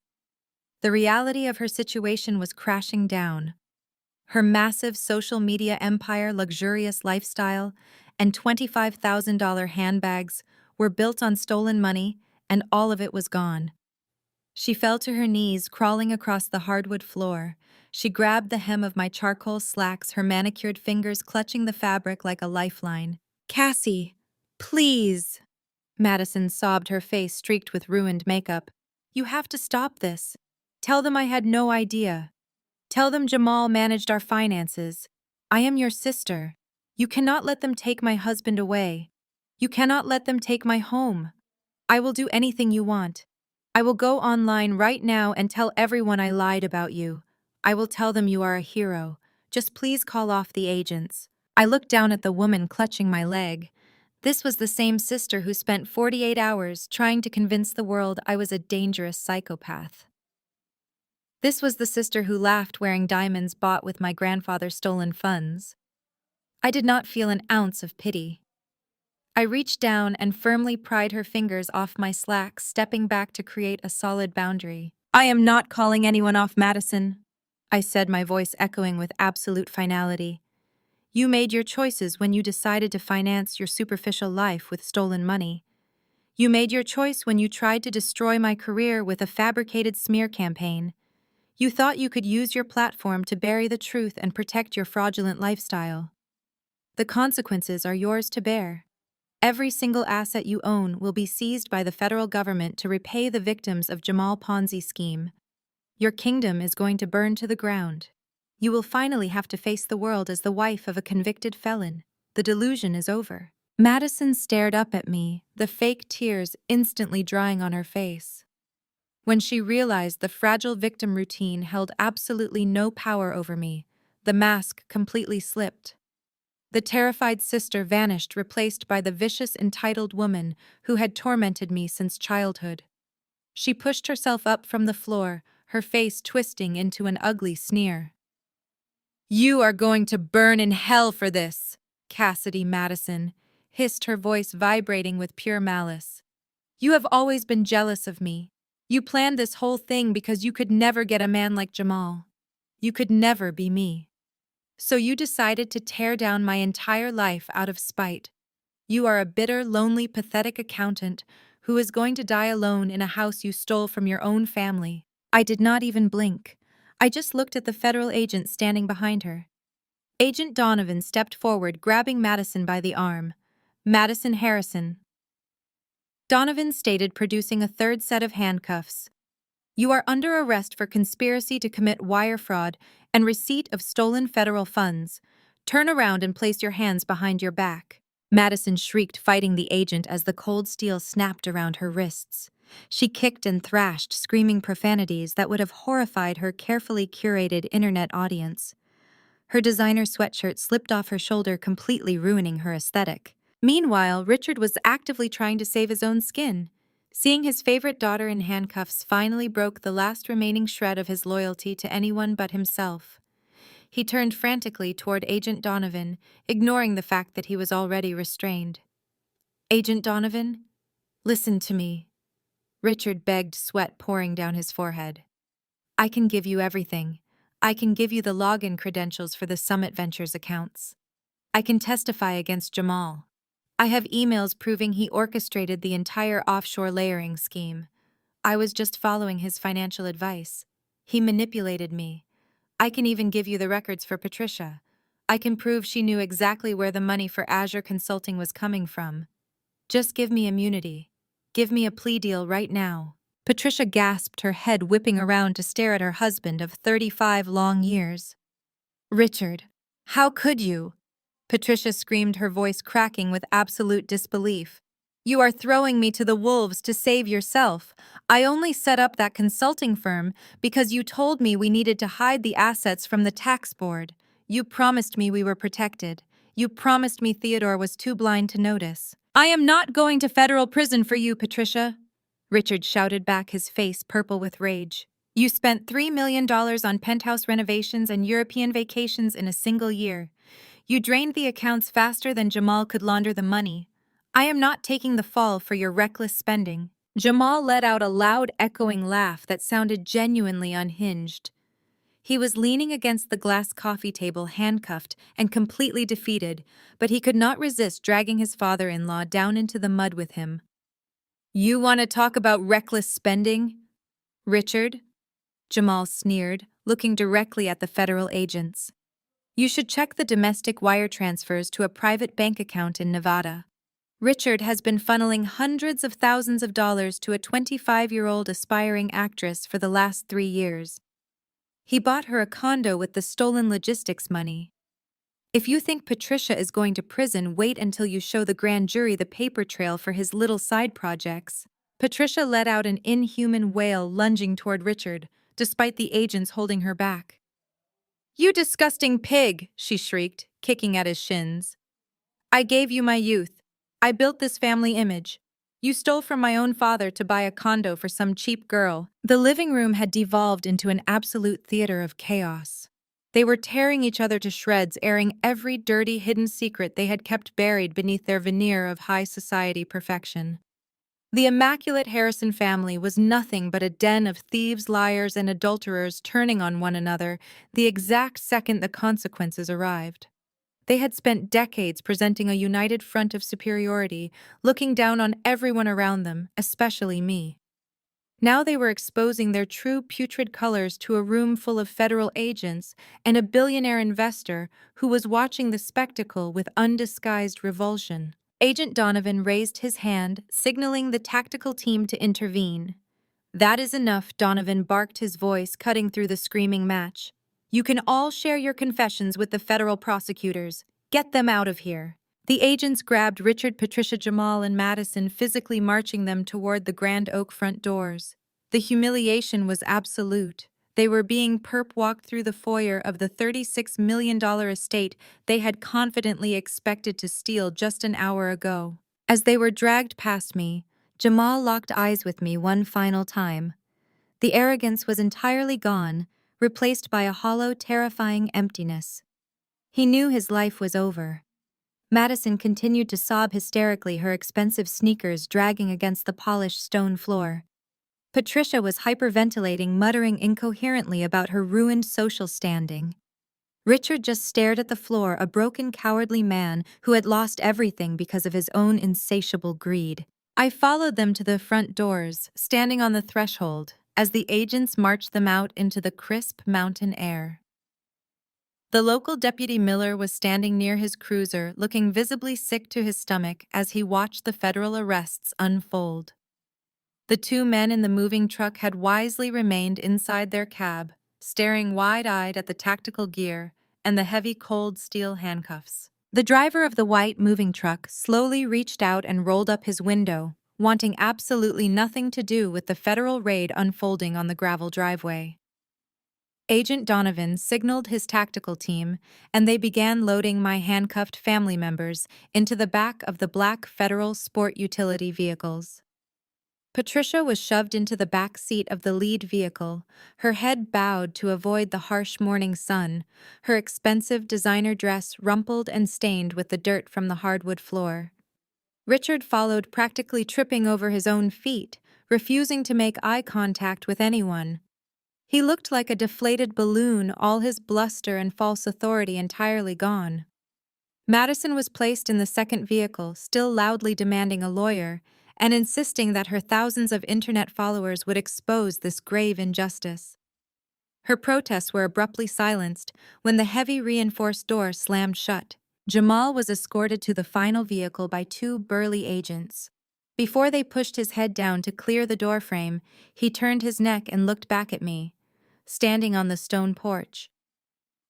Speaker 1: The reality of her situation was crashing down. Her massive social media empire, luxurious lifestyle, and $25,000 handbags were built on stolen money, and all of it was gone. She fell to her knees, crawling across the hardwood floor. She grabbed the hem of my charcoal slacks, her manicured fingers clutching the fabric like a lifeline. "Cassie, please!" Madison sobbed, her face streaked with ruined makeup. "You have to stop this. Tell them I had no idea. Tell them Jamal managed our finances. I am your sister. You cannot let them take my husband away. You cannot let them take my home. I will do anything you want. I will go online right now and tell everyone I lied about you. I will tell them you are a hero. Just please call off the agents." I looked down at the woman clutching my leg. This was the same sister who spent 48 hours trying to convince the world I was a dangerous psychopath. This was the sister who laughed wearing diamonds bought with my grandfather's stolen funds. I did not feel an ounce of pity. I reached down and firmly pried her fingers off my slacks, stepping back to create a solid boundary. "I am not calling anyone off, Madison," I said, my voice echoing with absolute finality. "You made your choices when you decided to finance your superficial life with stolen money. You made your choice when you tried to destroy my career with a fabricated smear campaign. You thought you could use your platform to bury the truth and protect your fraudulent lifestyle. The consequences are yours to bear. Every single asset you own will be seized by the federal government to repay the victims of Jamal Ponzi scheme. Your kingdom is going to burn to the ground. You will finally have to face the world as the wife of a convicted felon. The delusion is over." Madison stared up at me, the fake tears instantly drying on her face. When she realized the fragile victim routine held absolutely no power over me, the mask completely slipped. The terrified sister vanished, replaced by the vicious, entitled woman who had tormented me since childhood. She pushed herself up from the floor, her face twisting into an ugly sneer. You are going to burn in hell for this, Cassidy Madison hissed, her voice vibrating with pure malice. You have always been jealous of me. You planned this whole thing because you could never get a man like Jamal. You could never be me. So you decided to tear down my entire life out of spite. You are a bitter, lonely, pathetic accountant who is going to die alone in a house you stole from your own family. I did not even blink. I just looked at the federal agent standing behind her. Agent Donovan stepped forward, grabbing Madison by the arm. Madison Harrison. Donovan stated, producing a third set of handcuffs. You are under arrest for conspiracy to commit wire fraud and receipt of stolen federal funds. Turn around and place your hands behind your back. Madison shrieked, fighting the agent as the cold steel snapped around her wrists. She kicked and thrashed, screaming profanities that would have horrified her carefully curated internet audience. Her designer sweatshirt slipped off her shoulder, completely ruining her aesthetic. Meanwhile, Richard was actively trying to save his own skin. Seeing his favorite daughter in handcuffs finally broke the last remaining shred of his loyalty to anyone but himself. He turned frantically toward Agent Donovan, ignoring the fact that he was already restrained. Agent Donovan, listen to me, Richard begged, sweat pouring down his forehead. I can give you everything. I can give you the login credentials for the Summit Ventures accounts. I can testify against Jamal. I have emails proving he orchestrated the entire offshore layering scheme. I was just following his financial advice. He manipulated me. I can even give you the records for Patricia. I can prove she knew exactly where the money for Azure Consulting was coming from. Just give me immunity. Give me a plea deal right now. Patricia gasped, her head whipping around to stare at her husband of 35 long years. Richard, how could you? Patricia screamed, her voice cracking with absolute disbelief. You are throwing me to the wolves to save yourself. I only set up that consulting firm because you told me we needed to hide the assets from the tax board. You promised me we were protected. You promised me Theodore was too blind to notice. I am not going to federal prison for you, Patricia, Richard shouted back, his face purple with rage. You spent $3 million on penthouse renovations and European vacations in a single year. You drained the accounts faster than Jamal could launder the money. I am not taking the fall for your reckless spending. Jamal let out a loud, echoing laugh that sounded genuinely unhinged. He was leaning against the glass coffee table, handcuffed and completely defeated, but he could not resist dragging his father-in-law down into the mud with him. You want to talk about reckless spending, Richard? Jamal sneered, looking directly at the federal agents. You should check the domestic wire transfers to a private bank account in Nevada. Richard has been funneling hundreds of thousands of dollars to a 25-year-old aspiring actress for the last 3 years. He bought her a condo with the stolen logistics money. If you think Patricia is going to prison, wait until you show the grand jury the paper trail for his little side projects. Patricia let out an inhuman wail, lunging toward Richard, despite the agents holding her back. You disgusting pig, she shrieked, kicking at his shins. I gave you my youth. I built this family image. You stole from my own father to buy a condo for some cheap girl. The living room had devolved into an absolute theater of chaos. They were tearing each other to shreds, airing every dirty, hidden secret they had kept buried beneath their veneer of high society perfection. The immaculate Harrison family was nothing but a den of thieves, liars, and adulterers turning on one another the exact second the consequences arrived. They had spent decades presenting a united front of superiority, looking down on everyone around them, especially me. Now they were exposing their true putrid colors to a room full of federal agents and a billionaire investor who was watching the spectacle with undisguised revulsion. Agent Donovan raised his hand, signaling the tactical team to intervene. That is enough, Donovan barked, his voice cutting through the screaming match. You can all share your confessions with the federal prosecutors. Get them out of here. The agents grabbed Richard, Patricia, Jamal, and Madison, physically marching them toward the Grand Oak front doors. The humiliation was absolute. They were being perp-walked through the foyer of the $36 million estate they had confidently expected to steal just an hour ago. As they were dragged past me, Jamal locked eyes with me one final time. The arrogance was entirely gone, replaced by a hollow, terrifying emptiness. He knew his life was over. Madison continued to sob hysterically, her expensive sneakers dragging against the polished stone floor. Patricia was hyperventilating, muttering incoherently about her ruined social standing. Richard just stared at the floor, a broken, cowardly man who had lost everything because of his own insatiable greed. I followed them to the front doors, standing on the threshold, as the agents marched them out into the crisp mountain air. The local Deputy Miller was standing near his cruiser, looking visibly sick to his stomach as he watched the federal arrests unfold. The two men in the moving truck had wisely remained inside their cab, staring wide-eyed at the tactical gear and the heavy cold steel handcuffs. The driver of the white moving truck slowly reached out and rolled up his window, wanting absolutely nothing to do with the federal raid unfolding on the gravel driveway. Agent Donovan signaled his tactical team, and they began loading my handcuffed family members into the back of the black federal sport utility vehicles. Patricia was shoved into the back seat of the lead vehicle, her head bowed to avoid the harsh morning sun, her expensive designer dress rumpled and stained with the dirt from the hardwood floor. Richard followed, practically tripping over his own feet, refusing to make eye contact with anyone. He looked like a deflated balloon, all his bluster and false authority entirely gone. Madison was placed in the second vehicle, still loudly demanding a lawyer, and insisting that her thousands of internet followers would expose this grave injustice. Her protests were abruptly silenced when the heavy reinforced door slammed shut. Jamal was escorted to the final vehicle by two burly agents. Before they pushed his head down to clear the doorframe, he turned his neck and looked back at me, standing on the stone porch.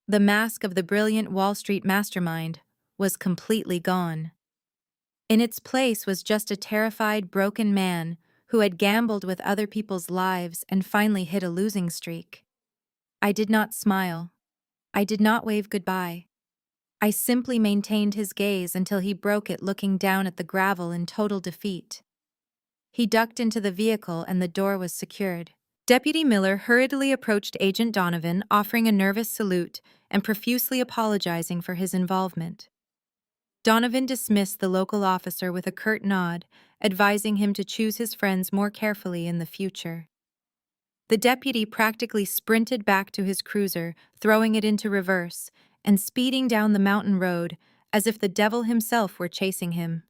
Speaker 1: The mask of the brilliant Wall Street mastermind was completely gone. In its place was just a terrified, broken man who had gambled with other people's lives and finally hit a losing streak. I did not smile. I did not wave goodbye. I simply maintained his gaze until he broke it, looking down at the gravel in total defeat. He ducked into the vehicle and the door was secured. Deputy Miller hurriedly approached Agent Donovan, offering a nervous salute and profusely apologizing for his involvement. Donovan dismissed the local officer with a curt nod, advising him to choose his friends more carefully in the future. The deputy practically sprinted back to his cruiser, throwing it into reverse, and speeding down the mountain road as if the devil himself were chasing him.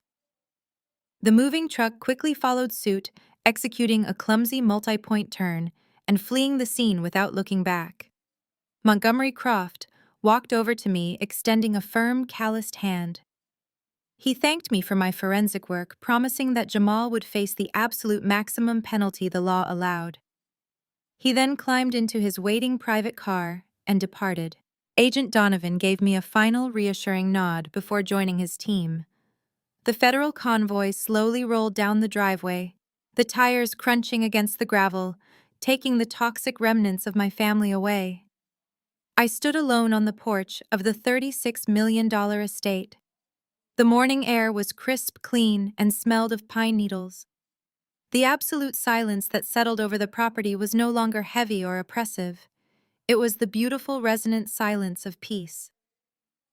Speaker 1: The moving truck quickly followed suit, executing a clumsy multi-point turn and fleeing the scene without looking back. Montgomery Croft walked over to me, extending a firm, calloused hand. He thanked me for my forensic work, promising that Jamal would face the absolute maximum penalty the law allowed. He then climbed into his waiting private car and departed. Agent Donovan gave me a final reassuring nod before joining his team. The federal convoy slowly rolled down the driveway, the tires crunching against the gravel, taking the toxic remnants of my family away. I stood alone on the porch of the $36 million estate. The morning air was crisp, clean, and smelled of pine needles. The absolute silence that settled over the property was no longer heavy or oppressive. It was the beautiful, resonant silence of peace.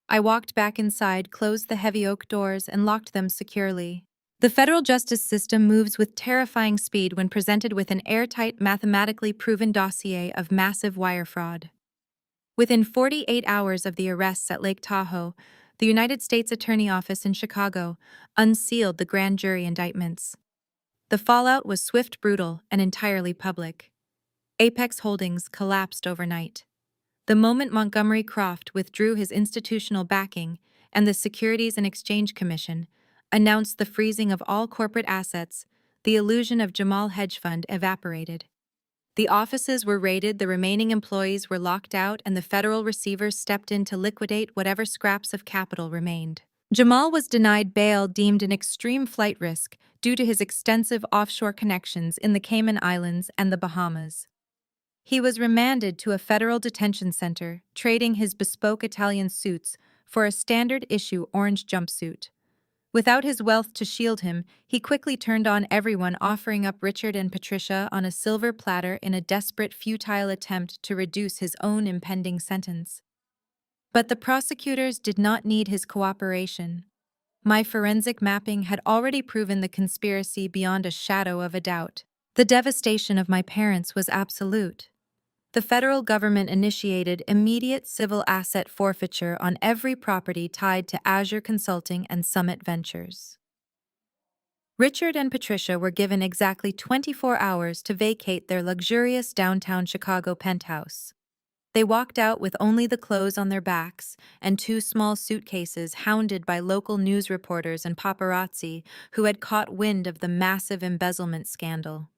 Speaker 1: I walked back inside, closed the heavy oak doors, and locked them securely. The federal justice system moves with terrifying speed when presented with an airtight, mathematically proven dossier of massive wire fraud. Within 48 hours of the arrests at Lake Tahoe, the United States Attorney Office in Chicago unsealed the grand jury indictments. The fallout was swift, brutal, and entirely public. Apex Holdings collapsed overnight. The moment Montgomery Croft withdrew his institutional backing and the Securities and Exchange Commission announced the freezing of all corporate assets, the illusion of Jamal hedge fund evaporated. The offices were raided, the remaining employees were locked out, and the federal receivers stepped in to liquidate whatever scraps of capital remained. Jamal was denied bail, deemed an extreme flight risk due to his extensive offshore connections in the Cayman Islands and the Bahamas. He was remanded to a federal detention center, trading his bespoke Italian suits for a standard-issue orange jumpsuit. Without his wealth to shield him, he quickly turned on everyone, offering up Richard and Patricia on a silver platter in a desperate, futile attempt to reduce his own impending sentence. But the prosecutors did not need his cooperation. My forensic mapping had already proven the conspiracy beyond a shadow of a doubt. The devastation of my parents was absolute. The federal government initiated immediate civil asset forfeiture on every property tied to Azure Consulting and Summit Ventures. Richard and Patricia were given exactly 24 hours to vacate their luxurious downtown Chicago penthouse. They walked out with only the clothes on their backs and two small suitcases, hounded by local news reporters and paparazzi who had caught wind of the massive embezzlement scandal.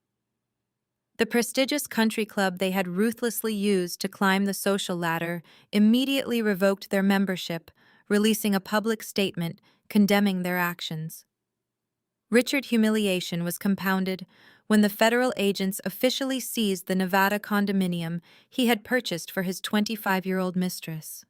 Speaker 1: The prestigious country club they had ruthlessly used to climb the social ladder immediately revoked their membership, releasing a public statement condemning their actions. Richard's humiliation was compounded when the federal agents officially seized the Nevada condominium he had purchased for his 25-year-old mistress.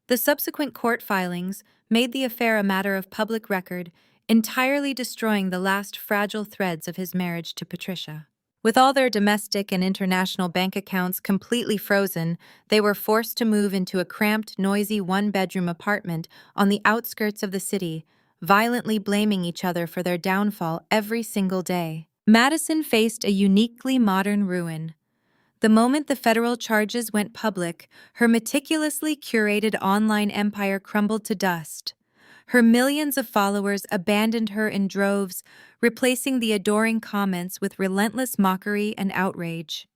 Speaker 1: The subsequent court filings made the affair a matter of public record, entirely destroying the last fragile threads of his marriage to Patricia. With all their domestic and international bank accounts completely frozen, they were forced to move into a cramped, noisy one-bedroom apartment on the outskirts of the city, violently blaming each other for their downfall every single day. Madison faced a uniquely modern ruin. The moment the federal charges went public, her meticulously curated online empire crumbled to dust. Her millions of followers abandoned her in droves, replacing the adoring comments with relentless mockery and outrage.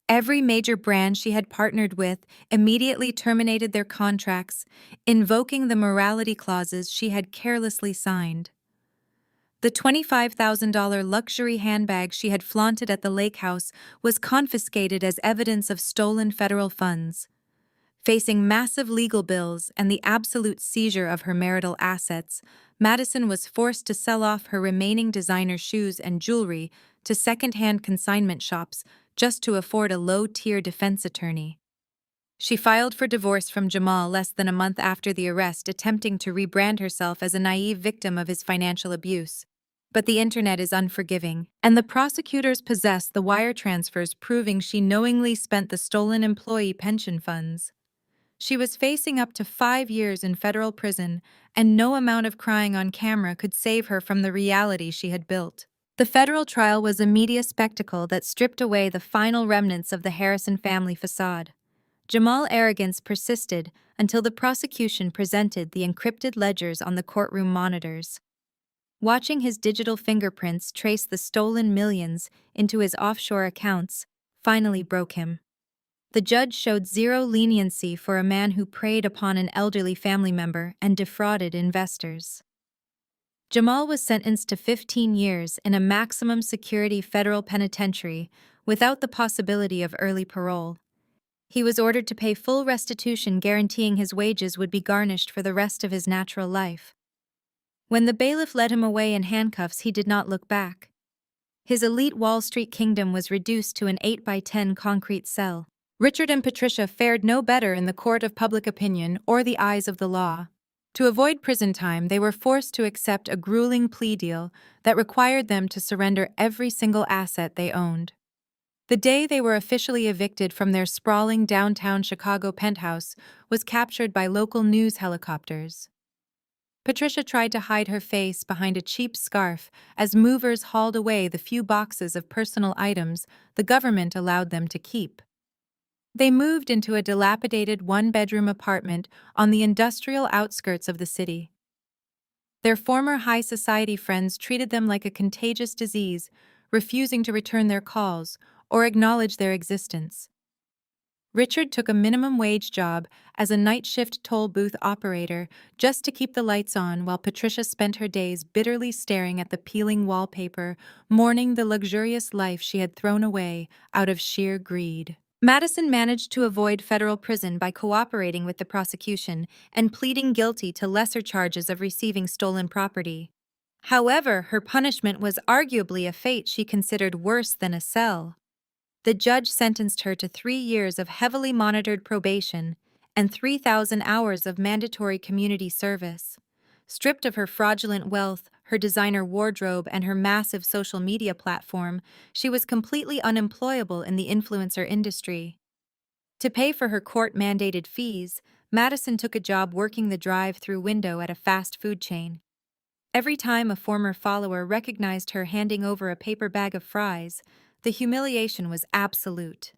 Speaker 1: Every major brand she had partnered with immediately terminated their contracts, invoking the morality clauses she had carelessly signed. The $25,000 luxury handbag she had flaunted at the lake house was confiscated as evidence of stolen federal funds. Facing massive legal bills and the absolute seizure of her marital assets, Madison was forced to sell off her remaining designer shoes and jewelry to second-hand consignment shops just to afford a low-tier defense attorney. She filed for divorce from Jamal less than a month after the arrest, attempting to rebrand herself as a naive victim of his financial abuse. But the internet is unforgiving, and the prosecutors possess the wire transfers proving she knowingly spent the stolen employee pension funds. She was facing up to 5 years in federal prison, and no amount of crying on camera could save her from the reality she had built. The federal trial was a media spectacle that stripped away the final remnants of the Harrison family facade. Jamal's arrogance persisted until the prosecution presented the encrypted ledgers on the courtroom monitors. Watching his digital fingerprints trace the stolen millions into his offshore accounts finally broke him. The judge showed zero leniency for a man who preyed upon an elderly family member and defrauded investors. Jamal was sentenced to 15 years in a maximum security federal penitentiary without the possibility of early parole. He was ordered to pay full restitution, guaranteeing his wages would be garnished for the rest of his natural life. When the bailiff led him away in handcuffs, he did not look back. His elite Wall Street kingdom was reduced to an 8x10 concrete cell. Richard and Patricia fared no better in the court of public opinion or the eyes of the law. To avoid prison time, they were forced to accept a grueling plea deal that required them to surrender every single asset they owned. The day they were officially evicted from their sprawling downtown Chicago penthouse was captured by local news helicopters. Patricia tried to hide her face behind a cheap scarf as movers hauled away the few boxes of personal items the government allowed them to keep. They moved into a dilapidated one-bedroom apartment on the industrial outskirts of the city. Their former high society friends treated them like a contagious disease, refusing to return their calls or acknowledge their existence. Richard took a minimum wage job as a night shift toll booth operator just to keep the lights on, while Patricia spent her days bitterly staring at the peeling wallpaper, mourning the luxurious life she had thrown away out of sheer greed. Madison managed to avoid federal prison by cooperating with the prosecution and pleading guilty to lesser charges of receiving stolen property. However, her punishment was arguably a fate she considered worse than a cell. The judge sentenced her to 3 years of heavily monitored probation and 3,000 hours of mandatory community service. Stripped of her fraudulent wealth, her designer wardrobe, and her massive social media platform, she was completely unemployable in the influencer industry. To pay for her court-mandated fees, Madison took a job working the drive-through window at a fast food chain. Every time a former follower recognized her handing over a paper bag of fries, the humiliation was absolute.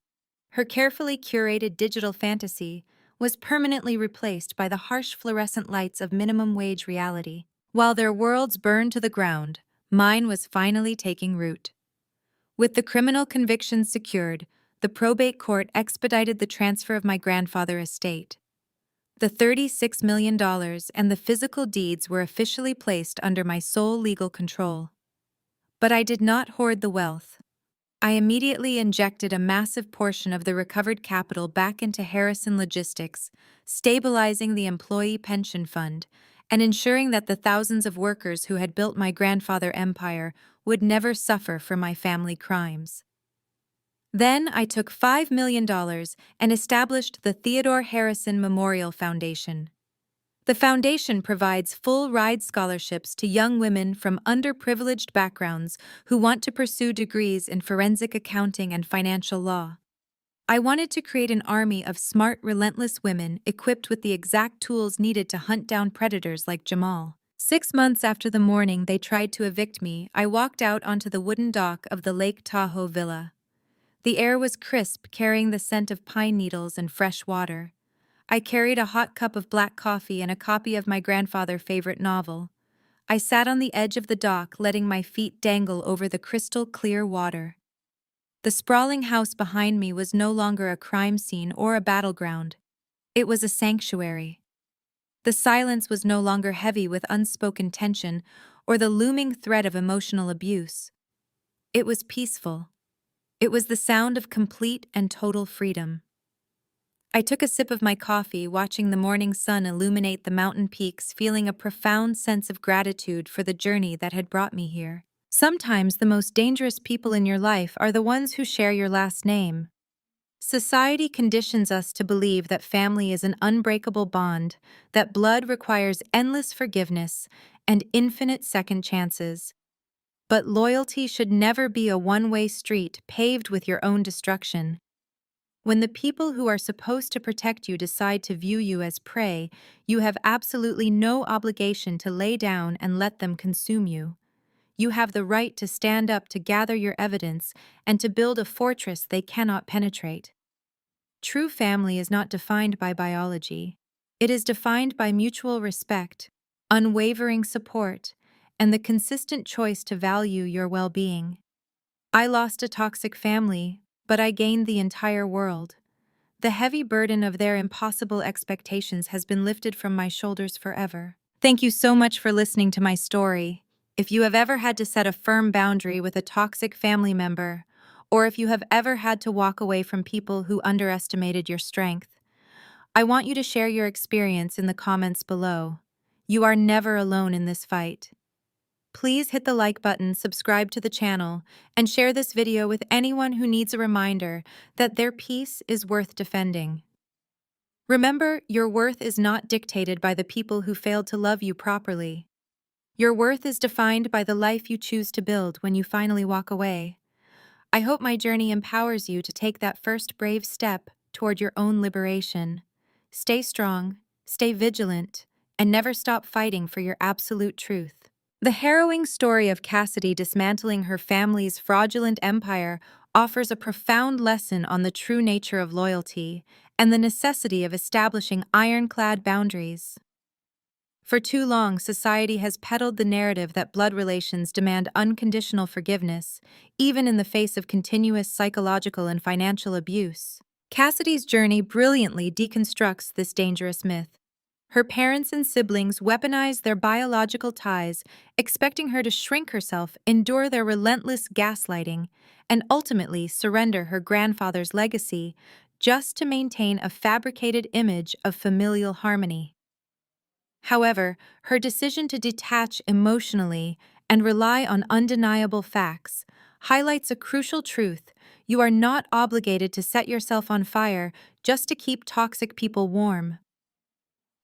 Speaker 1: Her carefully curated digital fantasy was permanently replaced by the harsh fluorescent lights of minimum wage reality. While their worlds burned to the ground, mine was finally taking root. With the criminal convictions secured, the probate court expedited the transfer of my grandfather's estate. The $36 million and the physical deeds were officially placed under my sole legal control. But I did not hoard the wealth. I immediately injected a massive portion of the recovered capital back into Harrison Logistics, stabilizing the employee pension fund and ensuring that the thousands of workers who had built my grandfather's empire would never suffer for my family crimes. Then I took $5 million and established the Theodore Harrison Memorial Foundation. The foundation provides full-ride scholarships to young women from underprivileged backgrounds who want to pursue degrees in forensic accounting and financial law. I wanted to create an army of smart, relentless women equipped with the exact tools needed to hunt down predators like Jamal. 6 months after the morning they tried to evict me, I walked out onto the wooden dock of the Lake Tahoe villa. The air was crisp, carrying the scent of pine needles and fresh water. I carried a hot cup of black coffee and a copy of my grandfather's favorite novel. I sat on the edge of the dock, letting my feet dangle over the crystal-clear water. The sprawling house behind me was no longer a crime scene or a battleground. It was a sanctuary. The silence was no longer heavy with unspoken tension or the looming threat of emotional abuse. It was peaceful. It was the sound of complete and total freedom. I took a sip of my coffee, watching the morning sun illuminate the mountain peaks, feeling a profound sense of gratitude for the journey that had brought me here. Sometimes the most dangerous people in your life are the ones who share your last name. Society conditions us to believe that family is an unbreakable bond, that blood requires endless forgiveness and infinite second chances. But loyalty should never be a one-way street paved with your own destruction. When the people who are supposed to protect you decide to view you as prey, you have absolutely no obligation to lay down and let them consume you. You have the right to stand up, to gather your evidence, and to build a fortress they cannot penetrate. True family is not defined by biology. It is defined by mutual respect, unwavering support, and the consistent choice to value your well-being. I lost a toxic family, but I gained the entire world. The heavy burden of their impossible expectations has been lifted from my shoulders forever. Thank you so much for listening to my story. If you have ever had to set a firm boundary with a toxic family member, or if you have ever had to walk away from people who underestimated your strength, I want you to share your experience in the comments below. You are never alone in this fight. Please hit the like button, subscribe to the channel, and share this video with anyone who needs a reminder that their peace is worth defending. Remember, your worth is not dictated by the people who failed to love you properly. Your worth is defined by the life you choose to build when you finally walk away. I hope my journey empowers you to take that first brave step toward your own liberation. Stay strong, stay vigilant, and never stop fighting for your absolute truth. The harrowing story of Cassidy dismantling her family's fraudulent empire offers a profound lesson on the true nature of loyalty and the necessity of establishing ironclad boundaries. For too long, society has peddled the narrative that blood relations demand unconditional forgiveness, even in the face of continuous psychological and financial abuse. Cassidy's journey brilliantly deconstructs this dangerous myth. Her parents and siblings weaponize their biological ties, expecting her to shrink herself, endure their relentless gaslighting, and ultimately surrender her grandfather's legacy just to maintain a fabricated image of familial harmony. However, her decision to detach emotionally and rely on undeniable facts highlights a crucial truth: you are not obligated to set yourself on fire just to keep toxic people warm.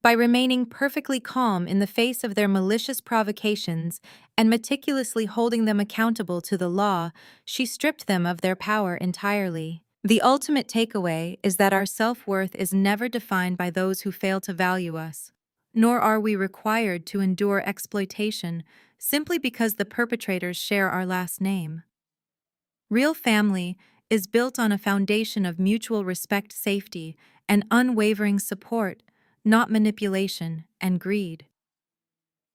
Speaker 1: By remaining perfectly calm in the face of their malicious provocations and meticulously holding them accountable to the law, she stripped them of their power entirely. The ultimate takeaway is that our self-worth is never defined by those who fail to value us, nor are we required to endure exploitation simply because the perpetrators share our last name. Real family is built on a foundation of mutual respect, safety, and unwavering support, not manipulation and greed.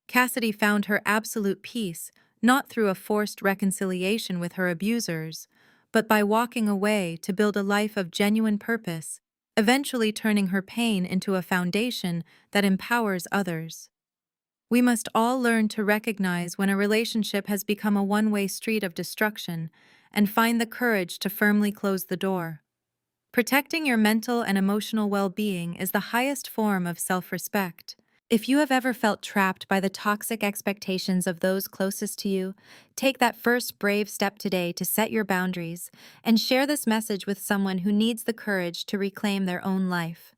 Speaker 1: Cassidy found her absolute peace not through a forced reconciliation with her abusers, but by walking away to build a life of genuine purpose, eventually turning her pain into a foundation that empowers others. We must all learn to recognize when a relationship has become a one-way street of destruction and find the courage to firmly close the door. Protecting your mental and emotional well-being is the highest form of self-respect. If you have ever felt trapped by the toxic expectations of those closest to you, take that first brave step today to set your boundaries and share this message with someone who needs the courage to reclaim their own life.